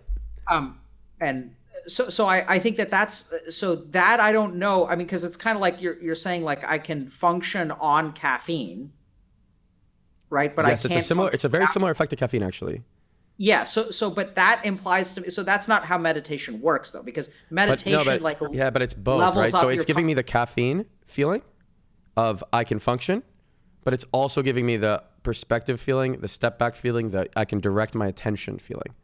And so I think that's so that I don't know. I mean, because it's kind of like you're saying, like, I can function on caffeine. Right, but yes, it's a very similar effect to caffeine, actually. Yeah, but that implies to me. So that's not how meditation works, though, because meditation, but it's both, right? So it's giving me the caffeine feeling of I can function, but it's also giving me the perspective feeling, the step back feeling, that I can direct my attention feeling.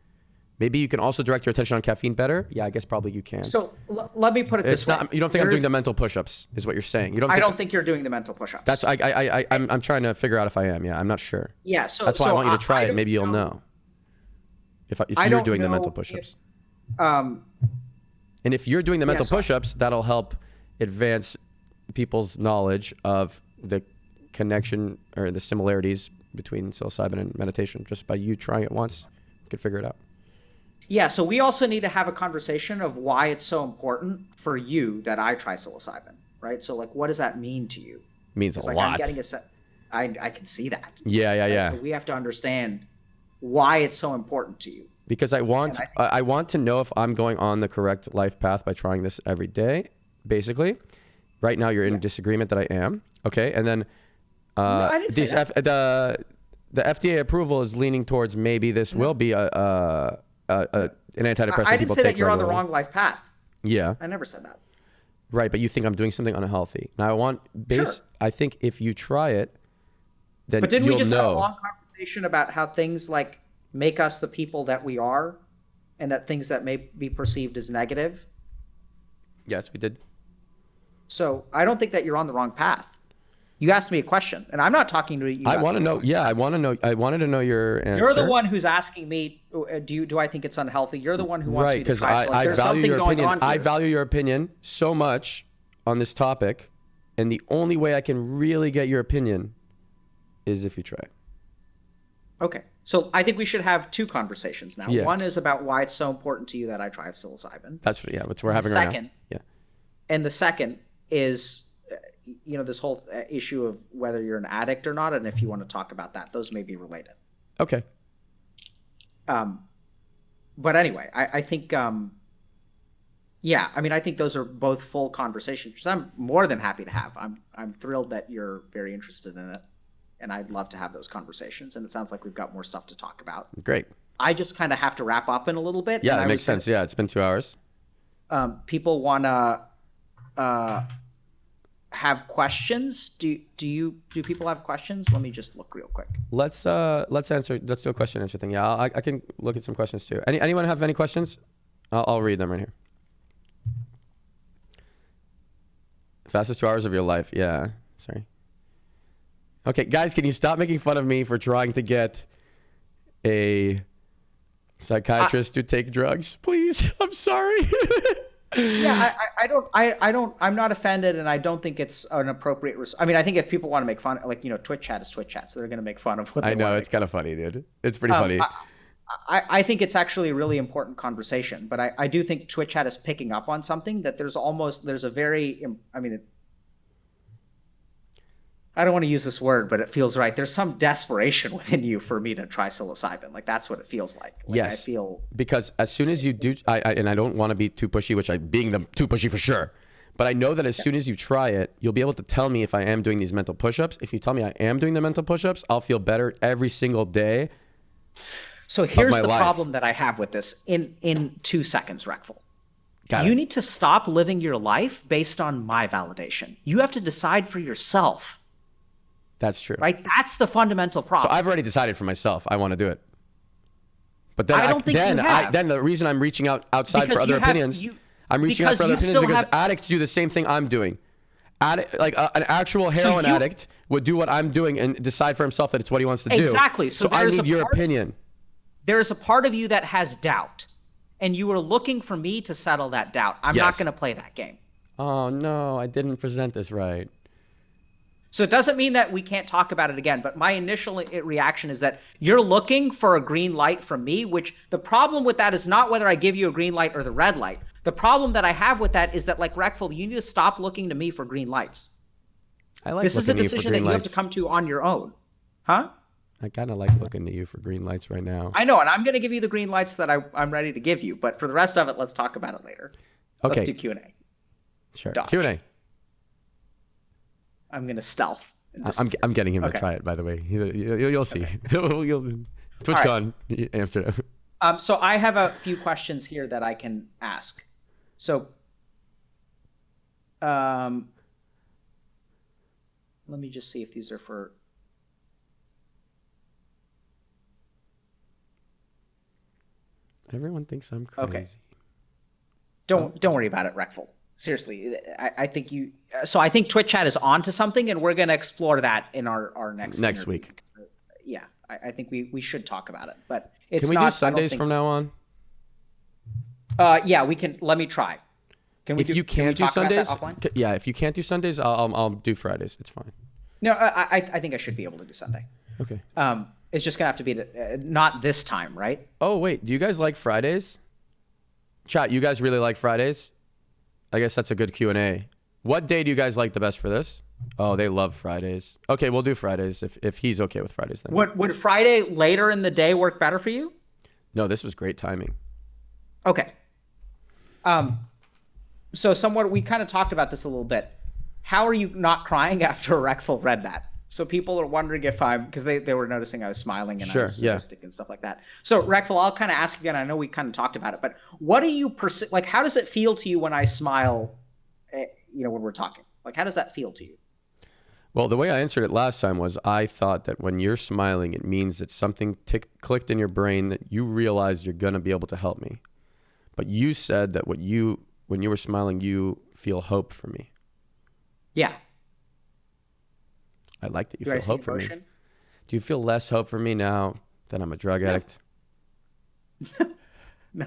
Maybe you can also direct your attention on caffeine better. Yeah, I guess probably you can. So let me put it this way. You don't think I'm doing the mental push-ups, is what you're saying. I don't think you're doing the mental push-ups. I'm trying to figure out if I am. Yeah, I'm not sure. Yeah, so that's why I want you to try it. Maybe you'll know if you're doing the mental push-ups. And if you're doing the mental push-ups, that'll help advance people's knowledge of the connection or the similarities between psilocybin and meditation. Just by you trying it once, you can figure it out. Yeah, so we also need to have a conversation of why it's so important for you that I try psilocybin, right? So, like, what does that mean to you? It means a lot. I'm getting I can see that. Yeah. So we have to understand why it's so important to you. Because I want to know if I'm going on the correct life path by trying this every day, basically. Right now, you're in disagreement that I am. Okay, and then I didn't say that. The FDA approval is leaning towards maybe this will be an antidepressant. I didn't say that you're on the wrong life path. Yeah. I never said that. Right, but you think I'm doing something unhealthy. Now I think if you try it, then but didn't you'll we just know. have a long conversation about how things like make us the people that we are, and that things that may be perceived as negative? Yes, we did. So I don't think that you're on the wrong path. You asked me a question, and I'm not talking to you. I want to know. Yeah, I want to know. I wanted to know your answer. You're the one who's asking me, do I think it's unhealthy? You're the one who wants me to try. Right, because I value your opinion. I value your opinion so much on this topic, and the only way I can really get your opinion is if you try it. Okay, so I think we should have two conversations now. Yeah. One is about why it's so important to you that I try psilocybin. That's what we're having right now. Yeah. And the second is, this whole issue of whether you're an addict or not, and if you want to talk about that, those may be related. Okay. But anyway, I think, I think those are both full conversations, which I'm more than happy to have. I'm thrilled that you're very interested in it, and I'd love to have those conversations. And it sounds like we've got more stuff to talk about. Great. I just kind of have to wrap up in a little bit. Yeah, that makes sense. Yeah, it's been 2 hours. People want to have questions. Do people have questions? Let me just look real quick. Let's do a question answer thing. Yeah, I can look at some questions too. Anyone have any questions? I'll read them right here. Fastest 2 hours of your life. Yeah. Sorry. Okay, guys, can you stop making fun of me for trying to get a psychiatrist to take drugs, please? I'm sorry. Yeah, I'm not offended, and I don't think it's an appropriate. I think if people want to make fun, like, Twitch chat is Twitch chat, so they're going to make fun of what they I know, want it's kind of funny, dude. It's pretty funny. I think it's actually a really important conversation, but I do think Twitch Chat is picking up on something that there's a very, I mean, I don't want to use this word, but it feels right. There's some desperation within you for me to try psilocybin. Like that's what it feels like. Yes. I feel because as soon as you do, and I don't want to be too pushy, which being too pushy for sure. But I know that as soon as you try it, you'll be able to tell me if I am doing these mental push-ups. If you tell me I am doing the mental push-ups, I'll feel better every single day. So here's the problem that I have with this in 2 seconds, Reckful. You need to stop living your life based on my validation. You have to decide for yourself. That's true. Right? That's the fundamental problem. So I've already decided for myself I want to do it. But then I don't think you have. Then the reason I'm reaching out outside Because for other opinions, I'm reaching out for other opinions because addicts do the same thing I'm doing. Like an actual heroin addict would do what I'm doing and decide for himself that it's what he wants to do. Exactly. So I need your opinion. There is a part of you that has doubt, and you are looking for me to settle that doubt. I'm not going to play that game. Oh, no, I didn't present this right. So it doesn't mean that we can't talk about it again, but my initial reaction is that you're looking for a green light from me, which the problem with that is not whether I give you a green light or the red light. The problem that I have with that is that, like, Reckful, you need to stop looking to me for green lights. This is a decision that you have to come to on your own. Huh? I kind of like looking to you for green lights right now. I know, and I'm going to give you the green lights that I'm ready to give you, but for the rest of it, let's talk about it later. Okay. Let's do Q&A. Sure. Dodge. Q&A. I'm going to stealth. I'm getting him to try it, by the way. You'll see. Okay. TwitchCon, Amsterdam. So I have a few questions here that I can ask. So let me just see if these are for... Everyone thinks I'm crazy. Okay. Don't worry about it, Reckful. Seriously, I think you. So I think Twitch Chat is on to something, and we're going to explore that in our next interview. Week. Yeah, I think we should talk about it, but it's Can we do Sundays from now on? Yeah, we can. Let me try. If you can't do Sundays, yeah. If you can't do Sundays, I'll do Fridays. It's fine. No, I think I should be able to do Sunday. Okay. It's just gonna have to be not this time, right? Oh wait, do you guys like Fridays? Chat, you guys really like Fridays? I guess that's a good Q&A. What day do you guys like the best for this? Oh, they love Fridays. Okay, we'll do Fridays if he's okay with Fridays then. Would Friday later in the day work better for you? No, this was great timing. Okay. So somewhat we kind of talked about this a little bit. How are you not crying after Reckful read that? So people are wondering if because they were noticing I was smiling and I was sadistic and stuff like that. So Reckful, I'll kind of ask again. I know we kind of talked about it, but what do you like? How does it feel to you when I smile? When we're talking, like, how does that feel to you? Well, the way I answered it last time was I thought that when you're smiling, it means that something clicked in your brain that you realize you're gonna be able to help me. But you said that when you were smiling, you feel hope for me. Yeah. I like that you feel hope for me. Do you feel less hope for me now that I'm a drug addict? No.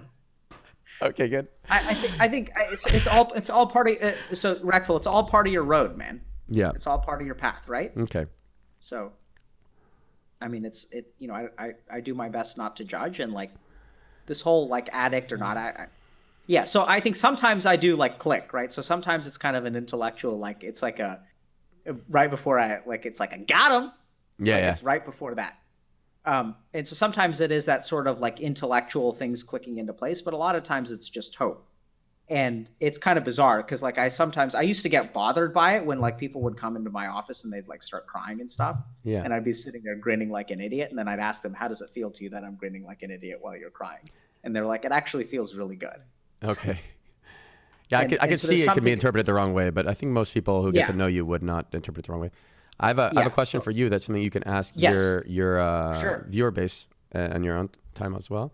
Okay, good. I think it's all part of so Reckful, it's all part of your road, man. Yeah. It's all part of your path, right? Okay. So, I mean, I do my best not to judge, and like this whole like addict or not, yeah. So I think sometimes I do like click, right? So sometimes it's kind of an intellectual, like it's like right before it's like I got him. Yeah. It's right before that. And so sometimes it is that sort of like intellectual things clicking into place, but a lot of times it's just hope. And it's kind of bizarre because like I used to get bothered by it when like people would come into my office and they'd like start crying and stuff. Yeah. And I'd be sitting there grinning like an idiot. And then I'd ask them, how does it feel to you that I'm grinning like an idiot while you're crying? And they're like, it actually feels really good. Okay. Yeah, I could see it could be interpreted the wrong way, but I think most people who get to know you would not interpret it the wrong way. I have a question for you. That's something you can ask your viewer base on your own time as well.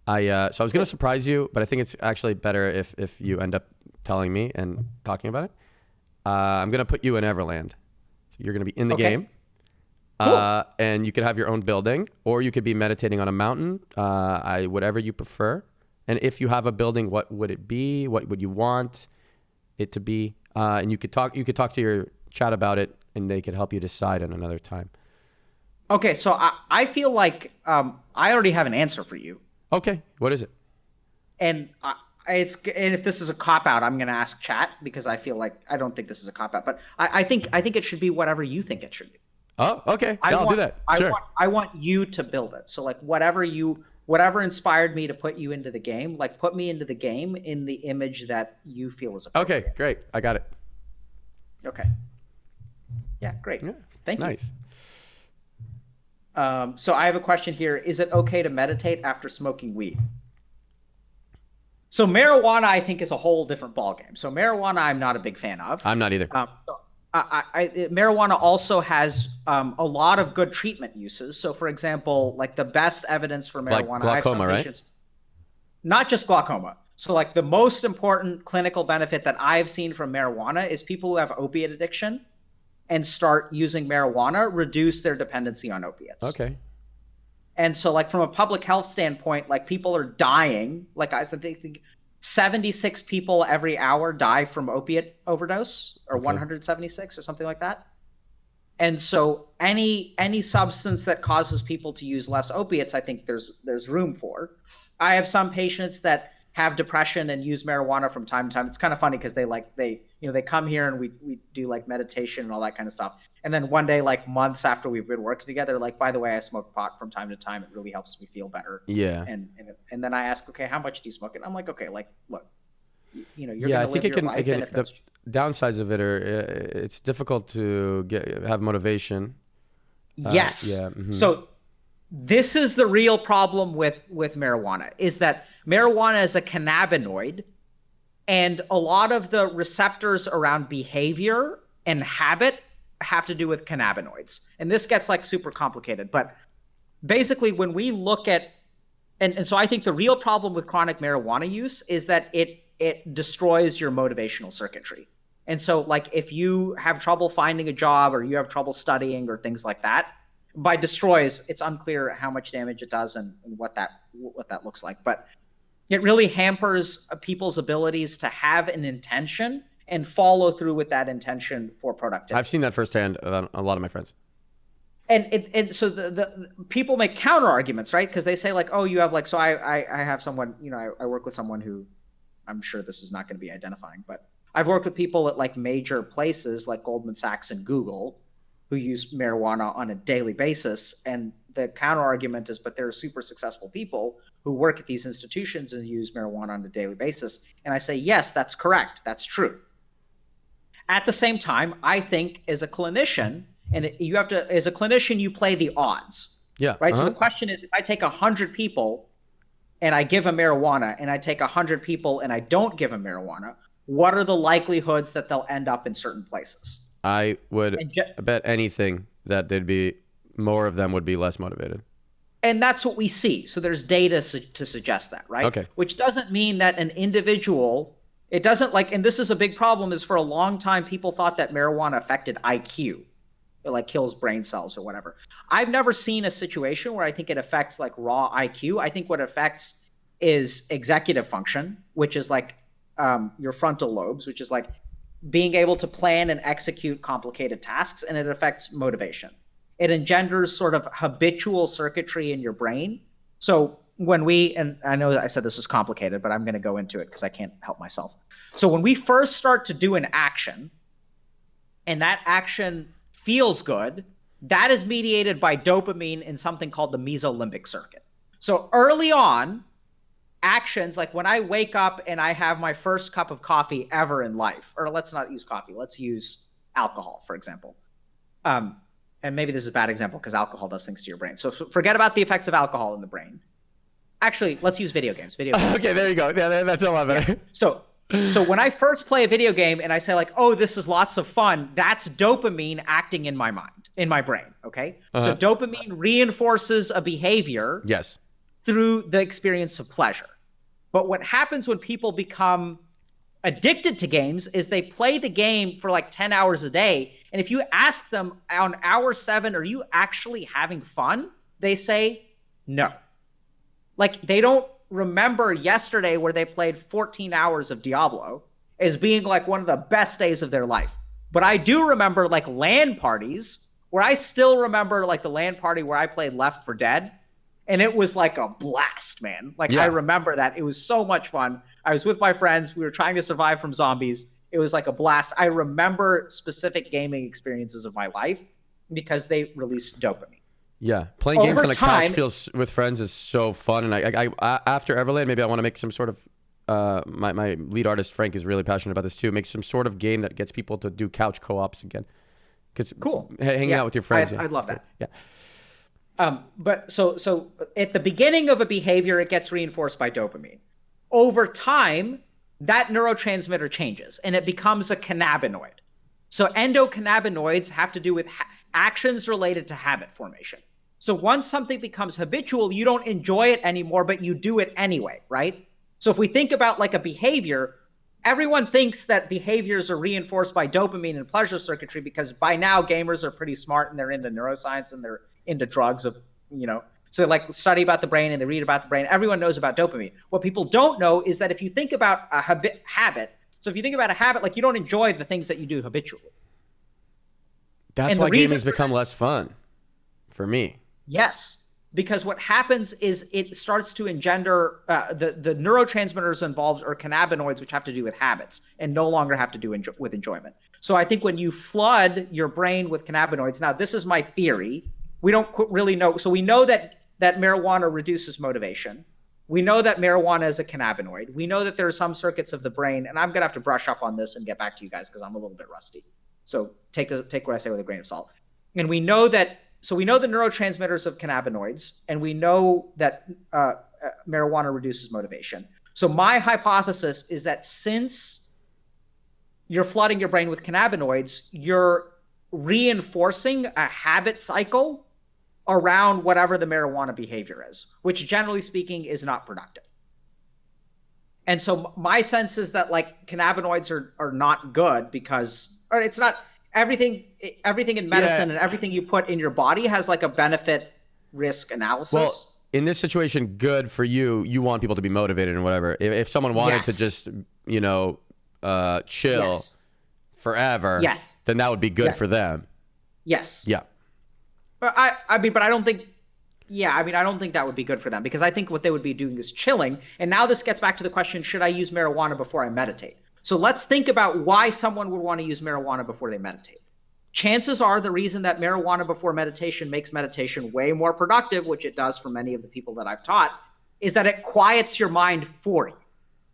So I was going to surprise you, but I think it's actually better if you end up telling me and talking about it. I'm going to put you in Everland. So you're going to be in the game. Cool. And you could have your own building, or you could be meditating on a mountain, whatever you prefer. And if you have a building, what would it be? What would you want it to be? And you could talk to your chat about it, and they could help you decide on another time. Okay, so I feel like I already have an answer for you. Okay, what is it? And and if this is a cop out, I'm going to ask chat because I feel like I don't think this is a cop out, but I think it should be whatever you think it should be. Oh, okay. Yeah, I'll do that. Sure. I want you to build it. So like whatever inspired me to put you into the game, like put me into the game in the image that you feel is appropriate. Okay, great. I got it. Okay. Yeah, great. Yeah, Thank you. nice. So I have a question here. Is it okay to meditate after smoking weed? So marijuana, I think, is a whole different ballgame. So marijuana, I'm not a big fan of. I'm not either. Marijuana also has a lot of good treatment uses. So, for example, like the best evidence for marijuana, like glaucoma, right? Not just glaucoma. So, like the most important clinical benefit that I've seen from marijuana is people who have opiate addiction and start using marijuana reduce their dependency on opiates. Okay. And so, like from a public health standpoint, like people are dying. Like I think 76 people every hour die from opiate overdose, or 176 or something like that. And so, any substance that causes people to use less opiates, I think there's room for. I have some patients that have depression and use marijuana from time to time. It's kind of funny because they come here and we do like meditation and all that kind of stuff. And then one day, like months after we've been working together, like, by the way, I smoke pot from time to time. It really helps me feel better. Yeah. And then I ask, okay, how much do you smoke? And I'm like, okay, like, look, you're yeah, gonna live your life. The downsides of it are it's difficult to have motivation. Yes. Yeah. Mm-hmm. So this is the real problem with marijuana, is that marijuana is a cannabinoid, and a lot of the receptors around behavior and habit have to do with cannabinoids. And this gets like super complicated, but basically when we look at, and so I think the real problem with chronic marijuana use is that it destroys your motivational circuitry. And so like if you have trouble finding a job or you have trouble studying or things like that, by destroys, it's unclear how much damage it does and what that looks like. But it really hampers people's abilities to have an intention and follow through with that intention for productivity. I've seen that firsthand on a lot of my friends. And so the people make counter arguments, right? Because they say like, oh, you have like, so I have someone, I work with someone who, I'm sure this is not going to be identifying, but I've worked with people at like major places like Goldman Sachs and Google who use marijuana on a daily basis. And the counter argument is, but there are super successful people who work at these institutions and use marijuana on a daily basis. And I say, yes, that's correct. That's true. At the same time, I think as a clinician, and you have to, as a clinician, you play the odds. Yeah. Right. So the question is, if I take 100 people and I give them marijuana, and I take 100 people and I don't give them marijuana, what are the likelihoods that they'll end up in certain places? I would bet anything that there'd be more of them would be less motivated. And that's what we see. So there's data to suggest that, right? Okay. Which doesn't mean that an individual, it doesn't like, and this is a big problem, is for a long time people thought that marijuana affected IQ. It like kills brain cells or whatever. I've never seen a situation where I think it affects like raw IQ. I think what it affects is executive function, which is like your frontal lobes, which is like being able to plan and execute complicated tasks, and it affects motivation. It engenders sort of habitual circuitry in your brain. So when and I know I said this was complicated, but I'm going to go into it because I can't help myself. So when we first start to do an action, and that action feels good, that is mediated by dopamine in something called the mesolimbic circuit. So early on, actions, like when I wake up and I have my first cup of coffee ever in life, or let's not use coffee, let's use alcohol, for example. And maybe this is a bad example because alcohol does things to your brain. So forget about the effects of alcohol in the brain. Actually, let's use video games. Okay, there you go. Yeah, that's a lot better. Yeah. So when I first play a video game and I say like, oh, this is lots of fun, that's dopamine acting in my mind, in my brain, okay? So dopamine reinforces a behavior through the experience of pleasure. But what happens when people become addicted to games is they play the game for like 10 hours a day. And if you ask them on hour 7, are you actually having fun? They say no. Like they don't remember yesterday where they played 14 hours of Diablo as being like one of the best days of their life. But I do remember like LAN parties where I still remember like the LAN party where I played Left 4 Dead. And it was like a blast, man. Like, I remember that. It was so much fun. I was with my friends. We were trying to survive from zombies. It was like a blast. I remember specific gaming experiences of my life because they released dopamine. Yeah. Playing games on a couch with friends is so fun. And I after Everland, maybe I want to make some sort of, my lead artist, Frank, is really passionate about this too. Make some sort of game that gets people to do couch co-ops again. Because hanging out with your friends. I'd love that. Yeah. But so at the beginning of a behavior, it gets reinforced by dopamine. Over time, that neurotransmitter changes and it becomes a cannabinoid. So endocannabinoids have to do with actions related to habit formation. So once something becomes habitual, you don't enjoy it anymore, but you do it anyway, right? So if we think about like a behavior, everyone thinks that behaviors are reinforced by dopamine and pleasure circuitry because by now gamers are pretty smart and they're into neuroscience and they're into drugs of, so they like study about the brain and they read about the brain. Everyone knows about dopamine. What people don't know is that if you think about a habit, so if you think about a habit, like you don't enjoy the things that you do habitually. That's why gaming's become less fun for me. Yes, because what happens is it starts to engender the neurotransmitters involved are cannabinoids, which have to do with habits and no longer have to do with enjoyment. So I think when you flood your brain with cannabinoids, now this is my theory. We don't really know. So we know that marijuana reduces motivation. We know that marijuana is a cannabinoid. We know that there are some circuits of the brain, and I'm going to have to brush up on this and get back to you guys because I'm a little bit rusty. So take what I say with a grain of salt. And we know the neurotransmitters of cannabinoids, and we know that marijuana reduces motivation. So my hypothesis is that since you're flooding your brain with cannabinoids, you're reinforcing a habit cycle around whatever the marijuana behavior is, which generally speaking is not productive. And so my sense is that like cannabinoids are not good because, or it's not everything in medicine and everything you put in your body has like a benefit risk analysis. Well, in this situation, good for you. You want people to be motivated and whatever. If someone wanted to just, chill forever, then that would be good for them. Yes. Yeah. But I don't think that would be good for them because I think what they would be doing is chilling. And now this gets back to the question, should I use marijuana before I meditate? So let's think about why someone would want to use marijuana before they meditate. Chances are the reason that marijuana before meditation makes meditation way more productive, which it does for many of the people that I've taught, is that it quiets your mind for you,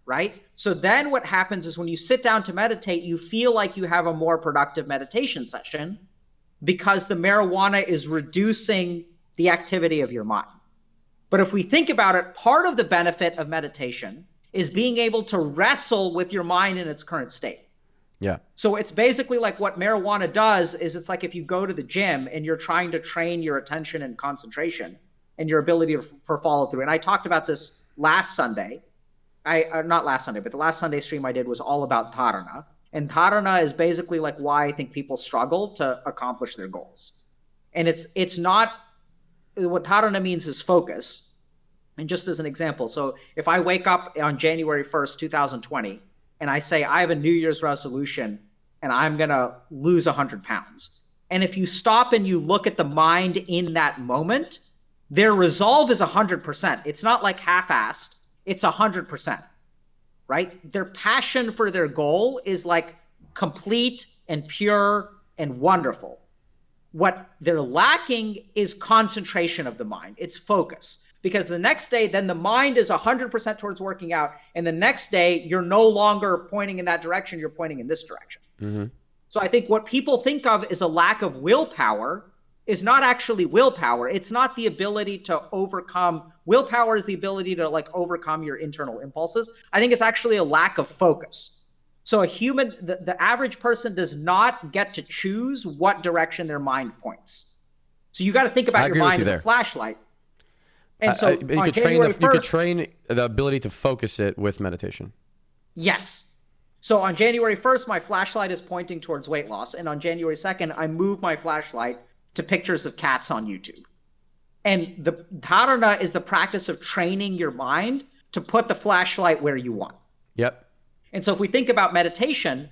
right? So then what happens is when you sit down to meditate, you feel like you have a more productive meditation session because the marijuana is reducing the activity of your mind. But if we think about it, part of the benefit of meditation is being able to wrestle with your mind in its current state. Yeah. So it's basically like what marijuana does is it's like if you go to the gym and you're trying to train your attention and concentration and your ability for follow through. And I talked about this last Sunday. Not last Sunday, but the last Sunday stream I did was all about dharana. And dharana is basically like why I think people struggle to accomplish their goals. And it's not, what dharana means is focus. And just as an example, so if I wake up on January 1st, 2020, and I say, I have a New Year's resolution and I'm going to lose 100 pounds. And if you stop and you look at the mind in that moment, their resolve is 100%. It's not like half-assed, it's 100%, right? Their passion for their goal is like complete and pure and wonderful. What they're lacking is concentration of the mind. It's focus. Because the next day, then the mind is 100% towards working out. And the next day, you're no longer pointing in that direction. You're pointing in this direction. Mm-hmm. So I think what people think of as a lack of willpower is not actually willpower. It's not the ability to overcome. Willpower is the ability to like overcome your internal impulses. I think it's actually a lack of focus. So a human, the average person does not get to choose what direction their mind points. So you got to think about your mind as a flashlight. And so you could train the ability to focus it with meditation. Yes. So on January 1st, my flashlight is pointing towards weight loss. And on January 2nd, I move my flashlight to pictures of cats on YouTube. And the dharana is the practice of training your mind to put the flashlight where you want. Yep. And so if we think about meditation,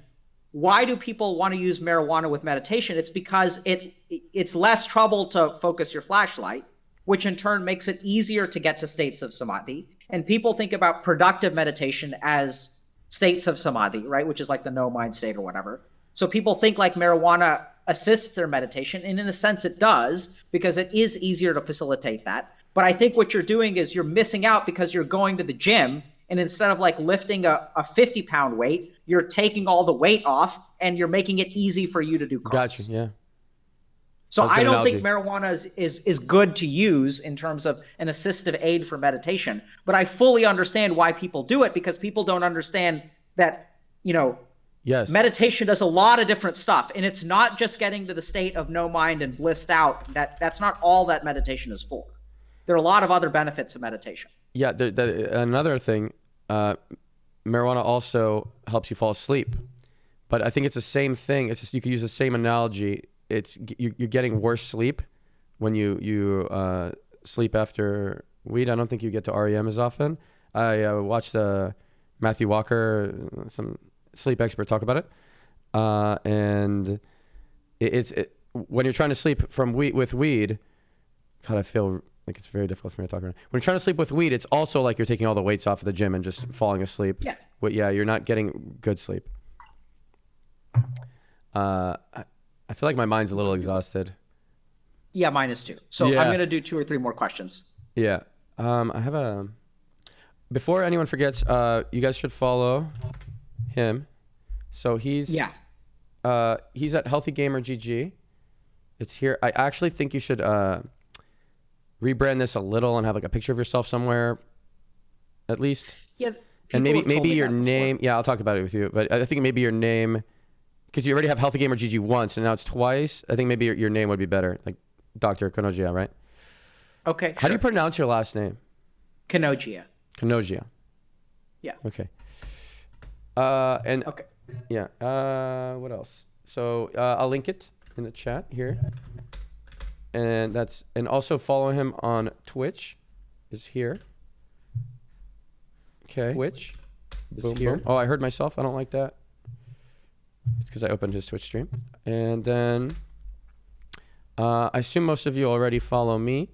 why do people want to use marijuana with meditation? It's because it's less trouble to focus your flashlight, which in turn makes it easier to get to states of samadhi. And people think about productive meditation as states of samadhi, right? Which is like the no mind state or whatever. So people think like marijuana assists their meditation. And in a sense it does, because it is easier to facilitate that. But I think what you're doing is you're missing out because you're going to the gym, and instead of like lifting a 50-pound weight, you're taking all the weight off and you're making it easy for you to do carbs. Gotcha. Yeah. So I don't think marijuana is good to use in terms of an assistive aid for meditation, but I fully understand why people do it, because people don't understand that, Yes. meditation does a lot of different stuff, and it's not just getting to the state of no mind and blissed out. That's not all that meditation is for. There are a lot of other benefits of meditation. Yeah, another thing, marijuana also helps you fall asleep, but I think it's the same thing. It's just, you could use the same analogy. It's you're getting worse sleep when you sleep after weed. I don't think you get to REM as often. I watched Matthew Walker, some sleep expert, talk about it, and it's when you're trying to sleep with weed. God, I feel like it's very difficult for me to talk about. When you're trying to sleep with weed, it's also like you're taking all the weights off of the gym and just falling asleep. Yeah. But yeah, you're not getting good sleep. I feel like my mind's a little exhausted. Yeah, mine is too. So I'm going to do 2 or 3 more questions. Yeah. I have before anyone forgets, you guys should follow him. So he's at Healthy Gamer GG. It's here. I actually think you should rebrand this a little and have like a picture of yourself somewhere, at least. Yeah. And maybe your name. Yeah, I'll talk about it with you. But I think maybe your name, because you already have Healthy Gamer GG once and now it's twice. I think maybe your name would be better, like Dr. Kanojia, right? Okay. How do you pronounce your last name? Kanojia. Kanojia. Yeah. Okay. Okay. Yeah. What else? So I'll link it in the chat here. And also follow him on Twitch. Is here. Okay. Twitch is here. Boom. Oh, I heard myself. I don't like that. It's because I opened his Twitch stream. And then I assume most of you already follow me.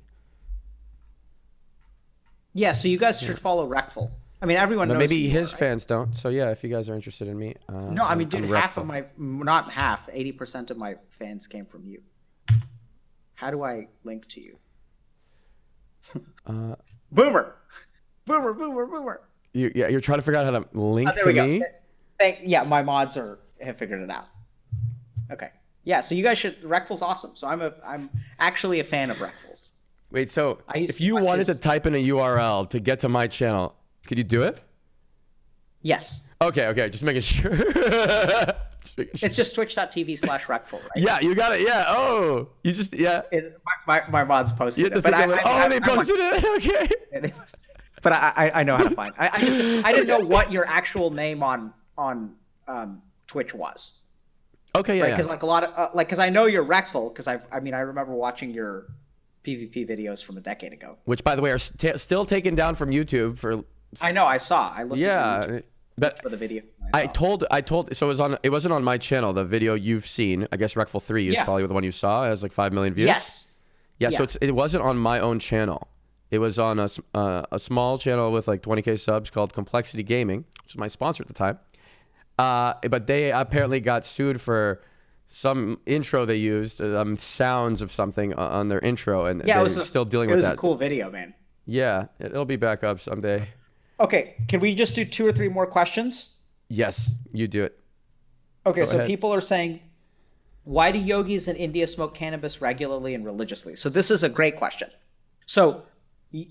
Yeah, so you guys should follow Reckful. I mean, everyone knows. Maybe his fans don't. So yeah, if you guys are interested in me. No, I mean, dude, not half, 80% of my fans came from you. How do I link to you? Boomer. You're trying to figure out how to link there to we go. me? Yeah, my mods have figured it out. Okay. Yeah, so you guys should. Reckful's awesome. So I'm actually a fan of Reckful's. Wait, so if you wanted to type in a URL to get to my channel, could you do it? Yes. Okay, just making sure. It's just twitch.tv/Reckful, right? Yeah, you got it. Yeah. Oh, you just, yeah. My mods posted it. They posted it? Okay. But I know how to find. I didn't know what your actual name on Twitch was. Okay, yeah. Because like a lot of because I know you're Reckful, because I remember watching your PvP videos from a decade ago, which by the way are still taken down from YouTube for. I know. I saw. I looked. Yeah. At YouTube for the video. I told. So it wasn't on my channel. The video you've seen, I guess Reckful 3 is probably the one you saw. It has like 5 million views. Yes. Yeah. So it wasn't on my own channel. It was on a small channel with like 20K subs called Complexity Gaming, which was my sponsor at the time. But they apparently got sued for some intro they used, sounds of something on their intro, and they're still dealing with that. It was a cool video, man. Yeah, it'll be back up someday. Okay, can we just do 2 or 3 more questions? Yes, you do it. Okay, so people are saying, why do yogis in India smoke cannabis regularly and religiously? So this is a great question. So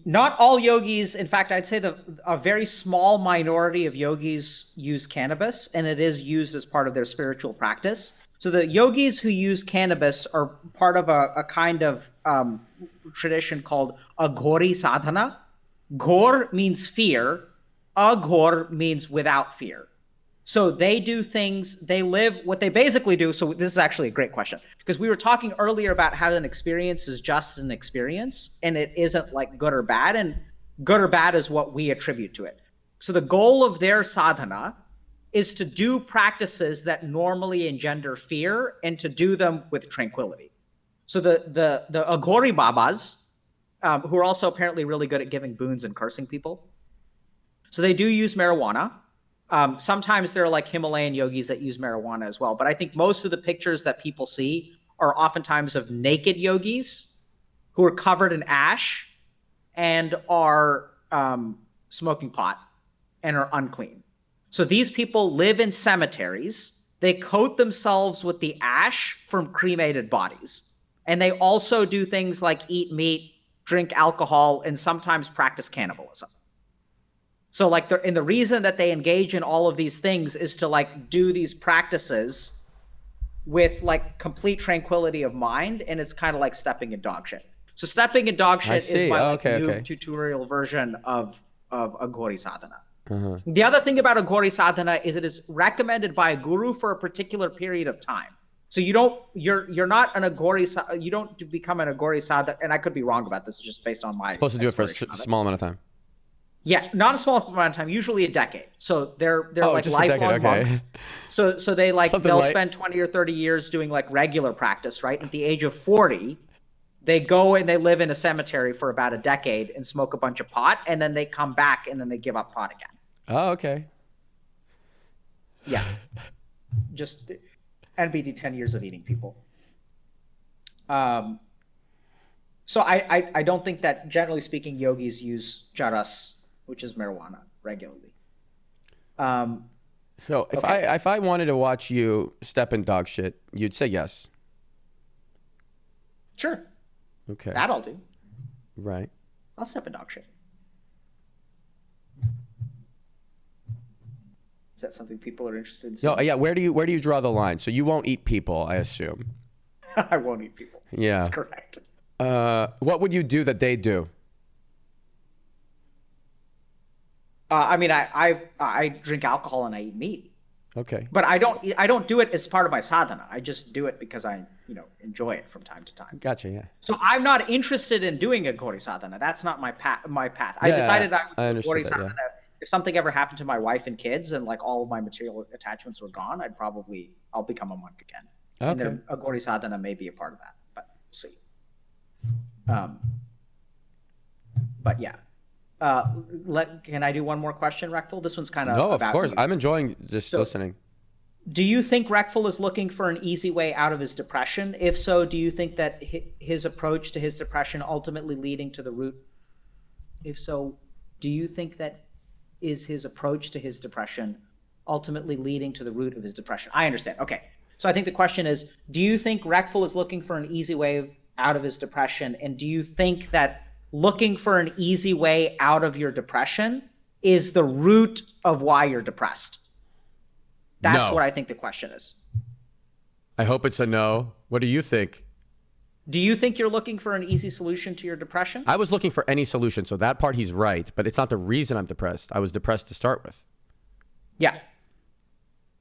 not all yogis, in fact, I'd say a very small minority of yogis use cannabis, and it is used as part of their spiritual practice. So the yogis who use cannabis are part of a kind of tradition called aghori sadhana. Ghor means fear. Aghor means without fear. So they do things, they live what they basically do. So this is actually a great question, because we were talking earlier about how an experience is just an experience and it isn't like good or bad, and good or bad is what we attribute to it. So the goal of their sadhana is to do practices that normally engender fear and to do them with tranquility. So the Aghori Babas, who are also apparently really good at giving boons and cursing people, so they do use marijuana. Sometimes there are like Himalayan yogis that use marijuana as well. But I think most of the pictures that people see are oftentimes of naked yogis who are covered in ash and are smoking pot and are unclean. So these people live in cemeteries. They coat themselves with the ash from cremated bodies. And they also do things like eat meat, drink alcohol, and sometimes practice cannibalism. So like the reason that they engage in all of these things is to like do these practices with like complete tranquility of mind, and it's kind of like stepping in dog shit. So stepping in dog shit is my new tutorial version of Aghori sadhana. Uh-huh. The other thing about Aghori sadhana is it is recommended by a guru for a particular period of time. So you're not an Aghori, you don't become an Aghori sadhana, and I could be wrong about this, just based on my supposed to do it for a small amount of time. Yeah, not a small amount of time, usually a decade. So they're like lifelong monks. So they like they'll spend 20 or 30 years doing like regular practice, right? At the age of 40, they go and they live in a cemetery for about a decade and smoke a bunch of pot, and then they come back and then they give up pot again. Oh, okay. Yeah. Just NBD 10 years of eating people. So I don't think that, generally speaking, yogis use charas, which is marijuana, regularly. So if I wanted to watch you step in dog shit, you'd say yes. Sure. Okay. That I'll do. Right. I'll step in dog shit. Is that something people are interested in seeing? No, yeah. Where do you draw the line? So you won't eat people, I assume. I won't eat people. Yeah. That's correct. What would you do that they do? I mean, I drink alcohol and I eat meat. Okay. But I don't do it as part of my sadhana. I just do it because I enjoy it from time to time. Gotcha. Yeah. So I'm not interested in doing a Aghori sadhana. That's not my path. I decided I would do Aghori sadhana. Yeah. If something ever happened to my wife and kids and like all of my material attachments were gone, I'll become a monk again. Okay. And then Aghori sadhana may be a part of that, but we'll see. But yeah. Can I do one more question, Reckful? This one's kind of no, of about course. you. I'm enjoying just listening. Do you think Reckful is looking for an easy way out of his depression? If so, do you think that his approach to his depression ultimately leading to the root? If so, do you think that is his approach to his depression ultimately leading to the root of his depression? I understand. Okay. So I think the question is, do you think Reckful is looking for an easy way out of his depression? And do you think that looking for an easy way out of your depression is the root of why you're depressed? That's what I think the question is. I hope it's a no. What do you think? Do you think you're looking for an easy solution to your depression? I was looking for any solution, so that part he's right, but it's not the reason I'm depressed. I was depressed to start with. Yeah.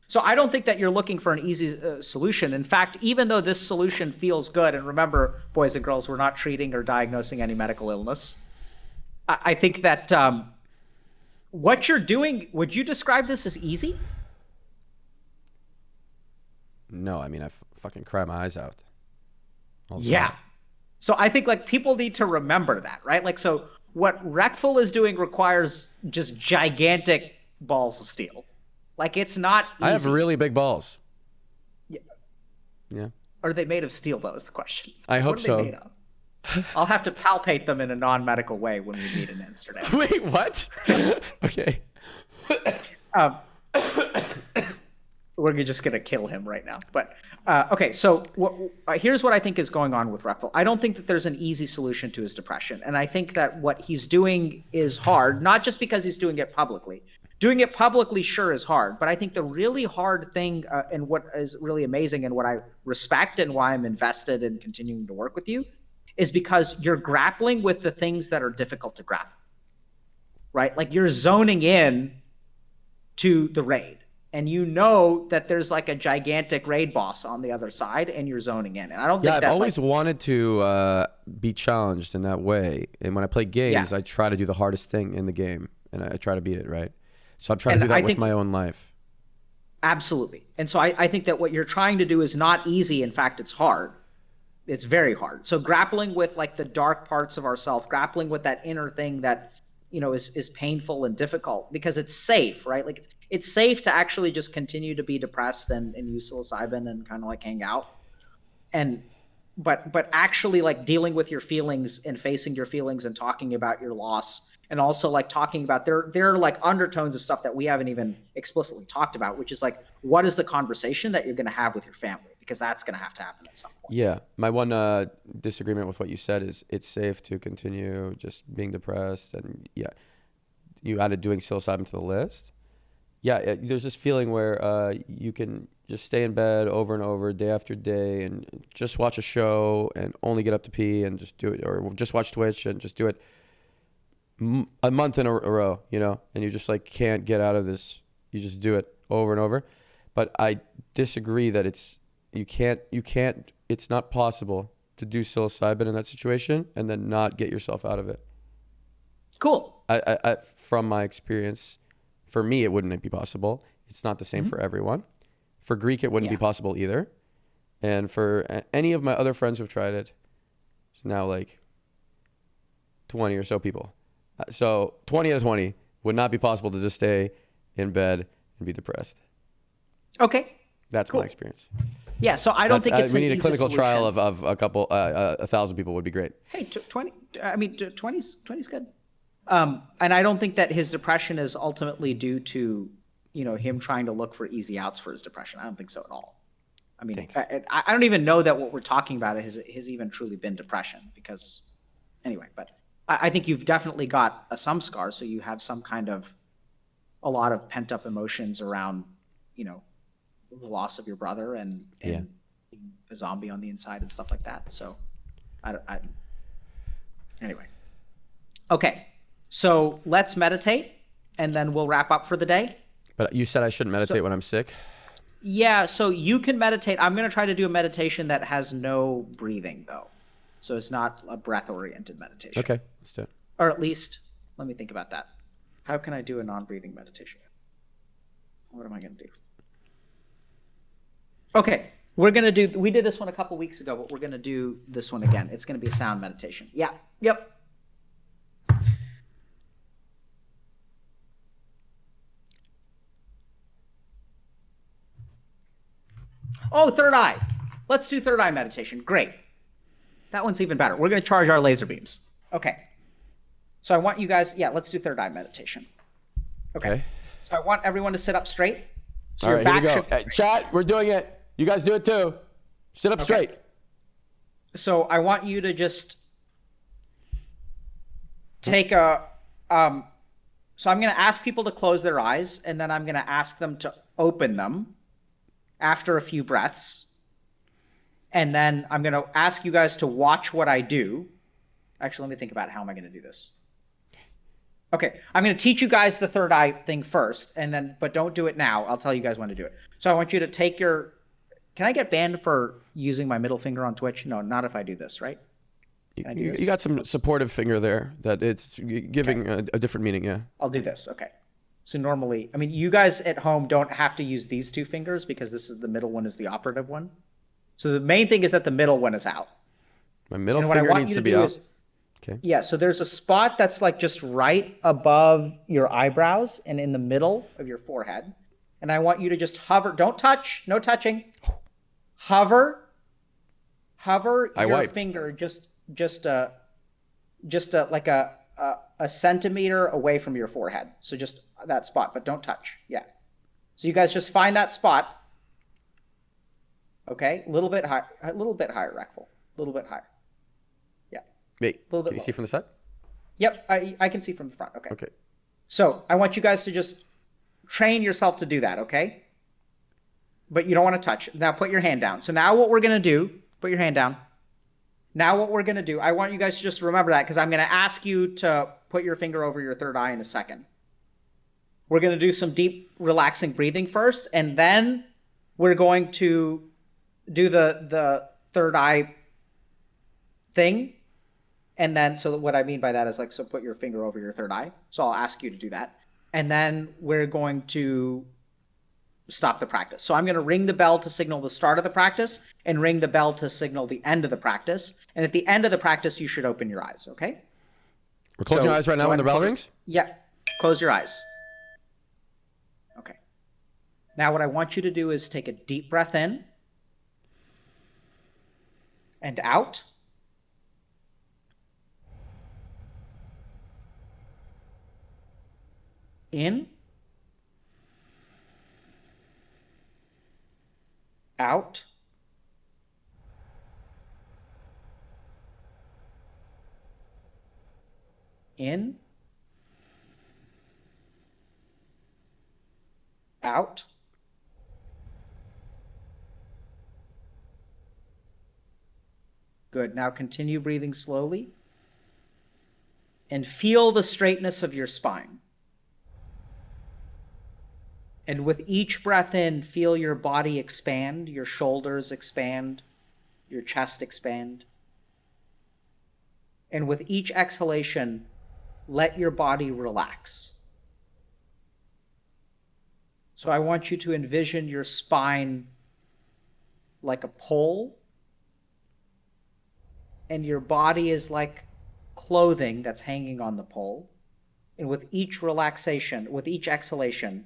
So I don't think that you're looking for an easy solution. In fact, even though this solution feels good, and remember, boys and girls, we're not treating or diagnosing any medical illness. I think that what you're doing, would you describe this as easy? No, I mean, I fucking cry my eyes out. Yeah. So I think like people need to remember that, right? Like, so what Reckful is doing requires just gigantic balls of steel. Like, it's not easy. I have really big balls. Yeah. Yeah. Are they made of steel, though, is the question. I hope so. What are they made of? I'll have to palpate them in a non-medical way when we meet in Amsterdam. Wait, what? Okay. We're just going to kill him right now. But, okay, so here's what I think is going on with Reckful. I don't think that there's an easy solution to his depression. And I think that what he's doing is hard, not just because he's doing it publicly. Doing it publicly, sure, is hard. But I think the really hard thing and what is really amazing and what I respect and why I'm invested in continuing to work with you is because you're grappling with the things that are difficult to grapple, right? Like you're zoning in to the raid. And you know that there's like a gigantic raid boss on the other side, and you're zoning in. And I don't think I've always wanted to be challenged in that way. And when I play games, I try to do the hardest thing in the game, and I try to beat it, right? So I'm trying to do that with my own life. Absolutely. And so I think that what you're trying to do is not easy. In fact, it's hard. It's very hard. So grappling with like the dark parts of ourself, grappling with that inner thing that, is painful and difficult because it's safe, right? Like it's safe to actually just continue to be depressed and use psilocybin and kind of like hang out. And but actually like dealing with your feelings and facing your feelings and talking about your loss and also like talking about there are like undertones of stuff that we haven't even explicitly talked about, which is like, what is the conversation that you're going to have with your family, because that's going to have to happen at some point. Yeah, my one disagreement with what you said is it's safe to continue just being depressed, and yeah, you added doing psilocybin to the list. Yeah, there's this feeling where you can just stay in bed over and over, day after day, and just watch a show and only get up to pee and just do it, or just watch Twitch and just do it a month in a row, and you just like can't get out of this. You just do it over and over. But I disagree that you can't, it's not possible to do psilocybin in that situation and then not get yourself out of it. Cool. I from my experience, for me, it wouldn't be possible. It's not the same for everyone. For Greek, it wouldn't be possible either. And for any of my other friends who've tried it, it's now like 20 or so people. So 20 out of 20 would not be possible to just stay in bed and be depressed. Okay. That's my experience. Yeah, so I don't think it's we need an a clinical easy trial solution. of a couple, 1,000 people would be great. Hey, 20, I mean, 20's good. And I don't think that his depression is ultimately due to, him trying to look for easy outs for his depression. I don't think so at all. I mean, I don't even know that what we're talking about has even truly been depression, because anyway, but I think you've definitely got some scars. So you have a lot of pent up emotions around, the loss of your brother and being a zombie on the inside and stuff like that. So anyway. Okay. So let's meditate and then we'll wrap up for the day. But you said I shouldn't meditate when I'm sick? Yeah, so you can meditate. I'm going to try to do a meditation that has no breathing, though. So it's not a breath-oriented meditation. Okay, let's do it. Or at least, let me think about that. How can I do a non-breathing meditation? What am I going to do? Okay, we did this one a couple weeks ago, but we're going to do this one again. It's going to be a sound meditation. Yeah, yep. Oh, third eye. Let's do third eye meditation. Great. That one's even better. We're going to charge our laser beams. Okay. So I want you guys, let's do third eye meditation. Okay. So I want everyone to sit up straight. So all right, here we go. Hey, chat, we're doing it. You guys do it too. Sit up straight. So I want you to just take so I'm going to ask people to close their eyes, and then I'm going to ask them to open them after a few breaths. And then I'm going to ask you guys to watch what I do. Actually, let me think about how am I going to do this. Okay, I'm going to teach you guys the third eye thing first, but don't do it now. I'll tell you guys when to do it. So I want you to take can I get banned for using my middle finger on Twitch? No, not if I do this, right? You got some supportive finger there that it's giving a different meaning, yeah. I'll do this, okay. So normally, I mean, you guys at home don't have to use these two fingers because the middle one is the operative one. So the main thing is that the middle one is out. My middle finger needs to be out. Okay. Yeah, so there's a spot that's like just right above your eyebrows and in the middle of your forehead. And I want you to just hover. Don't touch. No touching. Hover your finger just like a centimeter away from your forehead. So just that spot, but don't touch. Yeah. So you guys just find that spot. Okay, a little bit higher, Reckful. A little bit higher. Yeah. Wait, can you see from the side? Yep, I can see from the front. Okay. Okay. So I want you guys to just train yourself to do that, okay? But you don't want to touch. Now put your hand down. So now what we're going to do, put your hand down. Now what we're going to do, I want you guys to just remember that because I'm going to ask you to put your finger over your third eye in a second. We're going to do some deep, relaxing breathing first, and then we're going to do the third eye thing. And then, so what I mean by that is so put your finger over your third eye. So I'll ask you to do that. And then we're going to stop the practice. So I'm going to ring the bell to signal the start of the practice and ring the bell to signal the end of the practice. And at the end of the practice, you should open your eyes, okay? We're closing our eyes right now when the bell rings? Yeah, close your eyes. Okay. Now what I want you to do is take a deep breath in and out. In. Out. In. Out. Good. Now continue breathing slowly and feel the straightness of your spine. And with each breath in, feel your body expand, your shoulders expand, your chest expand. And with each exhalation, let your body relax. So I want you to envision your spine like a pole, and your body is like clothing that's hanging on the pole. And with each relaxation, with each exhalation,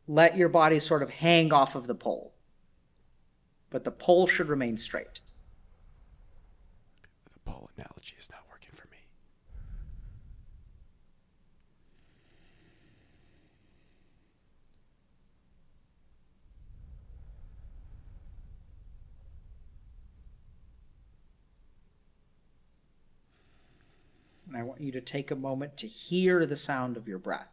let your body sort of hang off of the pole. But the pole should remain straight. The pole analogy is not working for me. And I want you to take a moment to hear the sound of your breath.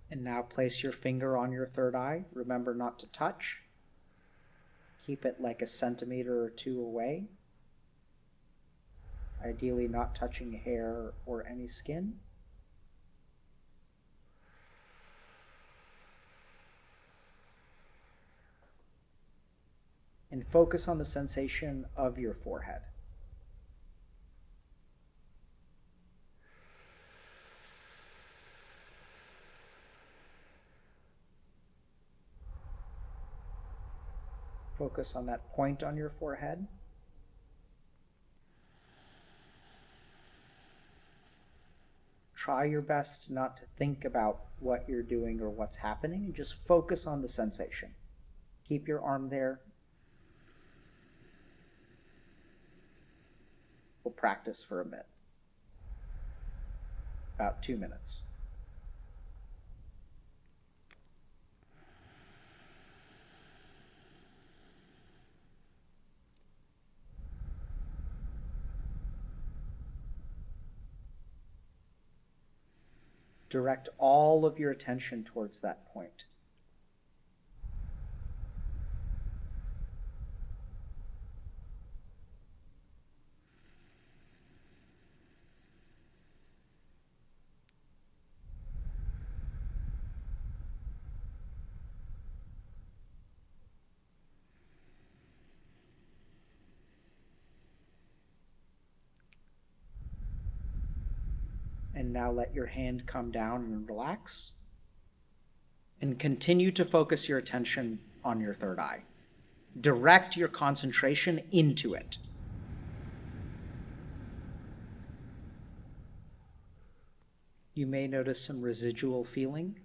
And now place your finger on your third eye. Remember not to touch. Keep it like a centimeter or two away. Ideally not touching hair or any skin. And focus on the sensation of your forehead. Focus on that point on your forehead. Try your best not to think about what you're doing or what's happening, and just focus on the sensation. Keep your arm there. We'll practice for a bit. About 2 minutes. Direct all of your attention towards that point. And now let your hand come down and relax. And continue to focus your attention on your third eye. Direct your concentration into it. You may notice some residual feeling.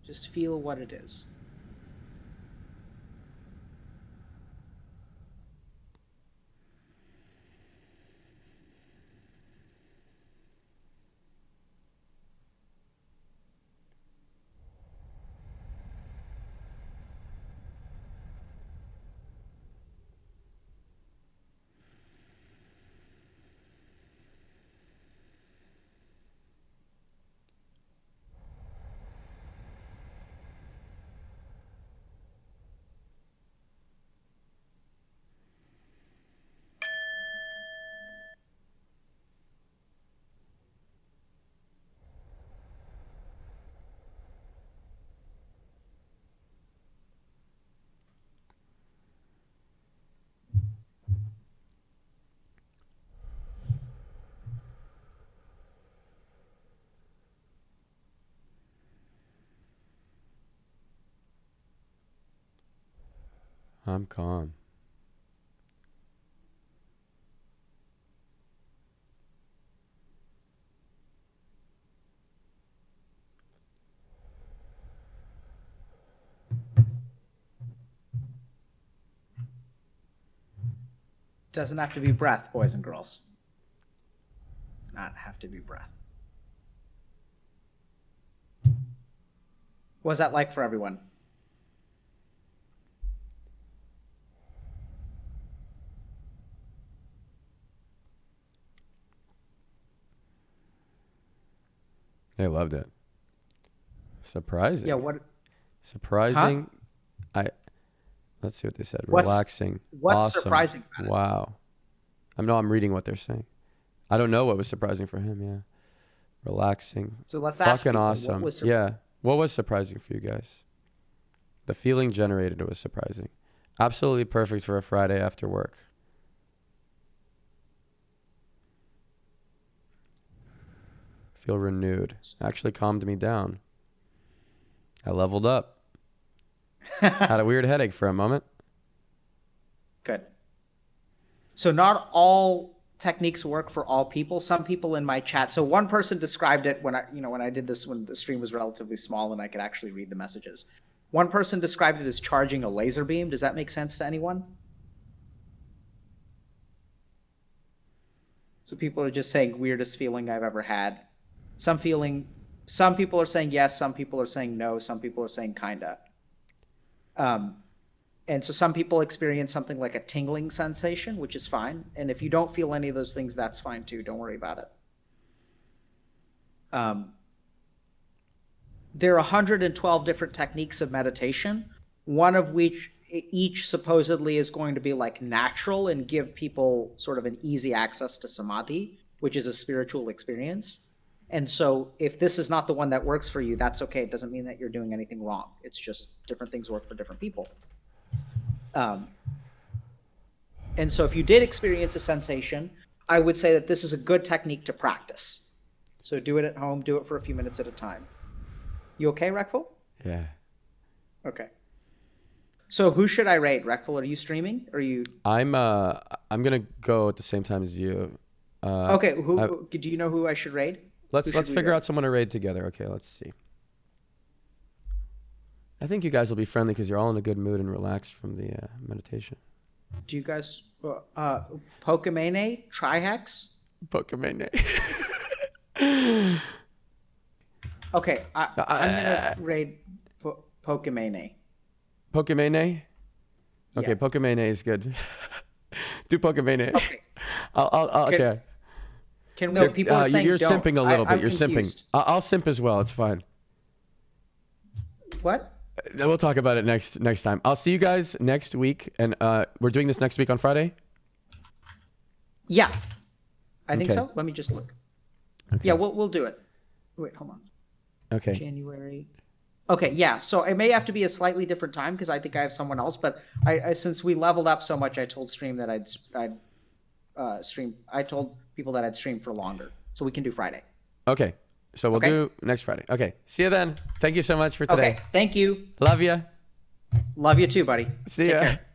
Just feel what it is. I'm calm. Doesn't have to be breath, boys and girls. Not have to be breath. What's that like for everyone? They loved it. Surprising. Yeah, what? Surprising. Let's see what they said. Relaxing. What's awesome. surprising about it? Wow. I'm reading what they're saying. I don't know what was surprising for him. Yeah. Relaxing. So let's ask fucking people, awesome. Yeah. What was surprising for you guys? The feeling generated was surprising. Absolutely perfect for a Friday after work. Feel renewed. Actually calmed me down. I leveled up. Had a weird headache for a moment. Good. So not all techniques work for all people. Some people in my chat. So one person described it when I did this when the stream was relatively small and I could actually read the messages. One person described it as charging a laser beam. Does that make sense to anyone? So people are just saying weirdest feeling I've ever had. Some people are saying yes, some people are saying no, some people are saying kinda. And so some people experience something like a tingling sensation, which is fine. And if you don't feel any of those things, that's fine too. Don't worry about it. There are 112 different techniques of meditation, one of which each supposedly is going to be like natural and give people sort of an easy access to samadhi, which is a spiritual experience. And so if this is not the one that works for you, that's okay. It doesn't mean that you're doing anything wrong. It's just different things work for different people. And so if you did experience a sensation, I would say that this is a good technique to practice. So do it at home, do it for a few minutes at a time. You okay, Reckful? Yeah. Okay. So who should I raid? Reckful, are you streaming? Or are you? I'm gonna go at the same time as you. Okay. Do you know who I should raid? Let's figure out someone to raid together. Okay, let's see. I think you guys will be friendly because you're all in a good mood and relaxed from the meditation. Do you guys Pokemane, Trihex? Pokemane. Okay, I'm gonna raid Pokemane. Pokemane? Okay, Yeah. Pokemane is good. Do Pokemane. Okay. Okay. Can we? People are saying you're don't. simping a little bit. I'm You're confused. simping. I'll simp as well. It's fine. What? We'll talk about it next time. I'll see you guys next week, and we're doing this next week on Friday. Yeah, I think Okay. so. Let me just look. Okay. Yeah, we'll do it. Wait, hold on. Okay. January. Okay, yeah. So it may have to be a slightly different time because I think I have someone else. But I since we leveled up so much, I told Stream that I'd stream. I told people that I'd stream for longer, so we can do Friday. Okay. So we'll do next Friday. Okay. See you then. Thank you so much for today. Okay. Thank you. Love ya. Love you too, buddy. See Take ya. care.